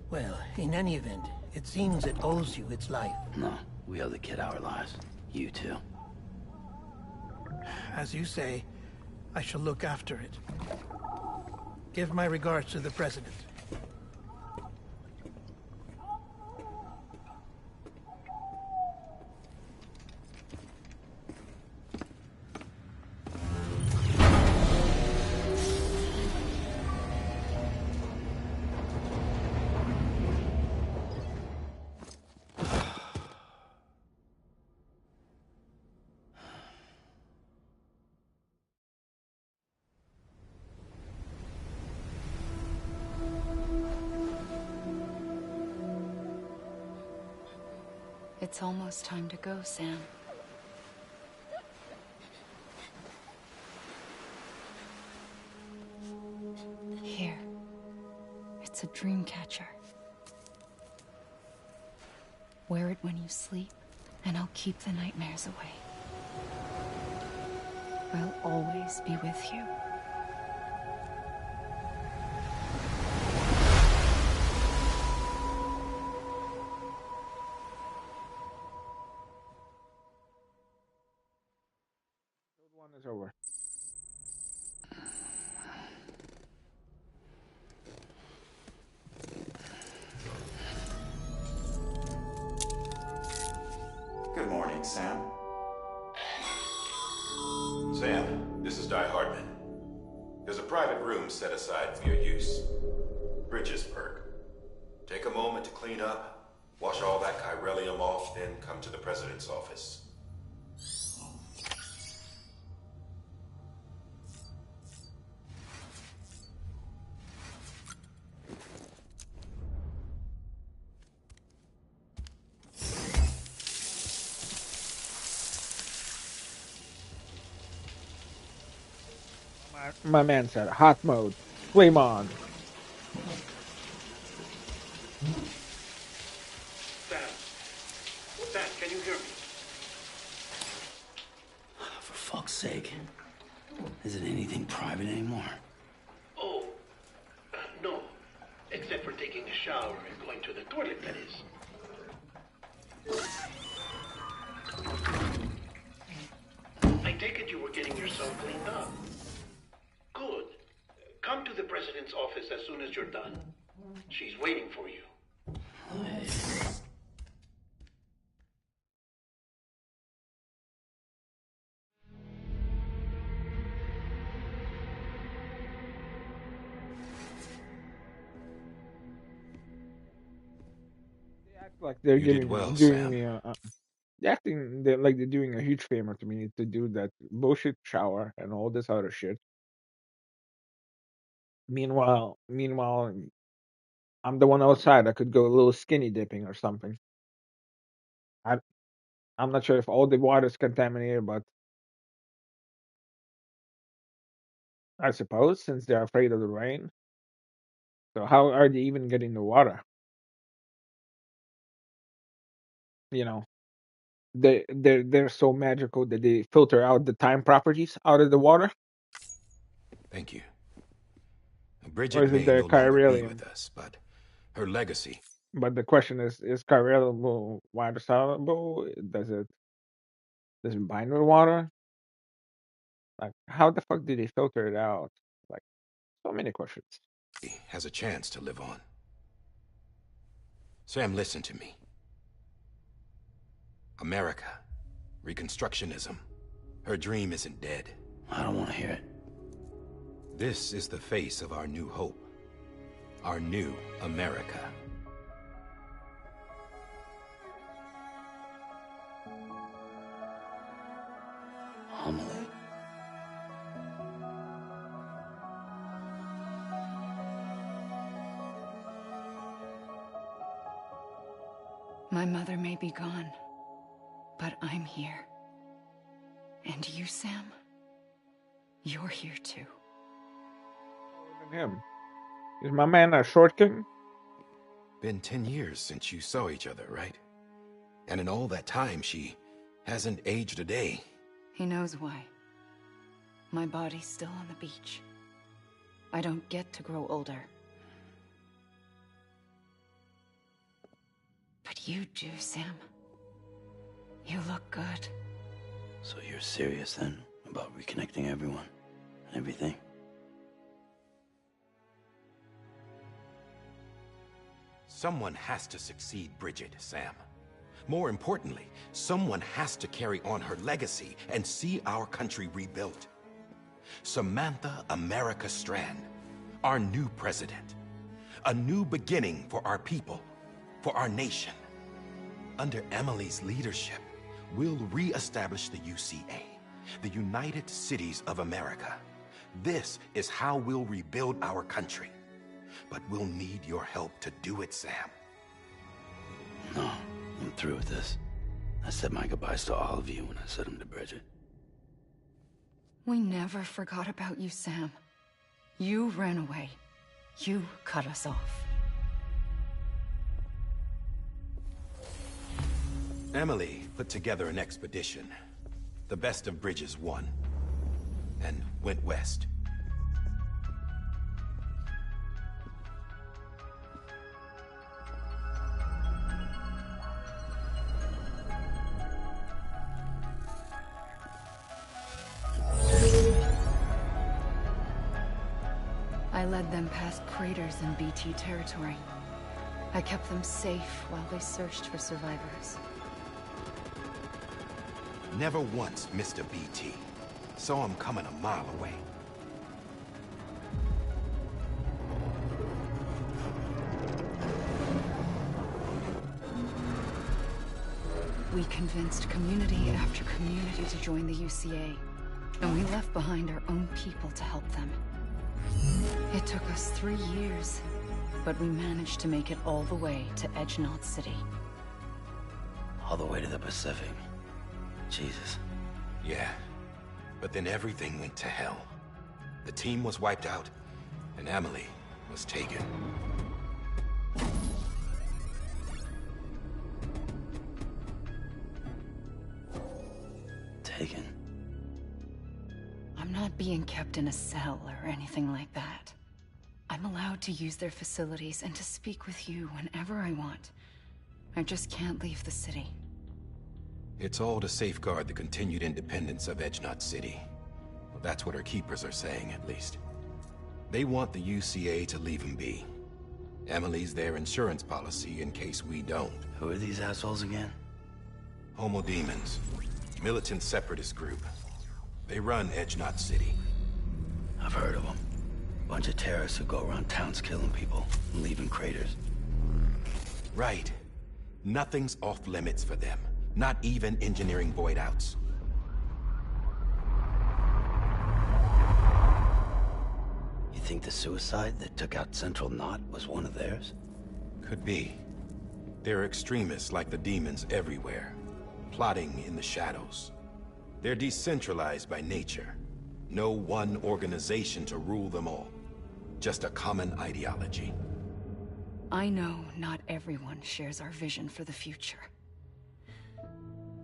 Well, in any event, it seems it owes you its life. No, we owe the kid our lives. You too. As you say, I shall look after it. Give my regards to the president. It's almost time to go, Sam. Here. It's a dream catcher. Wear it when you sleep, and I'll keep the nightmares away. I'll always be with you. One is over. Good morning, Sam. Sam, this is Di Hardman. There's a private room set aside for your use. Bridges perk. Take a moment to clean up, wash all that chiralium off, then come to the president's office. My man said, hot mode. Flame on. Sam, can you hear me? For fuck's sake. Isn't anything private anymore? Oh, no. Except for taking a shower and going to the toilet, that is. I take it you were getting yourself cleaned up. Good. Come to the president's office as soon as you're done. She's waiting for you. They act like they're You did giving well, doing Sam. me they're acting like they're doing a huge favor to me to do that bullshit shower and all this other shit. Meanwhile, I'm the one outside. I could go a little skinny dipping or something. I I'm not sure if all the water's contaminated, but I suppose since they're afraid of the rain. So how are they even getting the water? You know, they're so magical that they filter out the time properties out of the water, Thank you. or Bridget is it may the no longer be chiralium? with us, but her legacy But the question is carriable water soluble? Does it bind with water? Like, how the fuck did they filter it out? Like, so many questions. Has a chance to live on. Sam, listen to me. America, Reconstructionism. Her dream isn't dead. I don't want to hear it. This is the face of our new hope. Our new America. Amelie. My mother may be gone, but I'm here. And you, Sam? You're here too. Look at him. Is my man a short king? Been 10 years since you saw each other, right? And in all that time, she hasn't aged a day. He knows why. My body's still on the beach. I don't get to grow older. But you do, Sam. You look good. So you're serious then about reconnecting everyone and everything? Someone has to succeed Bridget, Sam. More importantly, someone has to carry on her legacy and see our country rebuilt. Samantha America Strand, our new president. A new beginning for our people, for our nation. Under Emily's leadership, we'll re-establish the UCA, the United Cities of America. This is how we'll rebuild our country. But we'll need your help to do it, Sam. No, I'm through with this. I said my goodbyes to all of you when I said them to Bridget. We never forgot about you, Sam. You ran away. You cut us off. Emily put together an expedition. The best of Bridges won. And went west. I led them past craters in BT territory. I kept them safe while they searched for survivors. Never once missed a BT. Saw him coming a mile away. We convinced community after community to join the UCA, and we left behind our own people to help them. It took us 3 years, but we managed to make it all the way to Edgenot City. All the way to the Pacific. Jesus. Yeah, but then everything went to hell. The team was wiped out, and Emily was taken. Taken? I'm not being kept in a cell or anything like that. I'm allowed to use their facilities and to speak with you whenever I want. I just can't leave the city. It's all to safeguard the continued independence of Edgenot City. Well, that's what our keepers are saying, at least. They want the UCA to leave him be. Emily's their insurance policy in case we don't. Who are these assholes again? Homo Demons. Militant separatist group. They run Edgenot City. I've heard of them. Bunch of terrorists who go around towns killing people and leaving craters. Right. Nothing's off limits for them. Not even engineering void outs. You think the suicide that took out Central Knot was one of theirs? Could be. There are extremists like the demons everywhere, plotting in the shadows. They're decentralized by nature. No one organization to rule them all. Just a common ideology. I know not everyone shares our vision for the future.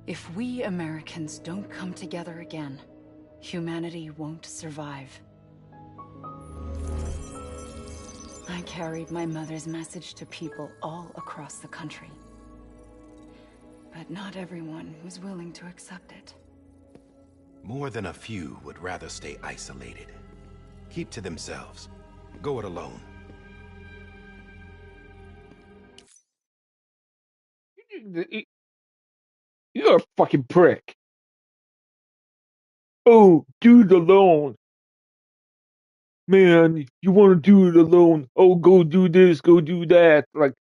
If we Americans don't come together again, humanity won't survive. I I carried my mother's message to people all across the country. But not everyone was willing to accept it. More than a few would rather stay isolated. Keep to themselves. Go it alone. You're a fucking prick. Oh, do it alone. Man, you want to do it alone. Oh, go do this, go do that. Like,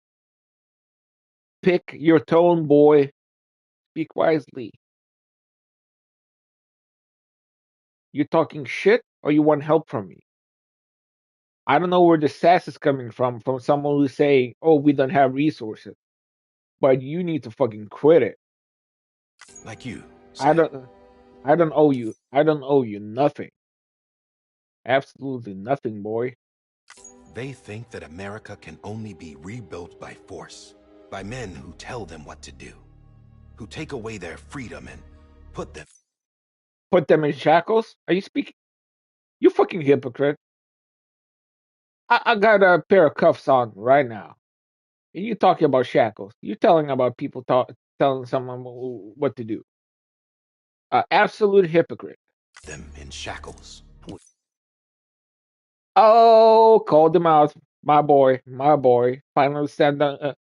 pick your tone, boy. Speak wisely. You talking shit or you want help from me? I don't know where the sass is coming from someone who's saying, oh, we don't have resources. But you need to fucking quit it. Like you, I Sam. don't owe you. I don't owe you nothing. Absolutely nothing, boy. They think that America can only be rebuilt by force, by men who tell them what to do, who take away their freedom and put them in shackles? Are you speaking? You fucking hypocrite. I got a pair of cuffs on right now. And you talking about shackles. You telling about people telling someone what to do. Absolute hypocrite. them in shackles. Oh, called him out. My boy. Finally stand up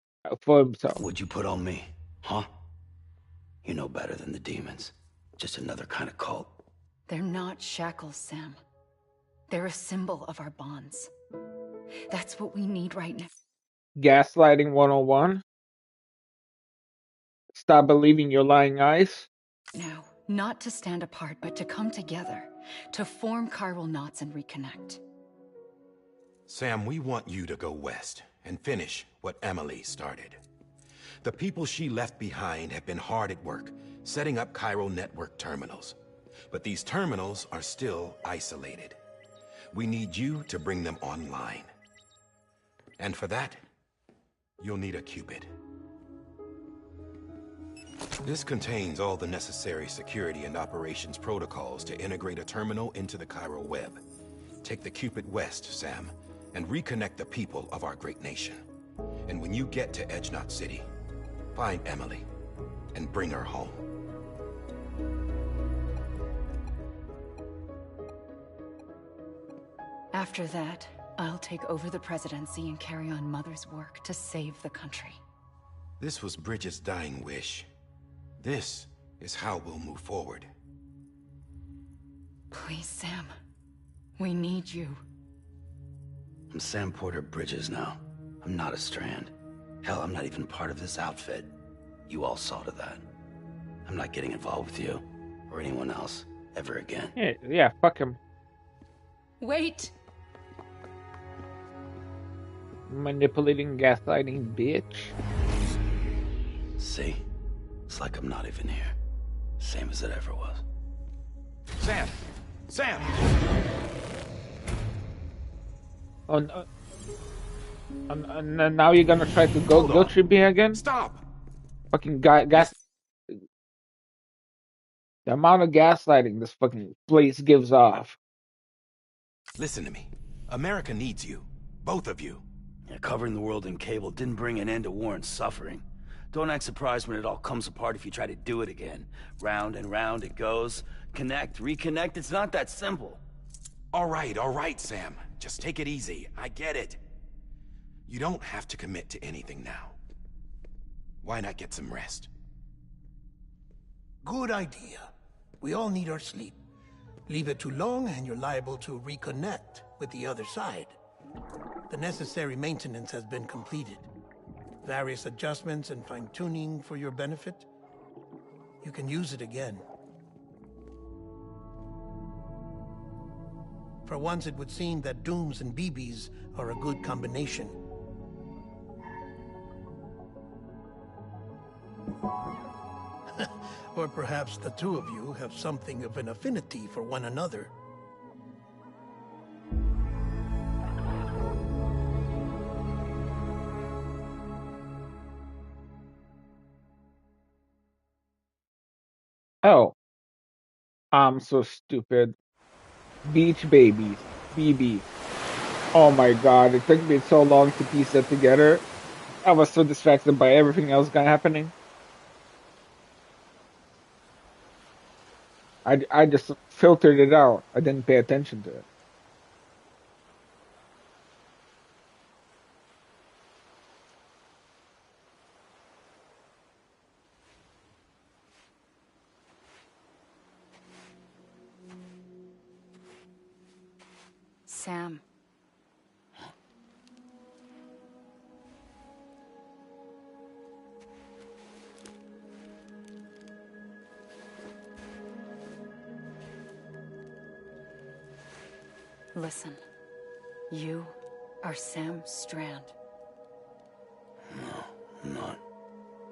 for himself. What'd you put on me, huh? You know better than the demons. Just another kind of cult. They're not shackles, Sam. They're a symbol of our bonds. That's what we need right now. Gaslighting 101. Stop believing your lying eyes. Now, not to stand apart, but to come together, to form chiral knots and reconnect. Sam, we want you to go west and finish what Emily started. The people she left behind have been hard at work, setting up chiral network terminals. But these terminals are still isolated. We need you to bring them online. And for that, you'll need a Cupid. This contains all the necessary security and operations protocols to integrate a terminal into the chiral web. Take the Cupid west, Sam, and reconnect the people of our great nation. And when you get to Edge Knot City, find Emily and bring her home. After that, I'll take over the presidency and carry on Mother's work to save the country. This was Bridget's dying wish. This is how we'll move forward. Please, Sam. We need you. I'm Sam Porter Bridges now. I'm not a Strand. Hell, I'm not even part of this outfit. You all saw to that. I'm not getting involved with you or anyone else ever again. Yeah, fuck him. Wait! Manipulating, gaslighting, bitch. See? It's like I'm not even here. Same as it ever was. Sam! Sam! Oh, no. And now you're gonna try to guilt trip me again? Stop! Fucking gas. The amount of gaslighting this fucking place gives off. Listen to me. America needs you. Both of you. Yeah, covering the world in cable didn't bring an end to war and suffering. Don't act surprised when it all comes apart if you try to do it again. Round and round it goes. Connect, reconnect, it's not that simple. All right, Sam. Just take it easy. I get it. You don't have to commit to anything now. Why not get some rest? Good idea. We all need our sleep. Leave it too long and you're liable to reconnect with the other side. The necessary maintenance has been completed. Various adjustments and fine-tuning for your benefit. You can use it again. For once, it would seem that Dooms and BBs are a good combination. Or perhaps the two of you have something of an affinity for one another. Oh, I'm so stupid. Beach babies, BBs. Oh my god, it took me so long to piece that together. I was so distracted by everything else happening. I just filtered it out. I didn't pay attention to it. Sam. Listen. You are Sam Strand. No, I'm not.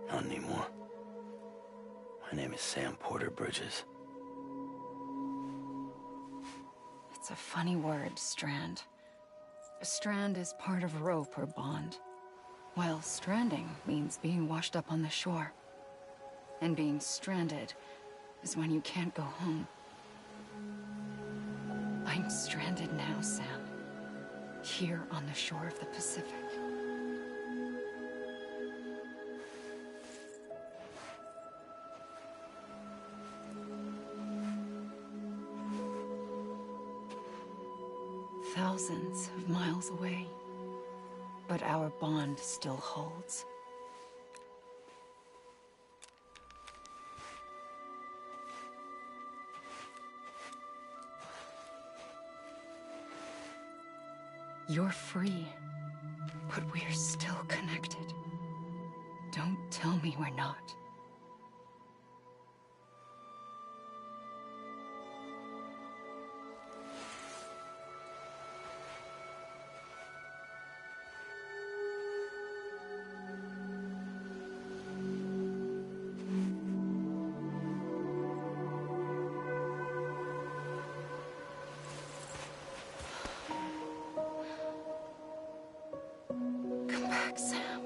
Not anymore. My name is Sam Porter Bridges. It's a funny word, Strand. A strand is part of rope or bond, while stranding means being washed up on the shore. And being stranded is when you can't go home. I'm stranded now, Sam. Here on the shore of the Pacific. Thousands of miles away. But our bond still holds. You're free, but we're still connected. Don't tell me we're not. Come back, Sam.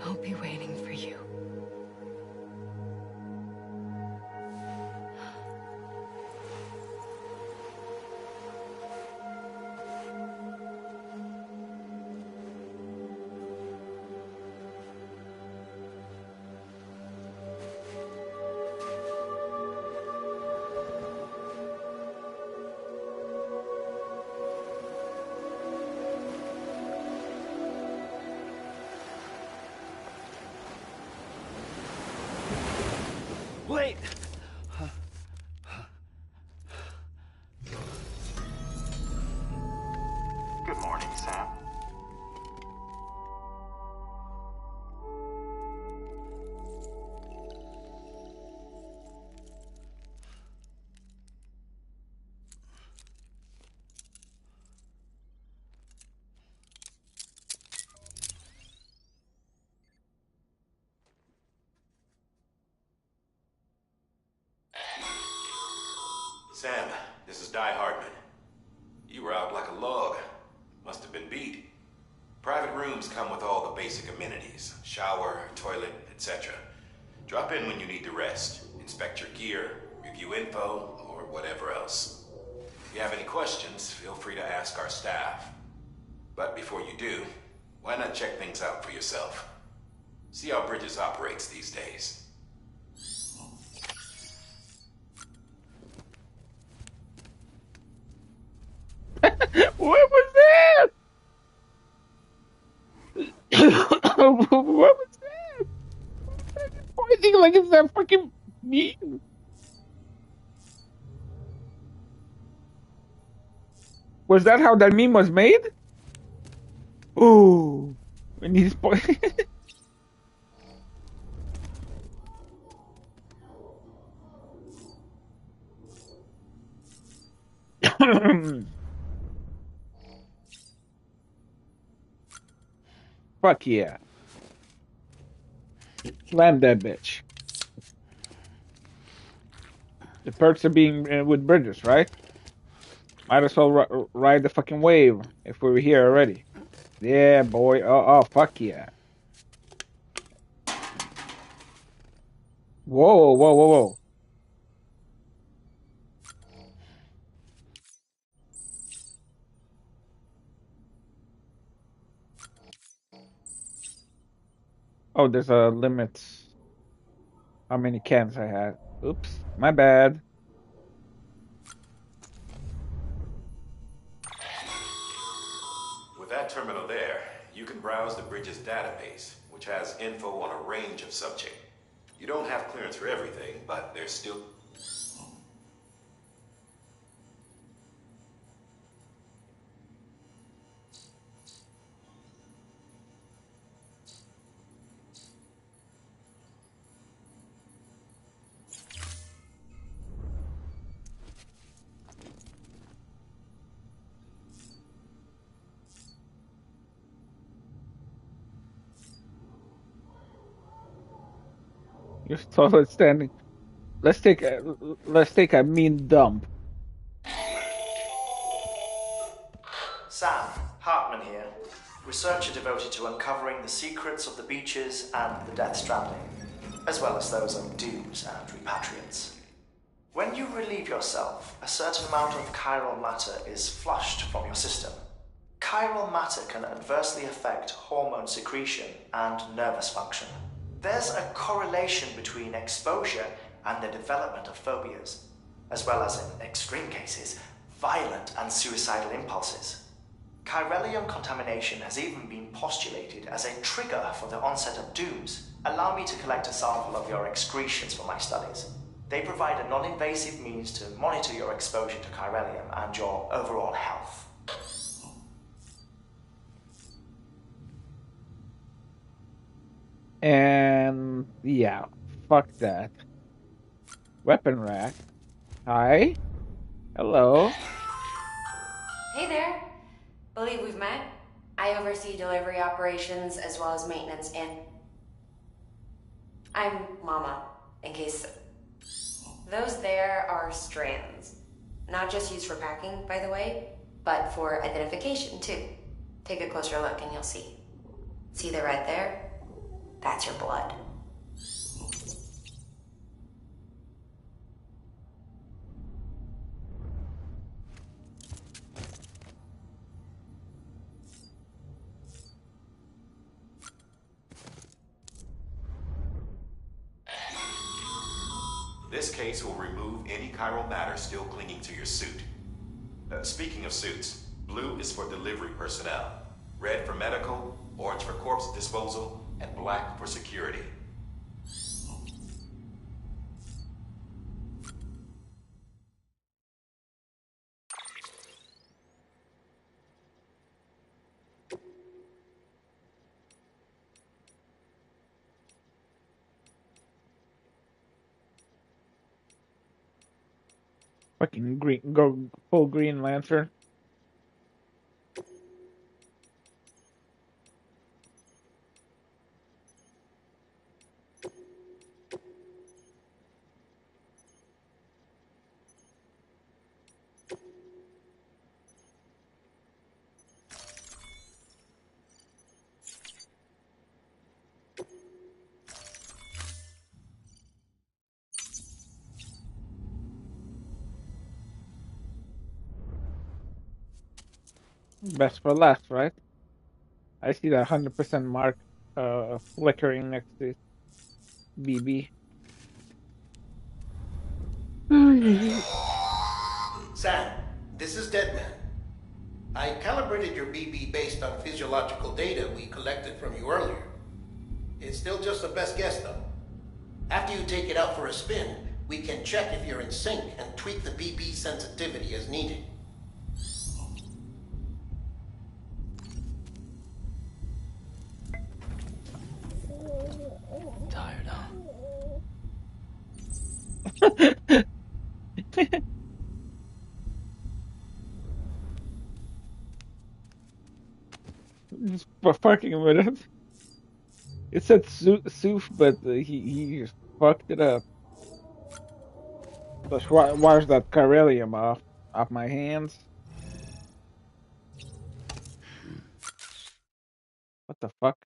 I'll be waiting for you. Wait! Good morning, Sam. Sam, this is Die Hardman. You were out like a log. Must have been beat. Private rooms come with all the basic amenities. Shower, toilet, etc. Drop in when you need to rest. Inspect your gear, review info, or whatever else. If you have any questions, feel free to ask our staff. But before you do, why not check things out for yourself? See how Bridges operates these days. What was that? What was that? Pointing like it's that fucking meme. Was that how that meme was made? Ooh, when he's pointing. Fuck yeah. Slam that bitch. The perks of being with Bridges, right? Might as well ride the fucking wave if we were here already. Yeah, boy. Oh, fuck yeah. Whoa. Oh, there's a limit how many cans I had. Oops, my bad. With that terminal there, you can browse the bridge's database, which has info on a range of subjects. You don't have clearance for everything, but there's still... You're still standing. Let's take a mean dump. Sam, Hartman here, researcher devoted to uncovering the secrets of the beaches and the Death Stranding, as well as those of dooms and repatriates. When you relieve yourself, a certain amount of chiral matter is flushed from your system. Chiral matter can adversely affect hormone secretion and nervous function. There's a correlation between exposure and the development of phobias, as well as, in extreme cases, violent and suicidal impulses. Chiralium contamination has even been postulated as a trigger for the onset of dooms. Allow me to collect a sample of your excretions for my studies. They provide a non-invasive means to monitor your exposure to chiralium and your overall health. And yeah, fuck that. Weapon rack. Hi. Hello. Hey there. Believe we've met. I oversee delivery operations as well as maintenance and... I'm Mama, in case... Those there are strands. Not just used for packing, by the way, but for identification, too. Take a closer look and you'll see. See the red there? That's your blood. This case will remove any chiral matter still clinging to your suit. Speaking of suits, blue is for delivery personnel, red for medical, orange for corpse disposal, and black for security. Fucking green, go full Green Lantern. Best for last, right? I see that 100% mark flickering next to BB. Sam, this is Deadman. I calibrated your BB based on physiological data we collected from you earlier. It's still just a best guess, though. After you take it out for a spin, we can check if you're in sync and tweak the BB sensitivity as needed. Tired, huh? Just for fucking with it. It said Soof, but he just fucked it up. Just wash that Corellium off my hands. What the fuck?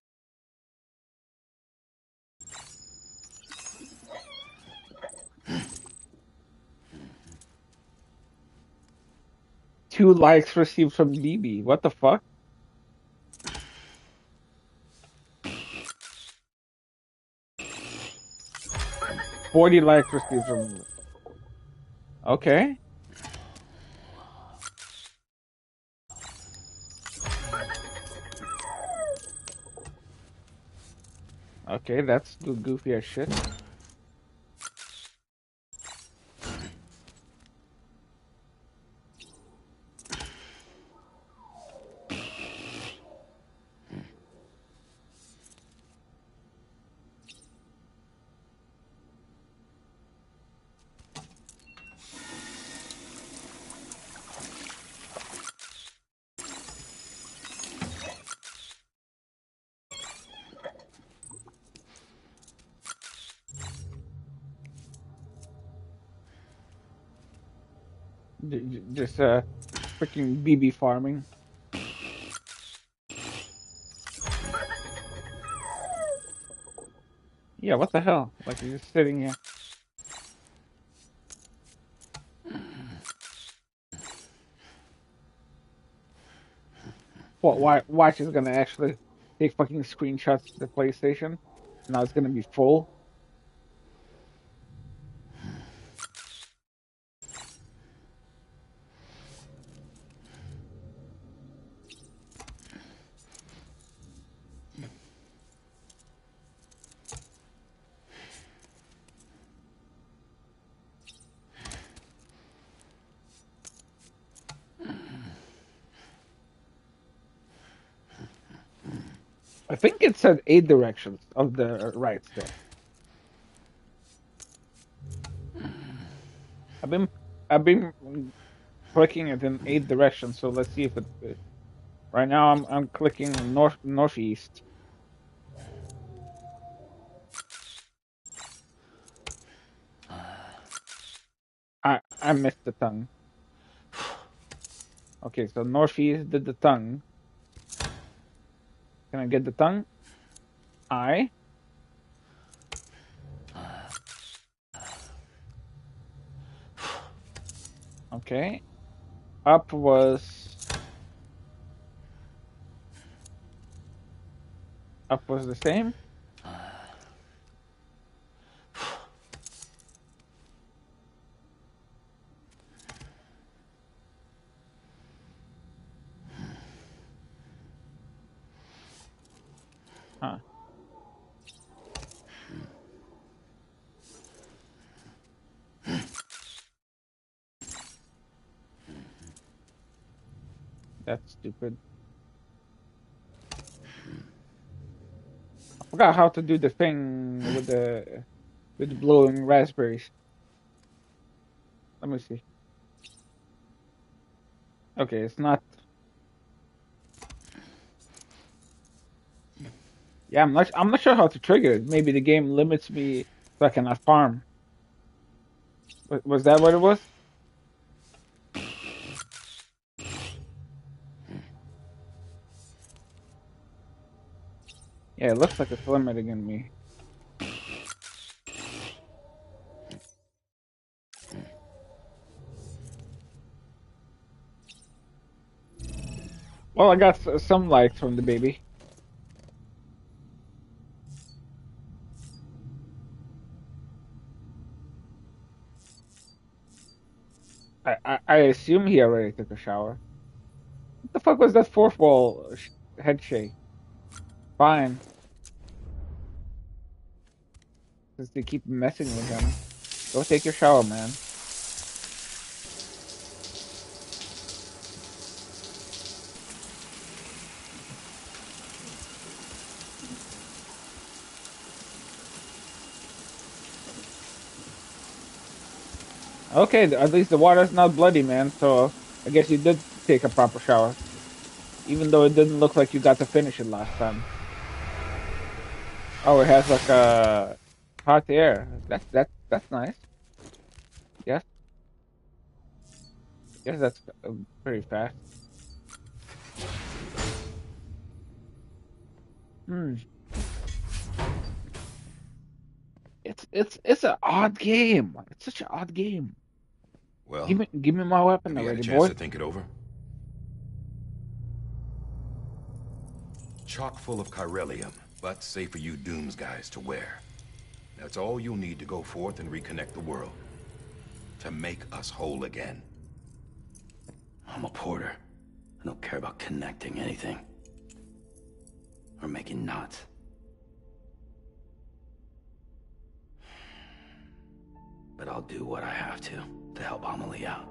Two likes received from BB. What the fuck? 40 likes received from. Okay. Okay, that's goofy as shit. Just freaking BB farming. Yeah, what the hell? Like you're just sitting here. What? Why? Watch is gonna actually take fucking screenshots to the PlayStation. Now it's gonna be full. I think it said 8 directions of the right stick. I've been clicking it in 8 directions, so let's see if it. Right now I'm clicking northeast. I missed the tongue. Okay, so northeast did the tongue. Can I get the tongue? I. Okay. Up was the same. Huh. That's stupid. I forgot how to do the thing with the blowing raspberries. Let me see. Okay, it's not. Yeah, I'm not sure how to trigger it. Maybe the game limits me so I cannot farm. Was that what it was? Yeah, it looks like it's limiting me. Well, I got some likes from the baby. I assume he already took a shower. What the fuck was that fourth wall head shake? Fine. Because they keep messing with him. Go take your shower, man. Okay, at least the water's not bloody, man. So I guess you did take a proper shower. Even though it didn't look like you got to finish it last time. Oh, it has like a hot air. That's nice. Yes. Yes, that's pretty fast. Hmm. It's an odd game. It's such an odd game. Well, give me my weapon have you had already, a chance boy. to think it over? Chock full of chiralium, but safe for you Dooms guys to wear. That's all you'll need to go forth and reconnect the world. To make us whole again. I'm a porter. I don't care about connecting anything. Or making knots. But I'll do what I have to help Amelie out.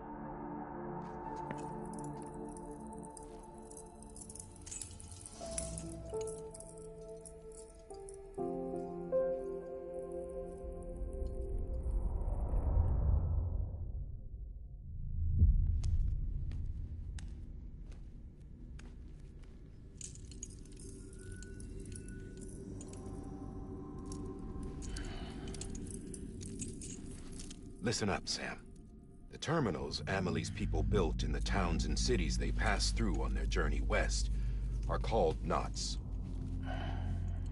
Listen up, Sam. The terminals Amelie's people built in the towns and cities they passed through on their journey west are called knots.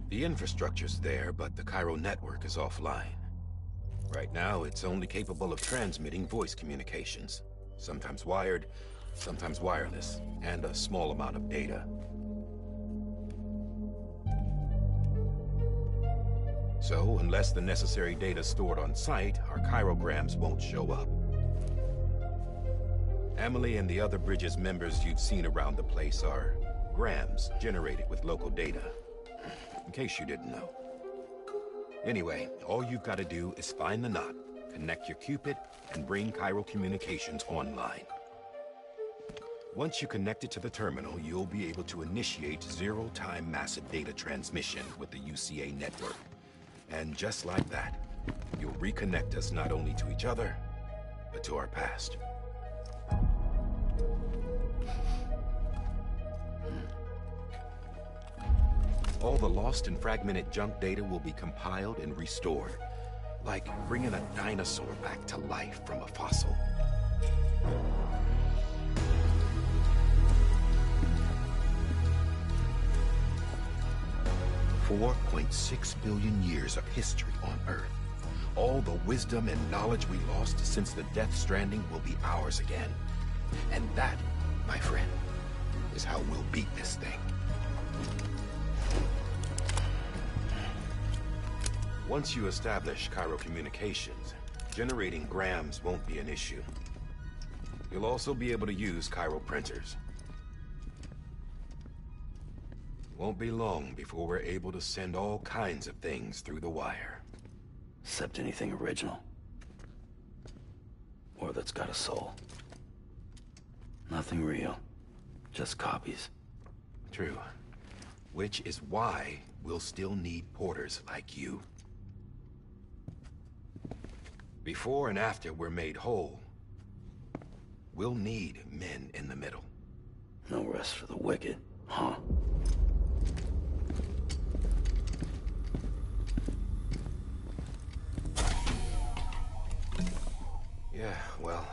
The infrastructure's there, but the Cairo network is offline. Right now, it's only capable of transmitting voice communications. Sometimes wired, sometimes wireless, and a small amount of data. So, unless the necessary data is stored on site, our chirograms won't show up. Amelie and the other Bridges members you've seen around the place are grams generated with local data. In case you didn't know. Anyway, all you've got to do is find the knot, connect your Cupid, and bring Cairo communications online. Once you connect it to the terminal, you'll be able to initiate zero-time massive data transmission with the UCA network. And just like that, you'll reconnect us not only to each other, but to our past. All the lost and fragmented junk data will be compiled and restored, like bringing a dinosaur back to life from a fossil. 4.6 billion years of history on Earth. All the wisdom and knowledge we lost since the Death Stranding will be ours again. And that, my friend, is how we'll beat this thing. Once you establish Cairo communications, generating grams won't be an issue. You'll also be able to use Cairo printers. Won't be long before we're able to send all kinds of things through the wire. Except anything original. Or that's got a soul. Nothing real. Just copies. True. Which is why we'll still need porters like you. Before and after we're made whole, we'll need men in the middle. No rest for the wicked, huh? Yeah, well,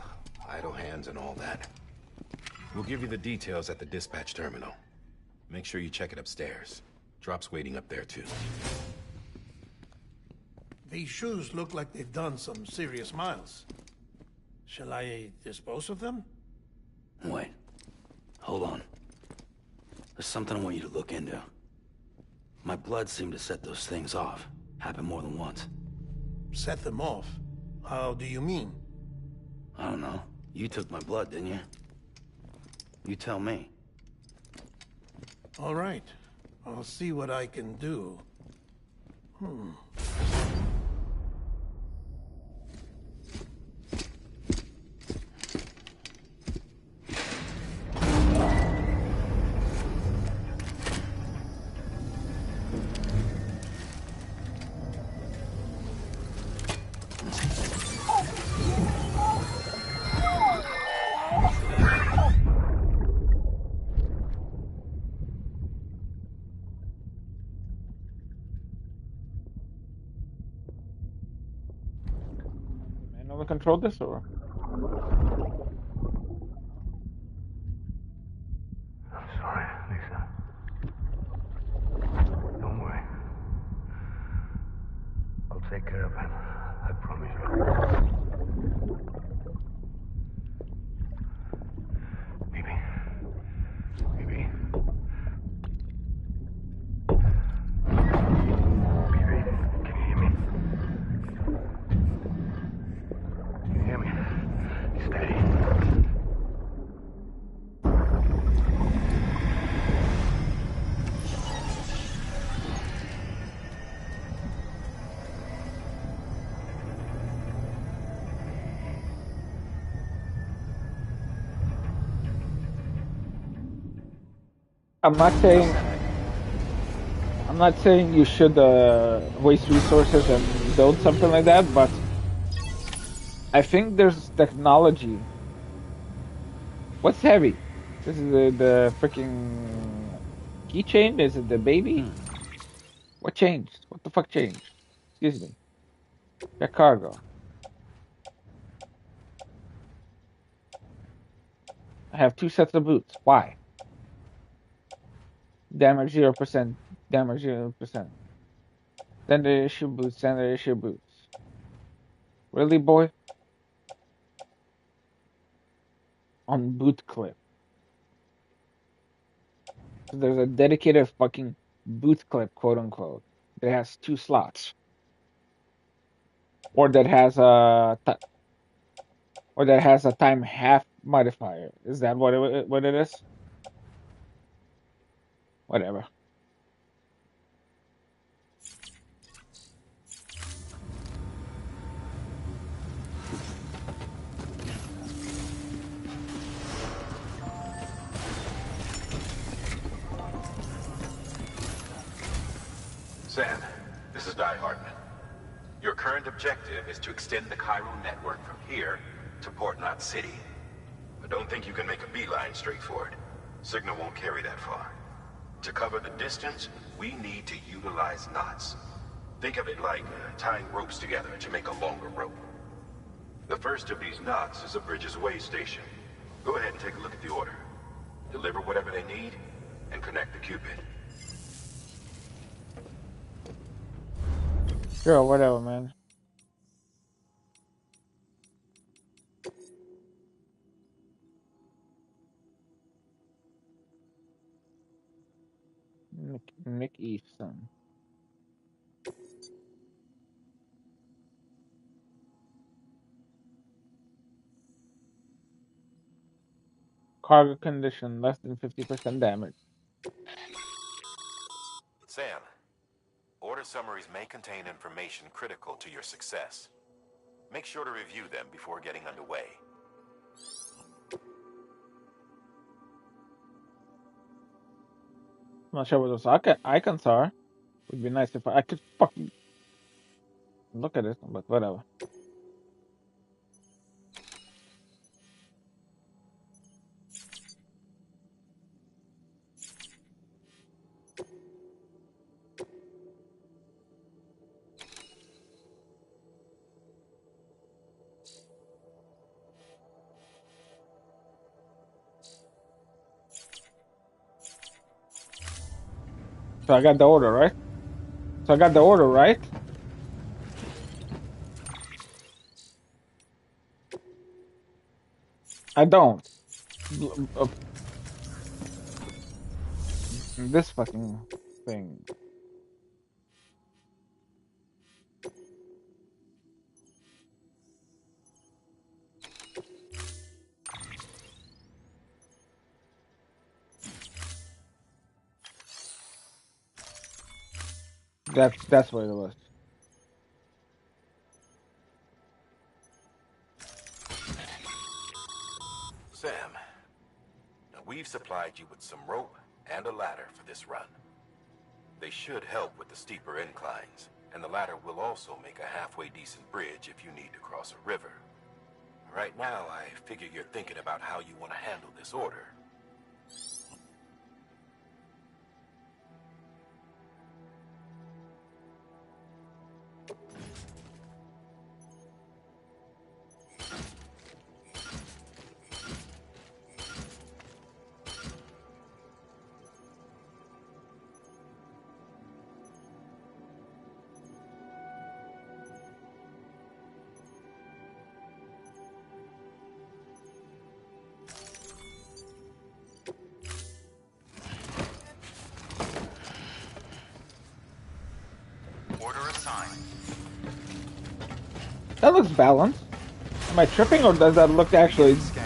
idle hands and all that. We'll give you the details at the dispatch terminal. Make sure you check it upstairs. Drop's waiting up there, too. These shoes look like they've done some serious miles. Shall I dispose of them? Wait. Hold on. There's something I want you to look into. My blood seemed to set those things off. Happened more than once. Set them off? How do you mean? I don't know. You took my blood, didn't you? You tell me. All right. I'll see what I can do. Manually control this or? I'm sorry, Lisa. Don't worry. I'll take care of him. I promise you. Baby. Baby. Baby, can you hear me? stay. I'm not saying you should waste resources and build something like that, but I think there's technology. What's heavy? This is the freaking keychain? Is it the baby? What changed? What the fuck changed? Excuse me. Check cargo. I have 2 sets of boots. Why? Damage 0%. Damage 0%. Standard issue boots. Standard issue boots. Really, boy? On boot clip. So there's a dedicated fucking boot clip, quote unquote, that has 2 slots, or that has a time half modifier. Is that what it is? Whatever. Sam, this is Di Hartman. Your current objective is to extend the Cairo network from here to Port Knot City. I don't think you can make a beeline straight for it. Signal won't carry that far. To cover the distance, we need to utilize knots. Think of it like tying ropes together to make a longer rope. The first of these knots is a Bridges way station. Go ahead and take a look at the order. Deliver whatever they need, and connect the Cupid. Sure, whatever, man. Nick Easton. Cargo condition, less than 50% damage. Sam, order summaries may contain information critical to your success. Make sure to review them before getting underway. I'm not sure what those icons are. Would be nice if I could fucking look at it, but whatever. So I got the order, right? I don't. This fucking thing. That's what it was. Sam, now we've supplied you with some rope and a ladder for this run. They should help with the steeper inclines, and the ladder will also make a halfway decent bridge if you need to cross a river. Right now, I figure you're thinking about how you want to handle this order. That looks balanced. I'm Am I tripping, or does that look actually? Scan.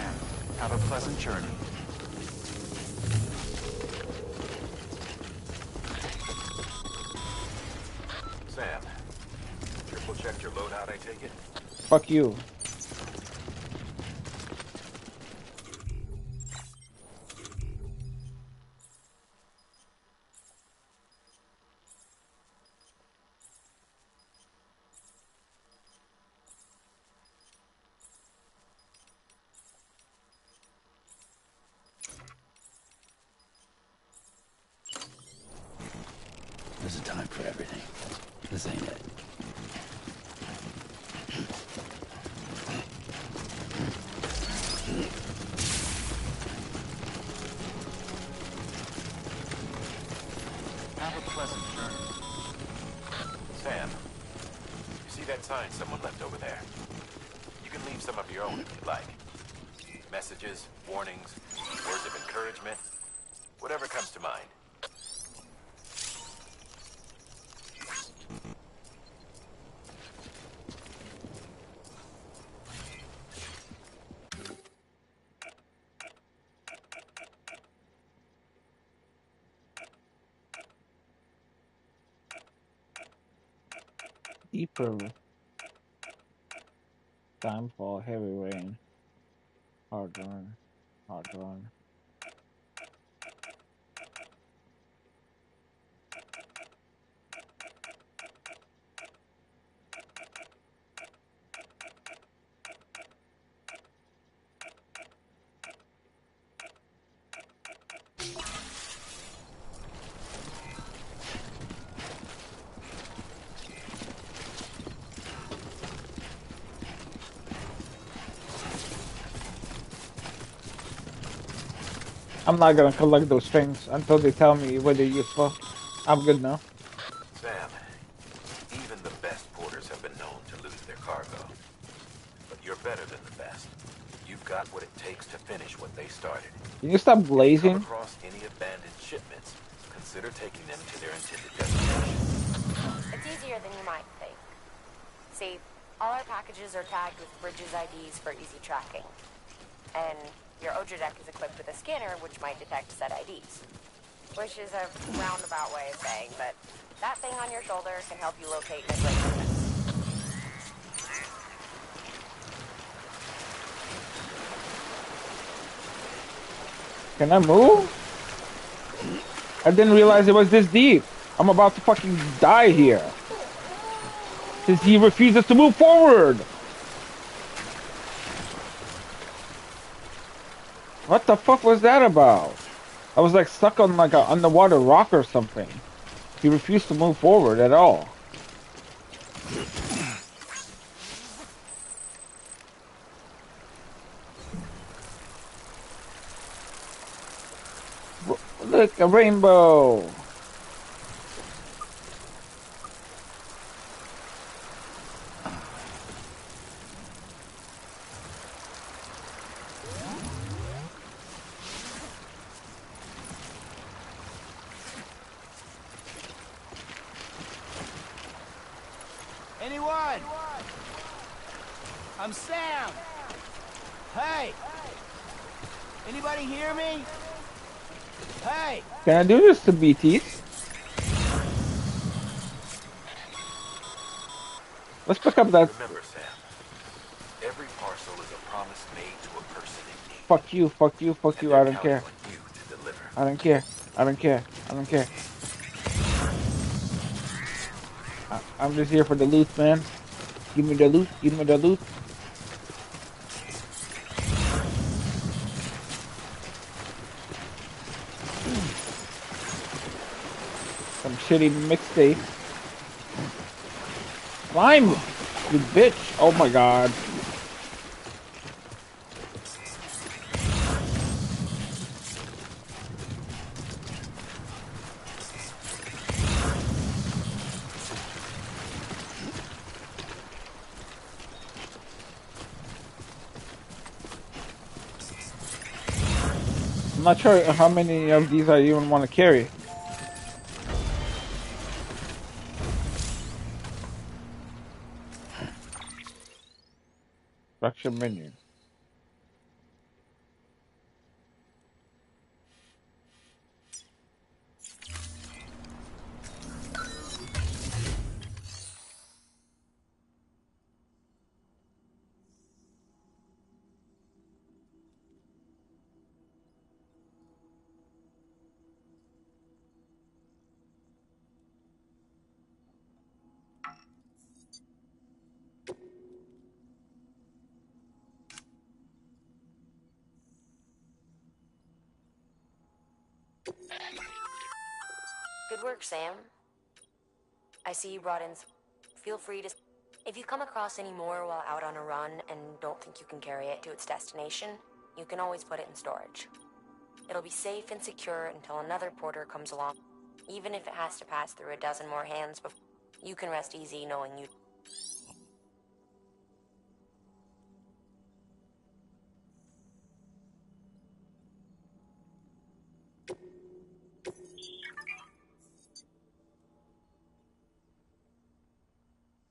Have a pleasant journey. Sam, triple checked your loadout, I take it? Fuck you. There's a time for everything. This ain't it. Have a pleasant journey. Sam, you see that sign someone left over there? You can leave some of your own if you'd like. Messages, warnings, words of encouragement, whatever comes to mind. Deeper. Timefall, heavy rain. Hard run. Hard run. I'm not gonna collect those things until they tell me what they're useful. I'm good now. Sam, even the best porters have been known to lose their cargo. But you're better than the best. You've got what it takes to finish what they started. Can you stop If you blazing? come across any abandoned shipments, consider taking them to their intended destination. It's easier than you might think. See, all our packages are tagged with Bridges IDs for easy tracking. And your Odra deck is equipped with a scanner which might detect said IDs. Which is a roundabout way of saying, but that thing on your shoulder can help you locate your shipments. Can I move? I didn't realize it was this deep. I'm about to fucking die here. Since he refuses to move forward. What the fuck was that about? I was like stuck on like a underwater rock or something. He refused to move forward at all. Look, a rainbow. Anyone? I'm Sam. Hey. Anybody hear me? Hey. Can I do this to BTs? Let's pick up that. Remember, Sam, every parcel is a promise made to a person in need. Fuck you, fuck you, fuck you. I don't care. You to deliver. I don't care. I don't care. I don't care. I'm just here for the loot, man. Give me the loot. Give me the loot. Some shitty mixtape. Climb, you bitch. Oh my god. I'm not sure how many of these I even want to carry. Action menu. Good work, Sam. I see you brought in. Feel free to. If you come across any more while out on a run and don't think you can carry it to its destination, you can always put it in storage. It'll be safe and secure until another porter comes along. Even if it has to pass through a dozen more hands before, you can rest easy knowing you.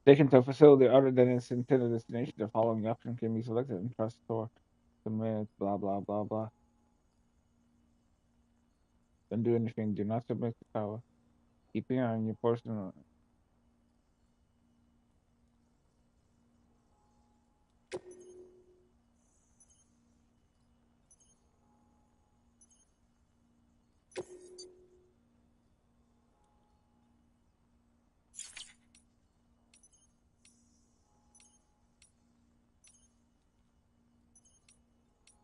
Taken to a facility other than its intended destination, the following option can be selected and press store. Submit, blah, blah, blah, blah. Don't do anything. Do not submit to power. Keeping on your personal.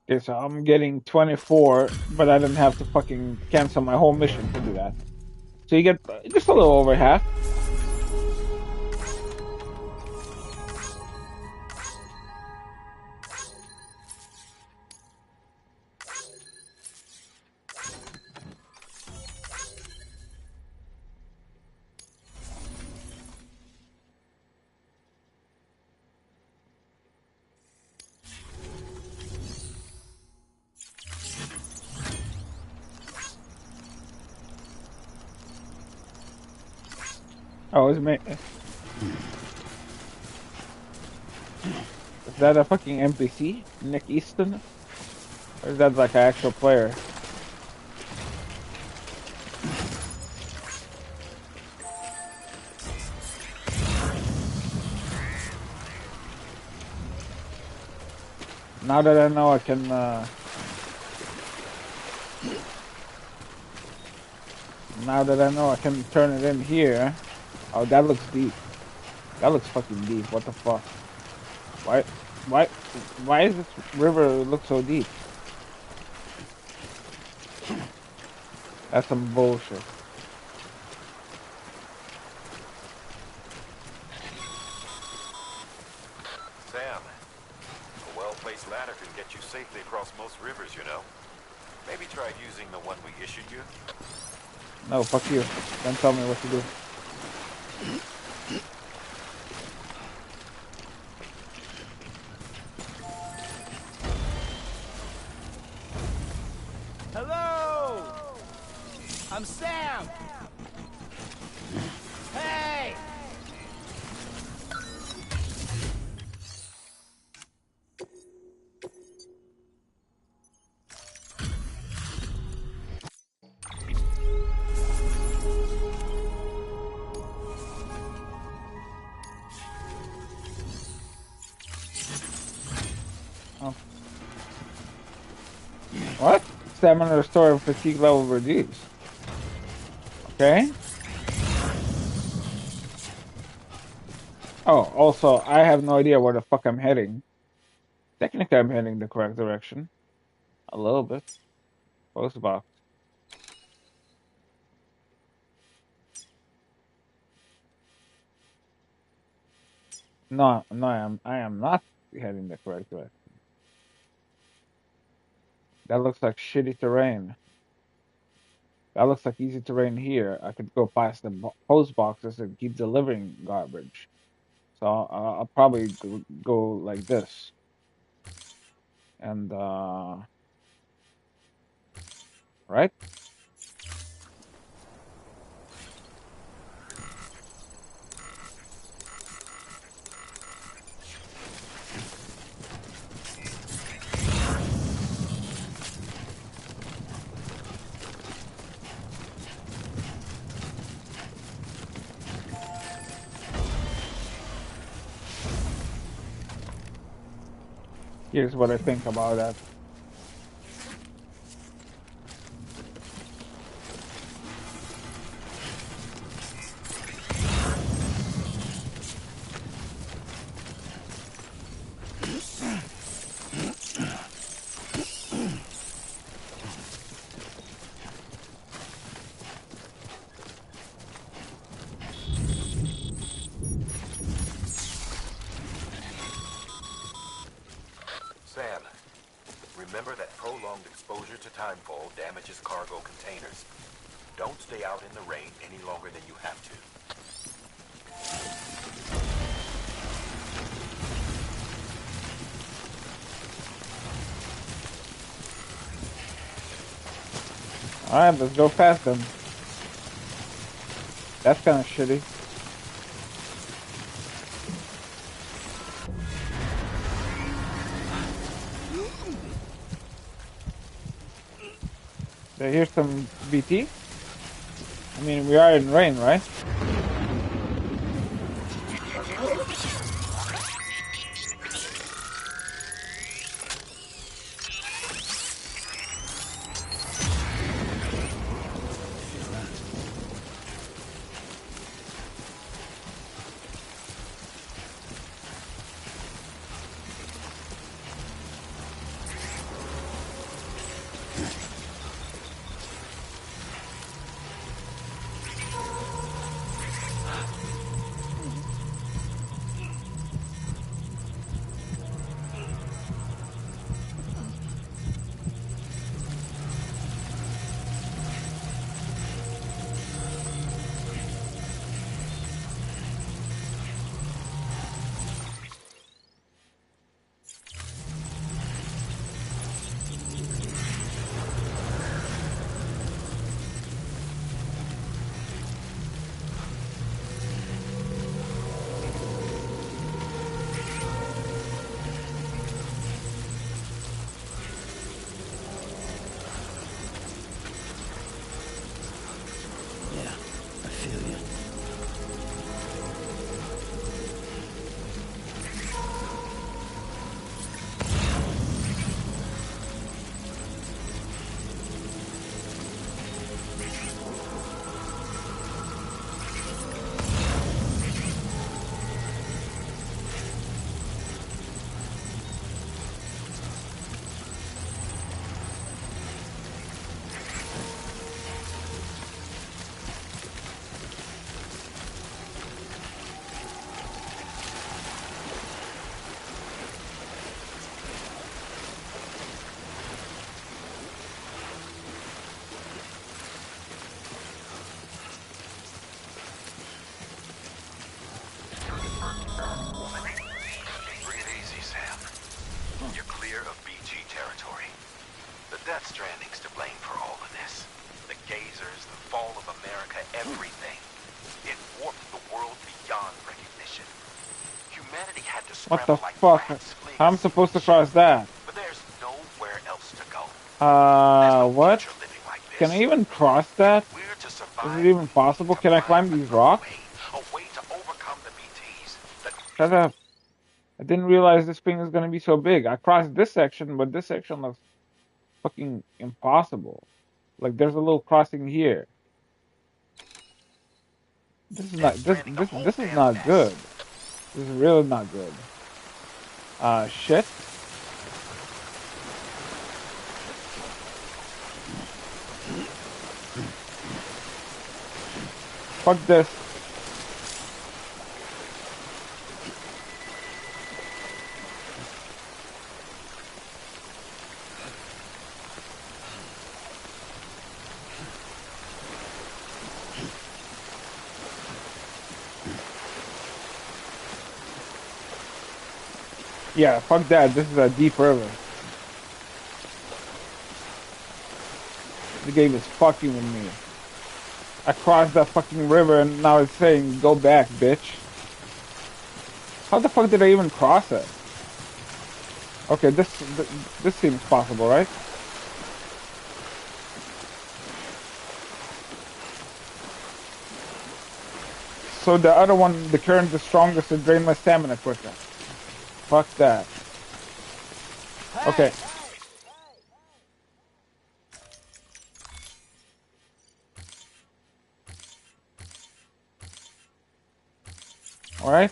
Okay, so I'm getting 24, but I didn't have to fucking cancel my whole mission to do that. So you get just a little over half. Oh, is that a fucking NPC? Nick Easton? Or is that like an actual player? Now that I know I can, now that I know I can turn it in here. Oh, that looks deep. That looks fucking deep. What the fuck? Why does this river look so deep? That's some bullshit. Sam, a well-placed ladder can get you safely across most rivers, you know. Maybe try using the one we issued you. No, fuck you. Don't tell me what to do. Hello! I'm Sam! Hey! Oh. What? Stamina restore and fatigue level reduced. Okay. Oh, also, I have no idea where the fuck I'm heading. Technically, I'm heading the correct direction. A little bit. Post box. No, I am not heading the correct direction. That looks like shitty terrain. That looks like easy terrain here. I could go past the post boxes and keep delivering garbage. So I'll probably go like this. And, right? Here's what I think about that. Sam, remember that prolonged exposure to timefall damages cargo containers. Don't stay out in the rain any longer than you have to. Alright, let's go fast then. That's kind of shitty. Here's some BT. I mean, we are in rain, right? Breathe easy, Sam. You're clear of BG territory. The Death Stranding's to blame for all of this. The gazers, the fall of America, everything. It warped the world beyond recognition. Humanity had to What the scramble like fuck? rats, fleeing How am I supposed to cross that? but there's nowhere else to go. What? Can I even cross that? Is it even possible? Can I climb these rocks? Shut up. I didn't realize this thing is gonna be so big. I crossed this section, but this section looks fucking impossible. Like there's a little crossing here. This is not this is not good. This is really not good. Shit. Fuck this. Yeah, fuck that. This is a deep river. The game is fucking with me. I crossed that fucking river and now it's saying, go back, bitch. How the fuck did I even cross it? Okay, this seems possible, right? So the other one, the current is strongest to drain my stamina quicker. Fuck that. Okay. All right.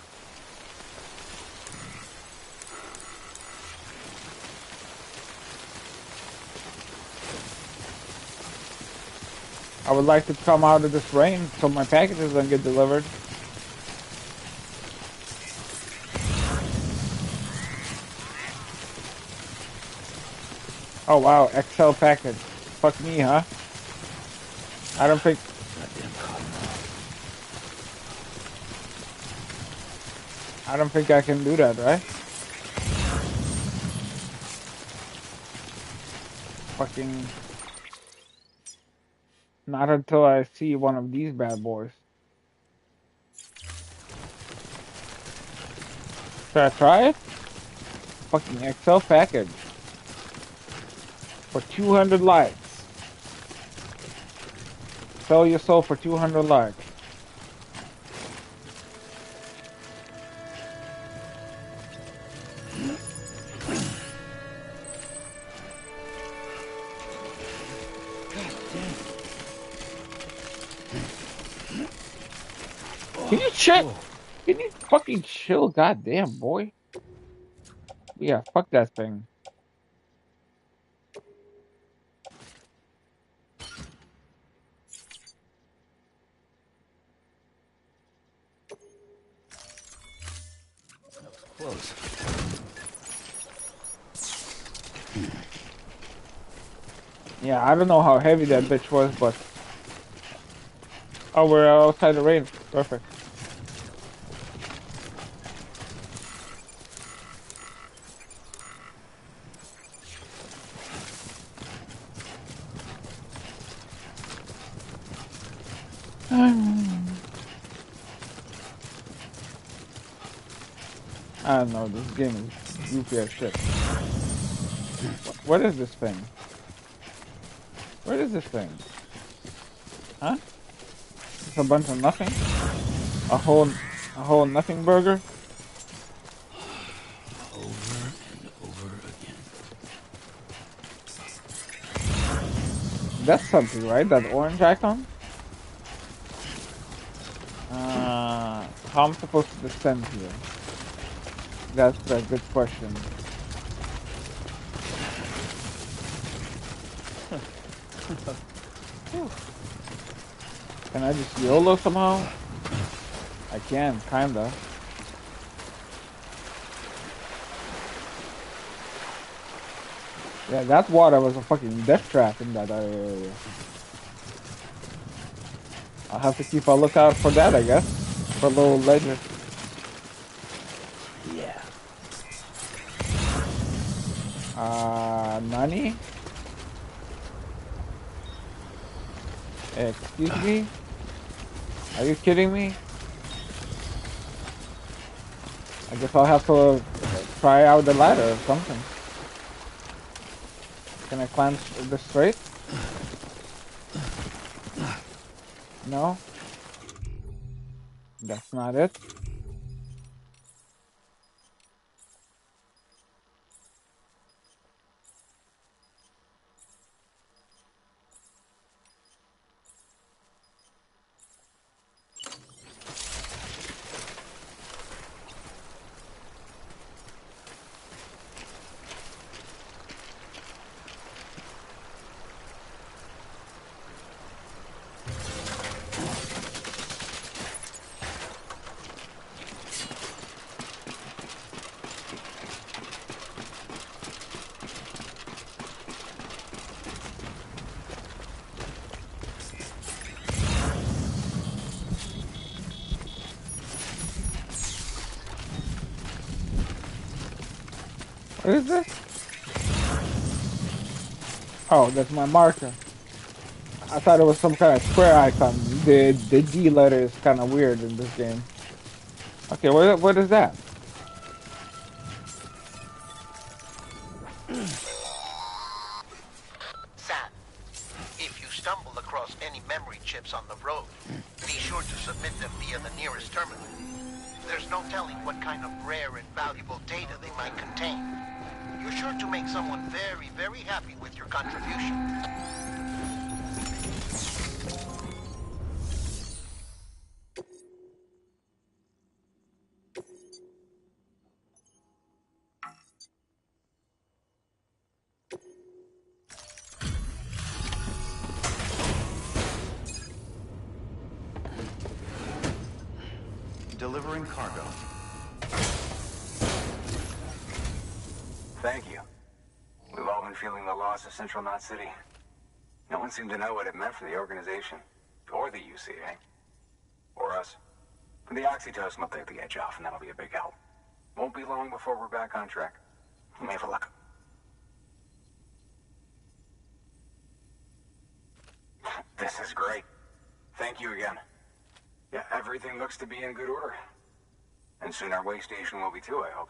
I would like to come out of this rain so my packages don't get delivered. Oh wow, XL package. Fuck me, huh? I don't think. I don't think I can do that, right? Fucking. Not until I see one of these bad boys. Should I try it? Fucking XL package. For 200 likes. Sell your soul for 200 likes. Can you chill? Can you fucking chill? Goddamn, boy. Yeah, fuck that thing. Close. Yeah, I don't know how heavy that bitch was, but... Oh, we're outside the rain. Perfect. I don't know, this game is goofy as shit. What is this thing? What is this thing? Huh? It's a bunch of nothing? A whole nothing burger? Over and over again. That's something, right? That orange icon? How am I supposed to descend here? That's a good question. Can I just YOLO somehow? I can, kinda. Yeah, that water was a fucking death trap in that area. I'll have to keep a lookout for that, I guess. For little ledges. Yeah. Nani? Excuse me? Are you kidding me? I guess I'll have to try out the ladder or something. Can I climb this straight? No? That's not it. What is this? Oh, that's my marker. I thought it was some kind of square icon. The D letter is kind of weird in this game. Okay, what is that? Sam, if you stumble across any memory chips on the road, be sure to submit them via the nearest terminal. There's no telling what kind of rare and valuable data they might contain. You're sure to make someone very, very happy with your contribution. Delivering cargo. Thank you. We've all been feeling the loss of Central Knot City. No one seemed to know what it meant for the organization, or the UCA, or us. The oxytocin will take the edge off, and that'll be a big help. Won't be long before we're back on track. We may have a look. This is great. Thank you again. Yeah, everything looks to be in good order. And soon our way station will be too, I hope.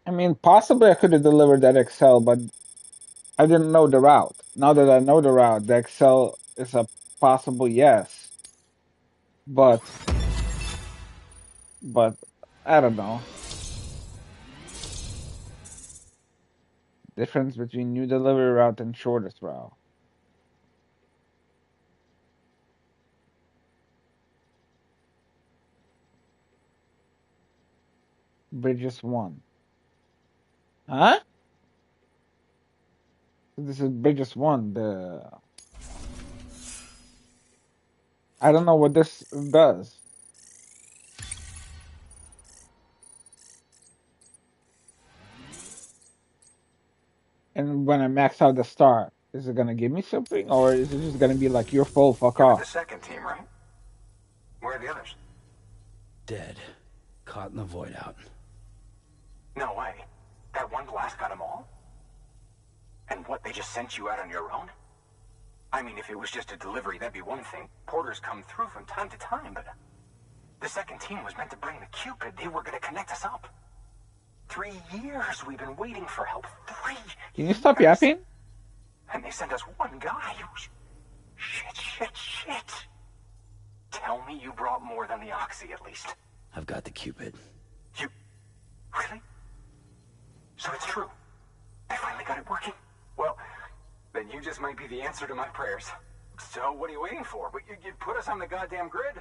I mean, possibly I could have delivered that XL, but I didn't know the route. Now that I know the route, the XL is a possible yes. But I don't know. Difference between new delivery route and shortest route. Bridges 1. Huh? This is Bridges 1. I don't know what this does. And when I max out the star, is it gonna give me something, or is it just gonna be like you're full, fuck You're with off? the second team, right? Where are the others? Dead. Caught in the void out. No way. That one blast got them all? And what, they just sent you out on your own? I mean, if it was just a delivery, that'd be one thing. Porters come through from time to time, but the second team was meant to bring the Cupid. They were gonna connect us up. 3 years we've been waiting for help. 3 Can you stop yapping? And they sent us one guy. Shit. Tell me you brought more than the Oxy, at least. I've got the Cupid. You... Really? So it's true. I finally got it working. Well, then you just might be the answer to my prayers. So what are you waiting for? But you put us on the goddamn grid.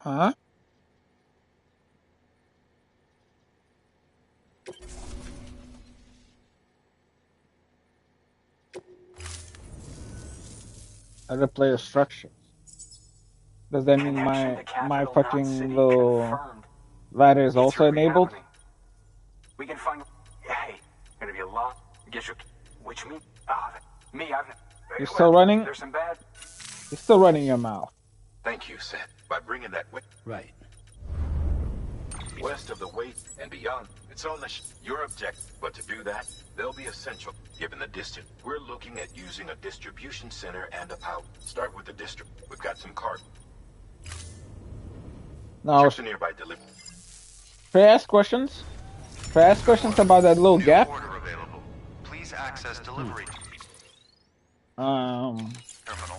Huh? Other player structures. Does that mean my fucking little ladder is also enabled? We can find... Hey, gonna be a lot... Guess you... Which me? Me, I've... You're still running? There's some bad... You're still running your mouth. Thank you, Seth. By bringing that right west of the weight and beyond, it's on the your objective. But to do that, they'll be essential, given the distance. We're looking at using a distribution center and a power. Start with the district. We've got some cargo. Now, Check the nearby delivery. can I ask questions? Can I ask questions about that little gap? Order available. Please access delivery Terminal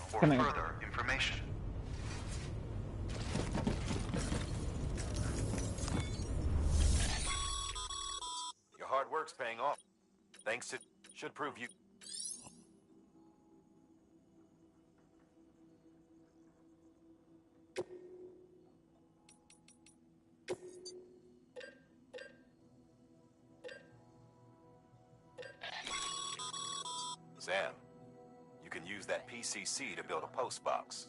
for further information. Your hard work's paying off. Thanks to... should prove you... that PCC to build a post box.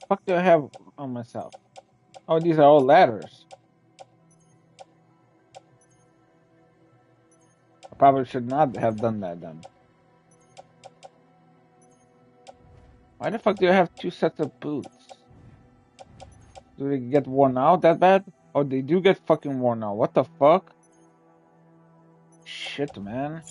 Fuck do I have on myself? Oh, these are all ladders. I probably should not have done that then. Why the fuck do I have 2 sets of boots? Do they get worn out that bad? Oh, they do get fucking worn out. What the fuck? Shit, man.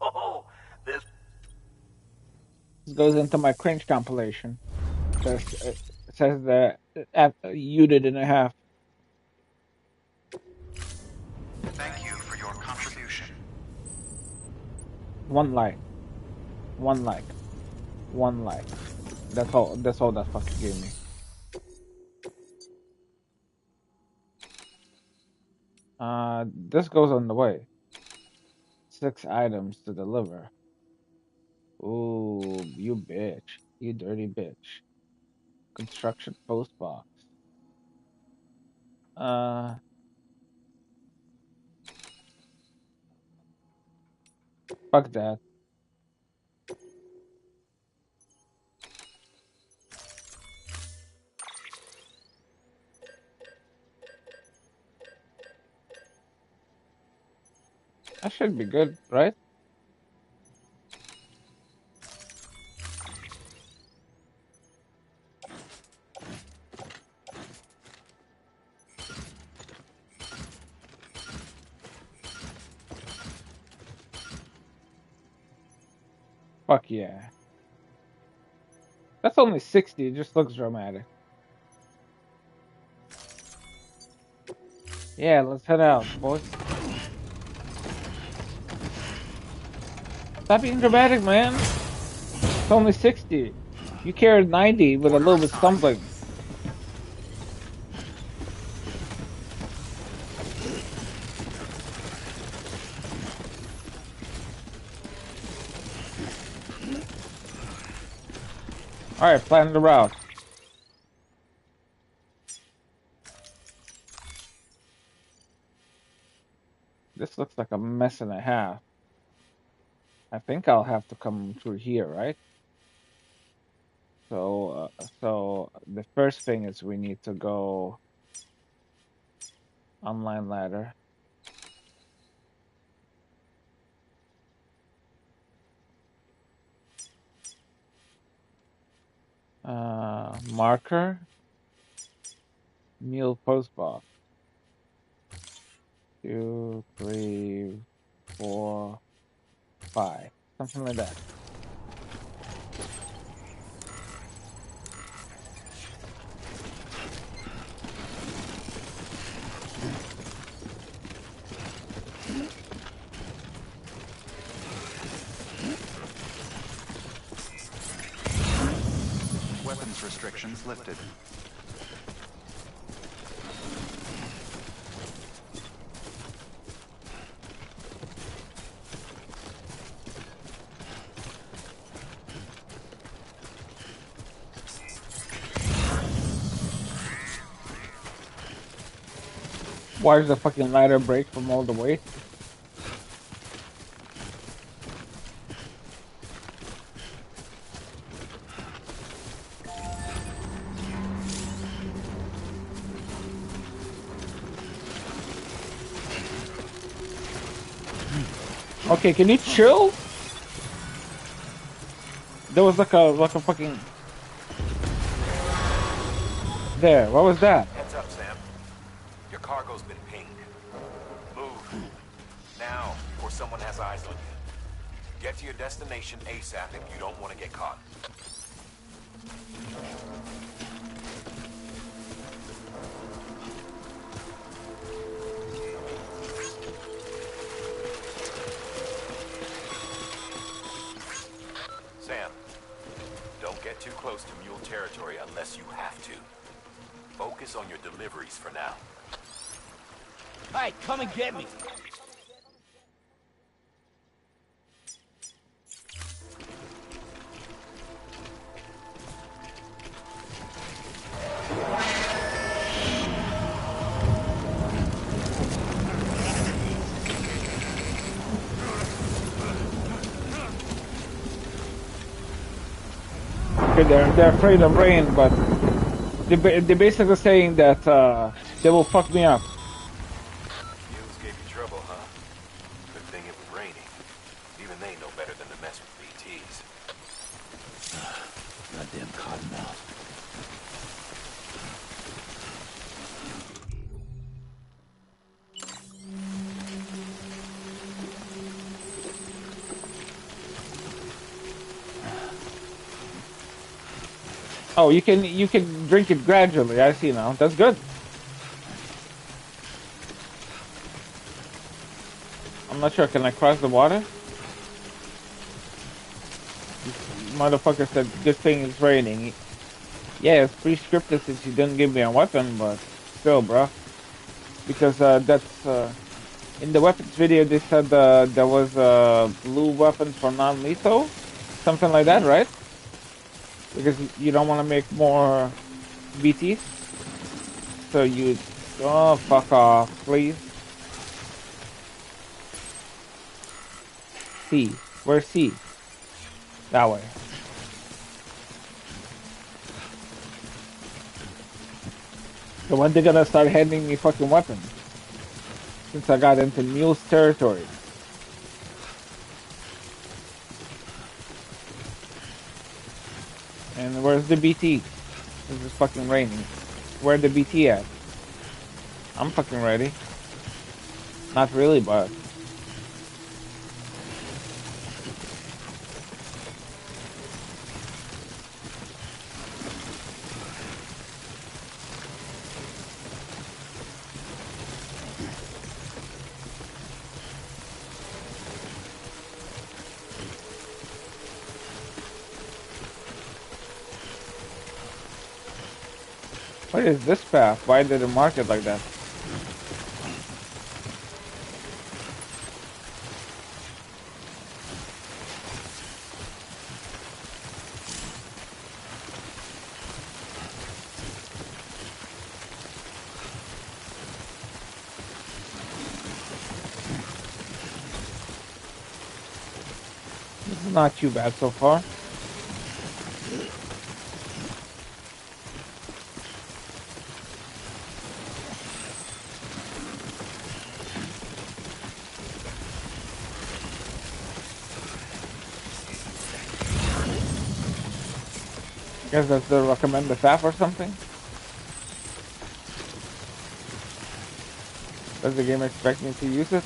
Oh, this This goes into my cringe compilation. It says that unit and a half. Thank you for your contribution. 1 like. 1 like. 1 like. That's all that fucking gave me. This goes on the way. 6 items to deliver. Ooh, you bitch. You dirty bitch. Construction post box. Fuck that. That should be good, right? Fuck yeah. That's only 60, it just looks dramatic. Yeah, let's head out, boys. Stop being dramatic, man. It's only 60. You carried 90 with a little bit stumbling. Alright, plan the route. This looks like a mess and a half. I think I'll have to come through here, right? So the first thing is we need to go online ladder. Marker. Meal post box. 2, 3, 4, 5. Something like that. Weapons restrictions lifted. Why does the fucking ladder break from all the weight? Okay, can you chill? There was like a fucking... There, what was that? Heads up, Sam. Your cargo's been pinged. Move. Now, before someone has eyes on you. Get to your destination ASAP if you don't want to get caught. Sam, don't get too close to Mule territory unless you have to. Focus on your deliveries for now. Hey, come and get me. Okay, they're afraid of rain, but they're basically saying that they will fuck me up. Mules gave you trouble, huh? Good thing it was raining. Even they know better than to mess with BTs. Goddamn cottonmouth. Oh, you can drink it gradually. I see now. That's good. I'm not sure. Can I cross the water? Motherfucker said, "Good thing it's raining." Yeah, it's pre-scripted since you didn't give me a weapon, but still, bro. Because that's in the weapons video. They said there was blue weapons for non-lethal, something like that, right? Because you don't want to make more BTs. So you... Oh, fuck off, please. C. Where's C? That way. So when they gonna start handing me fucking weapons? Since I got into Mule's territory. And where's the BT? This is fucking raining. Where the BT at? I'm fucking ready. Not really, but... What is this path? Why did it mark it like that? This is not too bad so far. Guess that's the recommended path or something? Does the game expect me to use it?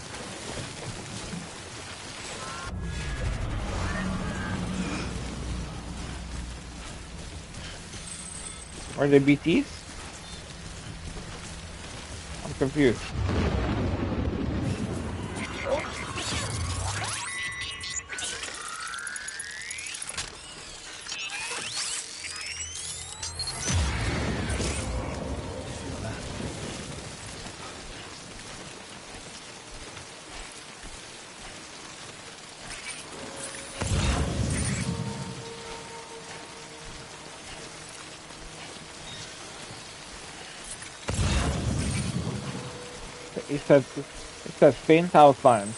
Are they BTs? I'm confused. It says faint outline.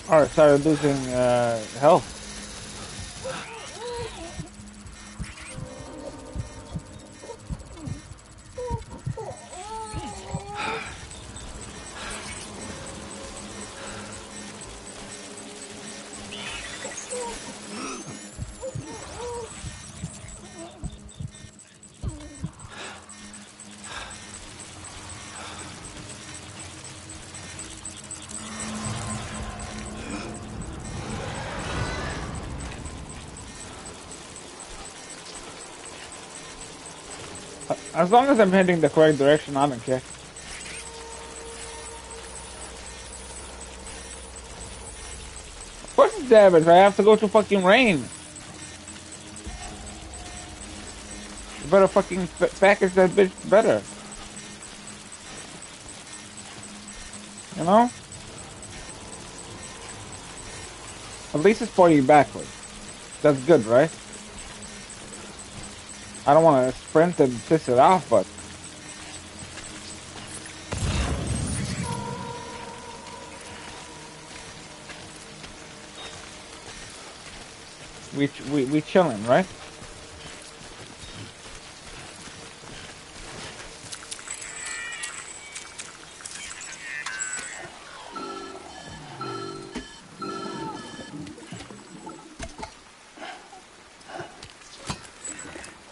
Alright, started losing health. As long as I'm heading the correct direction, I don't care. What's the damage? I have to go to fucking rain. You better fucking package that bitch better. You know? At least it's pointing backwards. That's good, right? I don't want to sprint and piss it off, but... We chilling, right?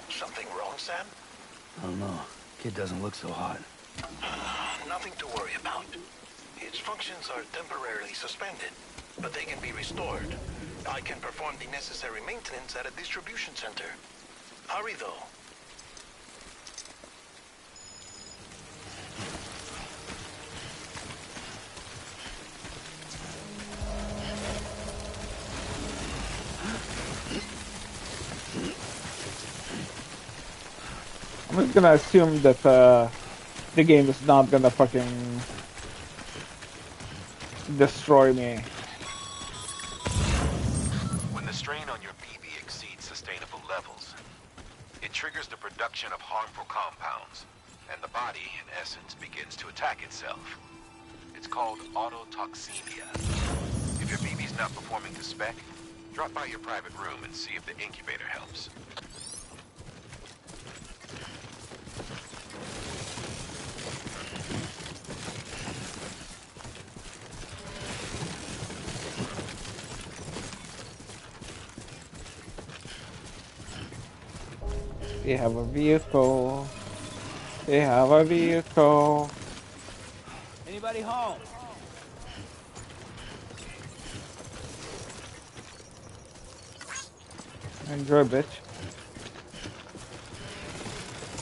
Something wrong, Sam? I don't know. Kid doesn't look so hot. Nothing to worry about. Its functions are temporarily suspended, but they can be restored. I can perform the necessary maintenance at a distribution center. Hurry, though. I'm just gonna assume that the game is not gonna fucking destroy me. When the strain on your BB exceeds sustainable levels, it triggers the production of harmful compounds, and the body, in essence, begins to attack itself. It's called autotoxemia. If your BB's not performing to spec, drop by your private room and see if the incubator helps. They have a vehicle. They have a vehicle. Anybody home? Enjoy, bitch.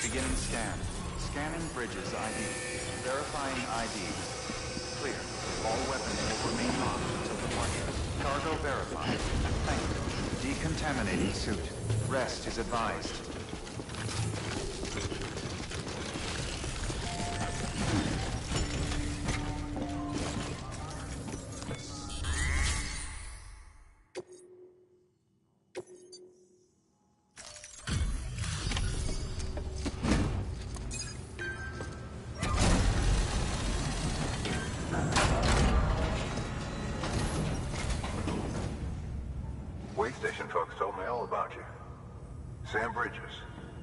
Beginning scan. Scanning Bridges ID. Verifying ID. Clear. All weapons will remain locked until departure. Cargo verified. Thank you. Decontaminating suit. Rest is advised. Station folks told me all about you. Sam Bridges,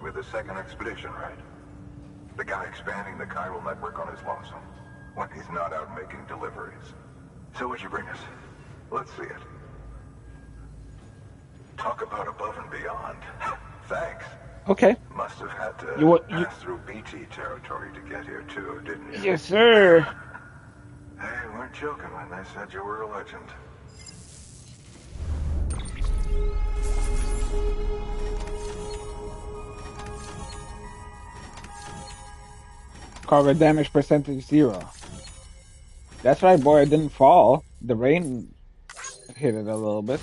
with the second expedition, right? The guy expanding the chiral network on his lonesome, when he's not out making deliveries. So what'd you bring us? Let's see it. Talk about above and beyond. Thanks. Okay. Must have had to pass through BT territory to get here too, didn't you? Yes, sir. weren't joking when they said you were a legend. Cargo damage percentage 0. That's right, boy. It didn't fall. The rain hit it a little bit.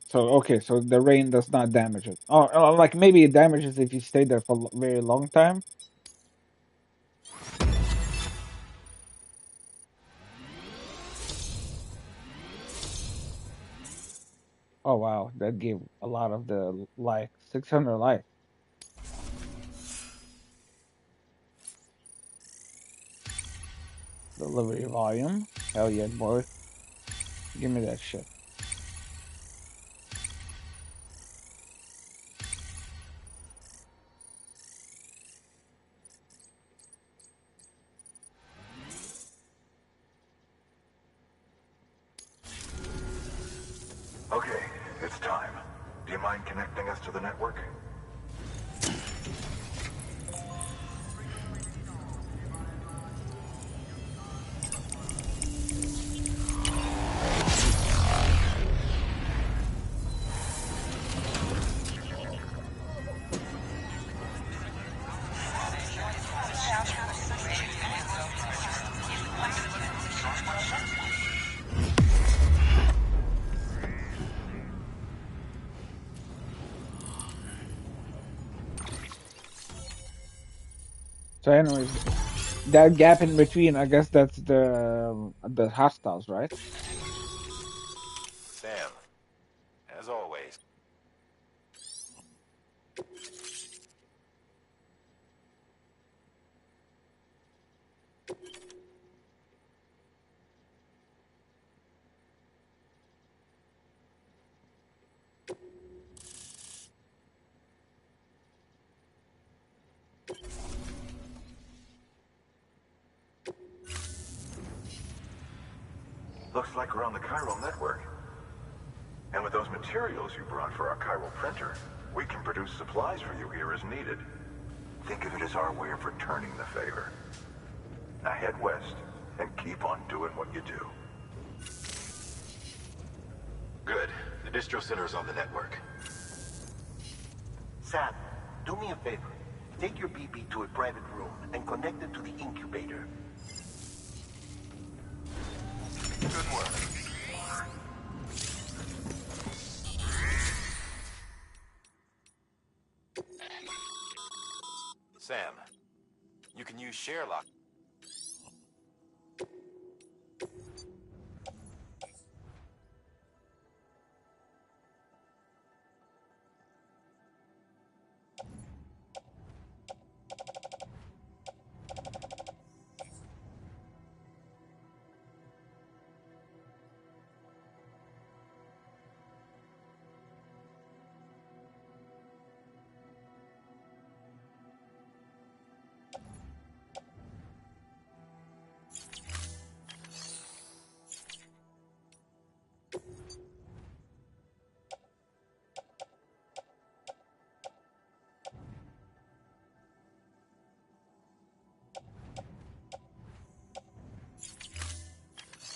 So, okay, so the rain does not damage it. Oh, like maybe it damages if you stay there for a very long time. Oh, wow. That gave a lot of the life. 600 life. Delivery volume. Hell yeah, boy. Give me that shit. Okay, it's time. Do you mind connecting us to the network? So, anyways, that gap in between, I guess that's the hostiles, right? Sam, as always. Looks like we're on the chiral network. And with those materials you brought for our chiral printer, we can produce supplies for you here as needed. Think of it as our way of returning the favor. Now head west and keep on doing what you do. Good. The distro center is on the network. Sam, do me a favor. Take your BB to a private room and connect it to the incubator. Good work. Sam, you can use share lock.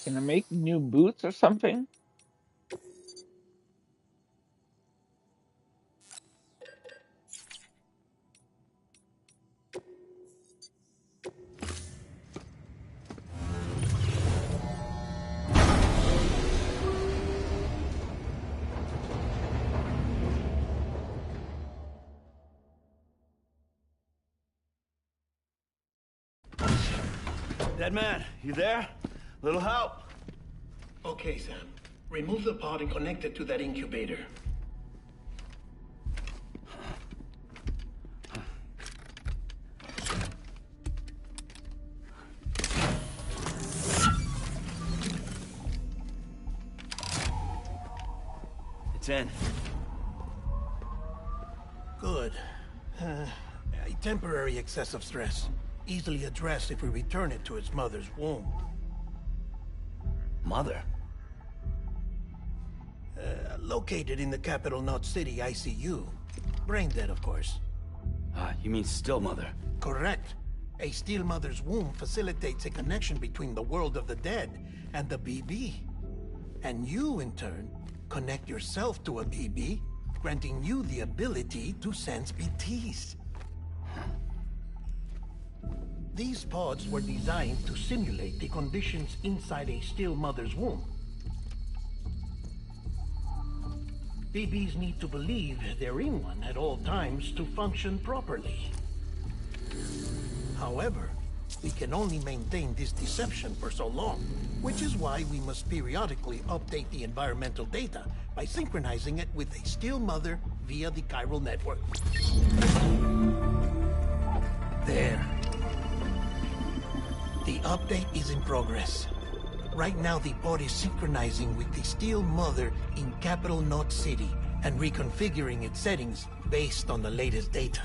Can I make new boots or something? Dead man, you there? Little help? Okay, Sam. Remove the pod and connect it to that incubator. It's in. Good. A temporary excessive stress. Easily addressed if we return it to its mother's womb. Mother? Located in the capital Knot City ICU. Brain dead, of course. You mean still mother? Correct. A Steel Mother's womb facilitates a connection between the world of the dead and the BB. And you, in turn, connect yourself to a BB, granting you the ability to sense BTs. These pods were designed to simulate the conditions inside a Steel Mother's womb. BBs need to believe they're in one at all times to function properly. However, we can only maintain this deception for so long, which is why we must periodically update the environmental data by synchronizing it with a Steel Mother via the chiral network. There. The update is in progress. Right now, the pod is synchronizing with the Steel Mother in Capital Knot City and reconfiguring its settings based on the latest data.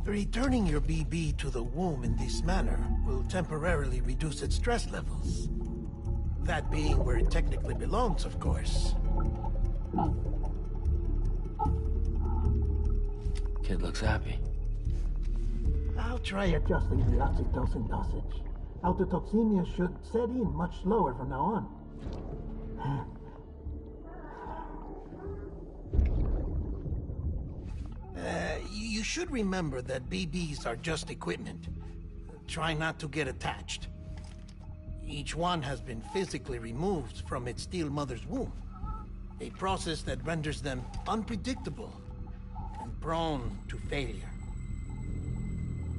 Returning your BB to the womb in this manner will temporarily reduce its stress levels. That being where it technically belongs, of course. Kid looks happy. I'll try adjusting the oxytocin dosage. Autotoxemia should set in much slower from now on. You should remember that BBs are just equipment. Try not to get attached. Each one has been physically removed from its Steel Mother's womb. A process that renders them unpredictable and prone to failure.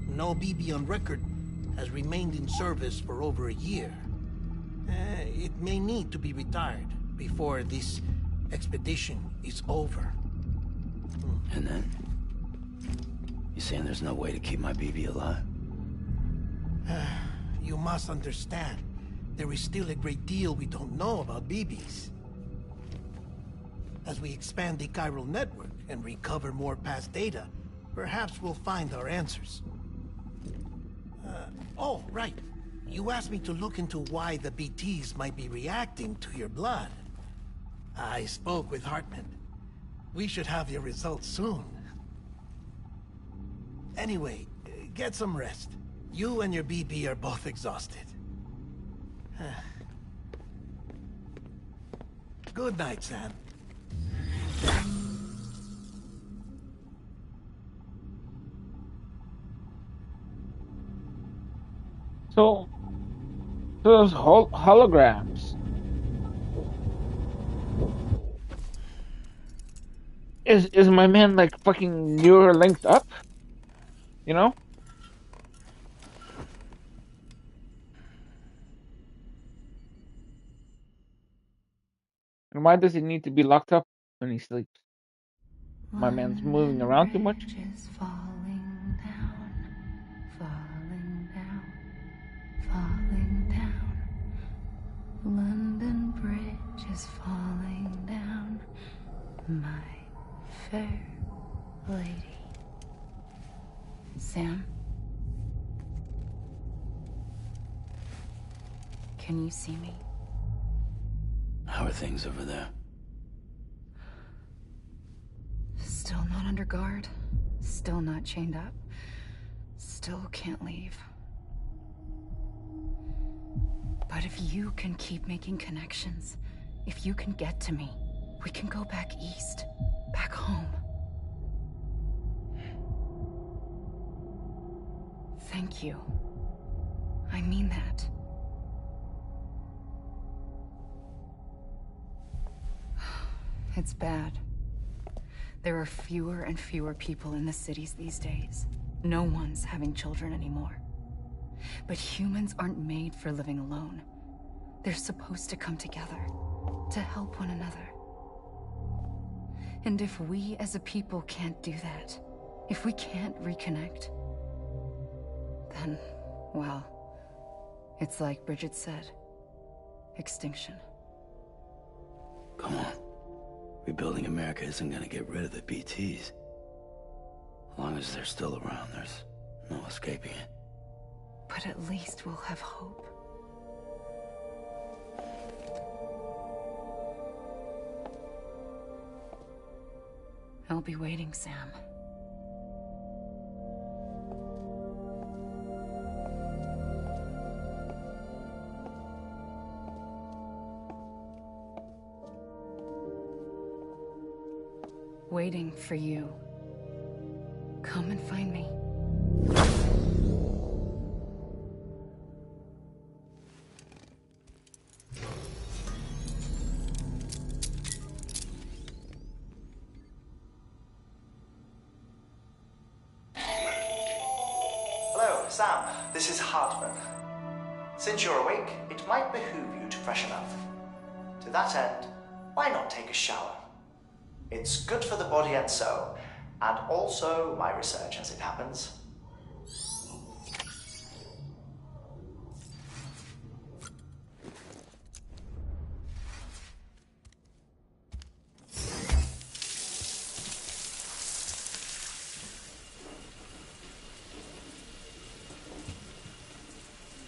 No BB on record has remained in service for over a year. It may need to be retired before this expedition is over. And then? You saying there's no way to keep my BB alive? You must understand, there is still a great deal we don't know about BBs. As we expand the chiral network and recover more past data, perhaps we'll find our answers. Oh, right. You asked me to look into why the BTs might be reacting to your blood. I spoke with Hartman. We should have your results soon. Anyway, get some rest. You and your BB are both exhausted. Good night, Sam. So those holograms. Is my man like fucking newer linked up? You know? And why does he need to be locked up when he sleeps? My man's moving around too much? Is falling down, falling down, falling down. London Bridge is falling down, my fair lady. Sam? Can you see me? How are things over there? Still not under guard. Still not chained up. Still can't leave. But if you can keep making connections, if you can get to me, we can go back east, back home. Thank you. I mean that. It's bad. There are fewer and fewer people in the cities these days. No one's having children anymore. But humans aren't made for living alone. They're supposed to come together, to help one another. And if we as a people can't do that, if we can't reconnect, then, well, it's like Bridget said, extinction. Come on. Rebuilding America isn't gonna get rid of the BTs. As long as they're still around, there's no escaping it. But at least we'll have hope. be waiting, Sam. Waiting for you. Come and find me. Hello, Sam. This is Hartman. Since you're awake, it might behoove you to freshen up. To that end, why not take a shower? It's good for the body and soul, and also my research as it happens.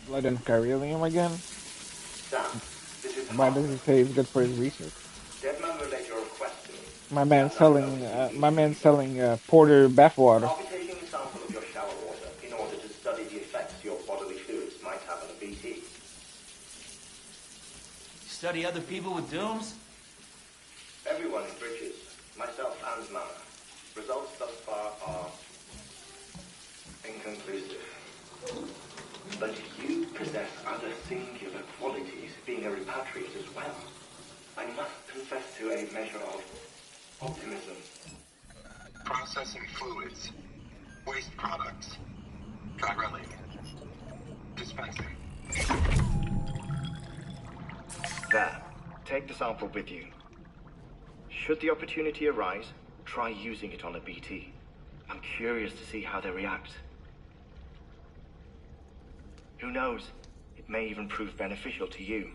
Blood and Carhelium again? Sam, this is Why does he say it's good for his research? Deadman relayed your request to me. My man selling Porter bathwater. I'll be taking a sample of your shower water in order to study the effects your bodily fluids might have on a BT. Study other people with dooms? Everyone in Bridges, myself and Mana. Results thus far are inconclusive. But you possess other singular qualities, being a repatriate as well. I must confess to a measure of optimism. Processing fluids. Waste products. Chirelli. Dispensing. There. Take the sample with you. Should the opportunity arise, try using it on a BT. I'm curious to see how they react. Who knows? It may even prove beneficial to you.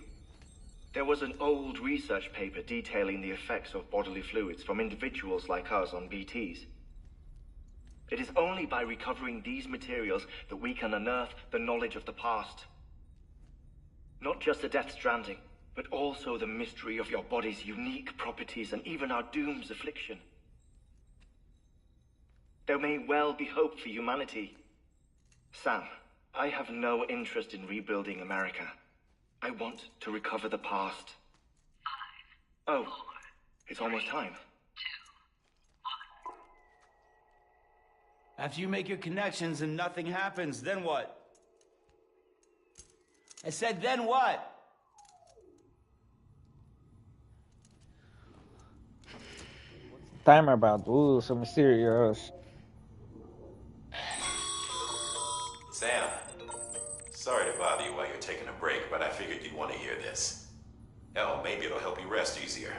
There was an old research paper detailing the effects of bodily fluids from individuals like us on BTs. It is only by recovering these materials that we can unearth the knowledge of the past. Not just the Death Stranding, but also the mystery of your body's unique properties and even our doom's affliction. There may well be hope for humanity. Sam, I have no interest in rebuilding America. I want to recover the past. Oh, it's almost time. After you make your connections and nothing happens, then what? I said, then what? Timer about. Ooh, so mysterious. Sam, sorry to bother you while you're taking a break, but I figured you'd want to hear this. Hell, maybe it'll help you rest easier.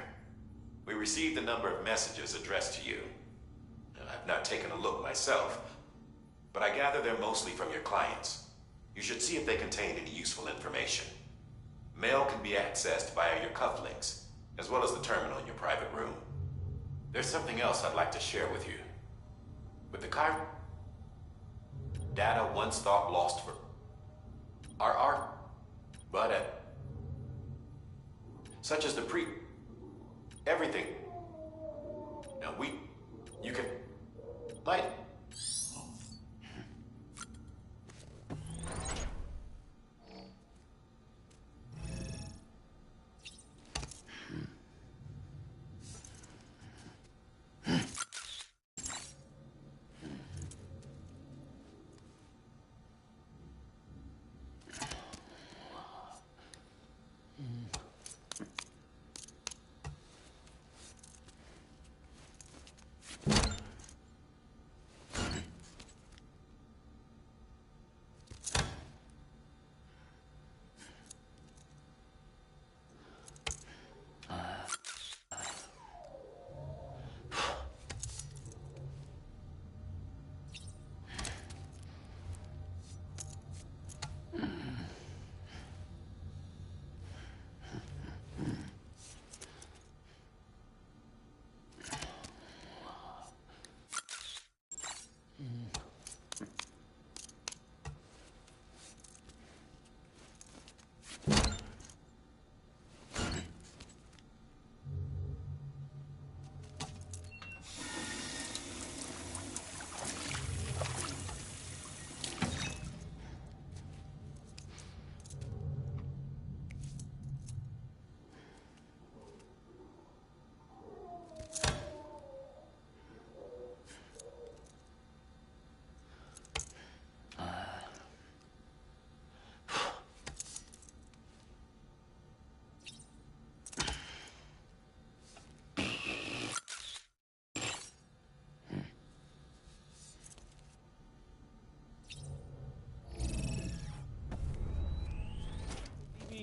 We received a number of messages addressed to you. I've not taken a look myself, but I gather they're mostly from your clients. You should see if they contain any useful information. Mail can be accessed via your cufflinks, as well as the terminal in your private room. There's something else I'd like to share with you. With the data once thought lost for are but such as the everything. Now you can light.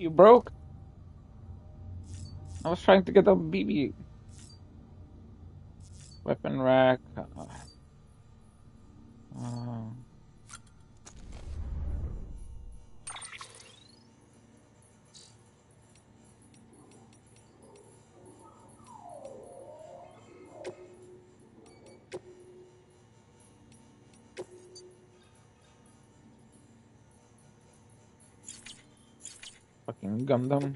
You broke? I was trying to get a BB. Weapon rack. Fucking Gundam.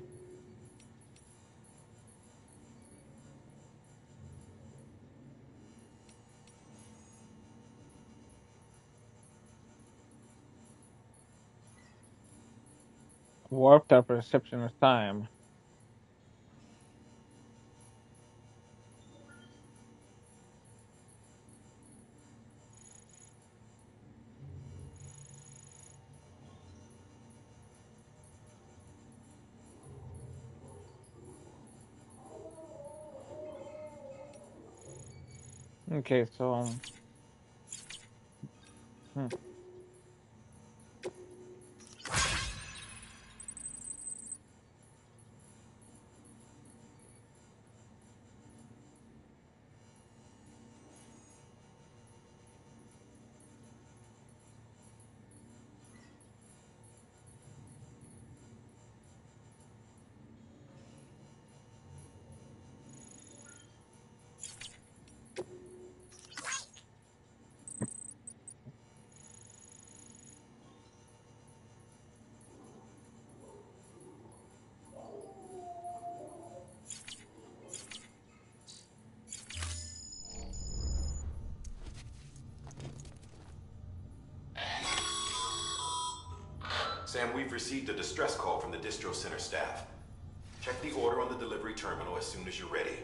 Warped our perception of time. Okay, so Sam, we've received a distress call from the distro center staff. Check the order on the delivery terminal as soon as you're ready.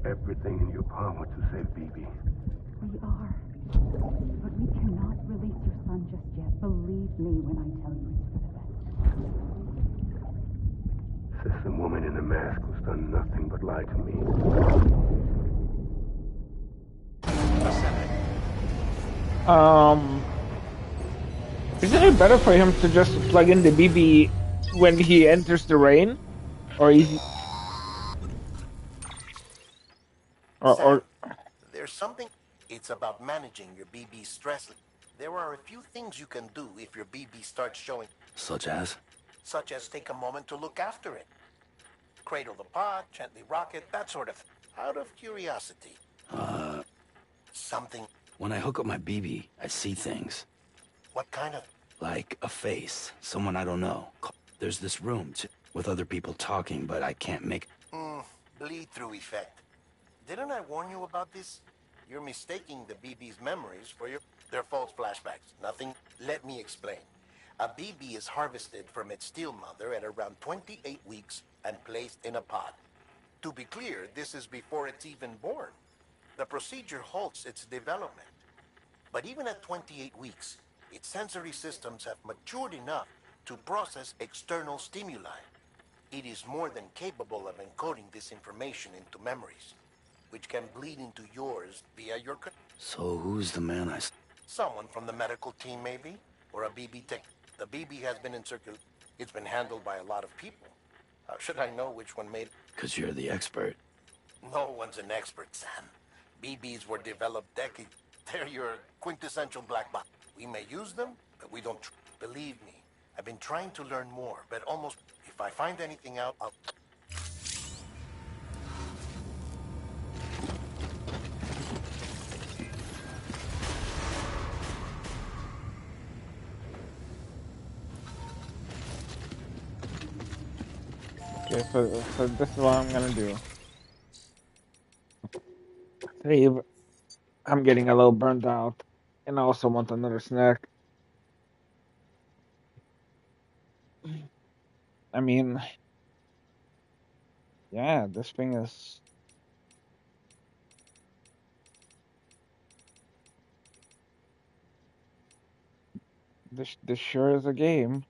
Everything in your power to save BB. We are. But we cannot release your son just yet. Believe me when I tell you it's for the best. Says the woman in the mask who's done nothing but lie to me. Isn't it better for him to just plug in the BB when he enters the rain? Or is Sam, there's something. It's about managing your BB stress. There are a few things you can do if your BB starts showing. Such as? Such as take a moment to look after it. Cradle the pod, gently rock it, that sort of thing. Out of curiosity. Something. When I hook up my BB, I see things. What kind of? Like a face, someone I don't know. There's this room with other people talking, but I can't make... Bleed-through effect. Didn't I warn you about this? You're mistaking the BB's memories for your... They're false flashbacks. Nothing. Let me explain. A BB is harvested from its steel mother at around 28 weeks and placed in a pod. To be clear, this is before it's even born. The procedure halts its development. But even at 28 weeks, its sensory systems have matured enough to process external stimuli. It is more than capable of encoding this information into memories, which can bleed into yours via your... So who's the man Someone from the medical team, maybe? Or a BB tech. The BB has been in circulation. It's been handled by a lot of people. How should I know which one made... Because you're the expert. No one's an expert, Sam. BBs were developed decades. They're your quintessential black box. We may use them, but we don't... Believe me, I've been trying to learn more, but almost... If I find anything out, I'll... Okay, so this is what I'm gonna do. Save. I'm getting a little burnt out, and I also want another snack. I mean, yeah, this thing is. This sure is a game.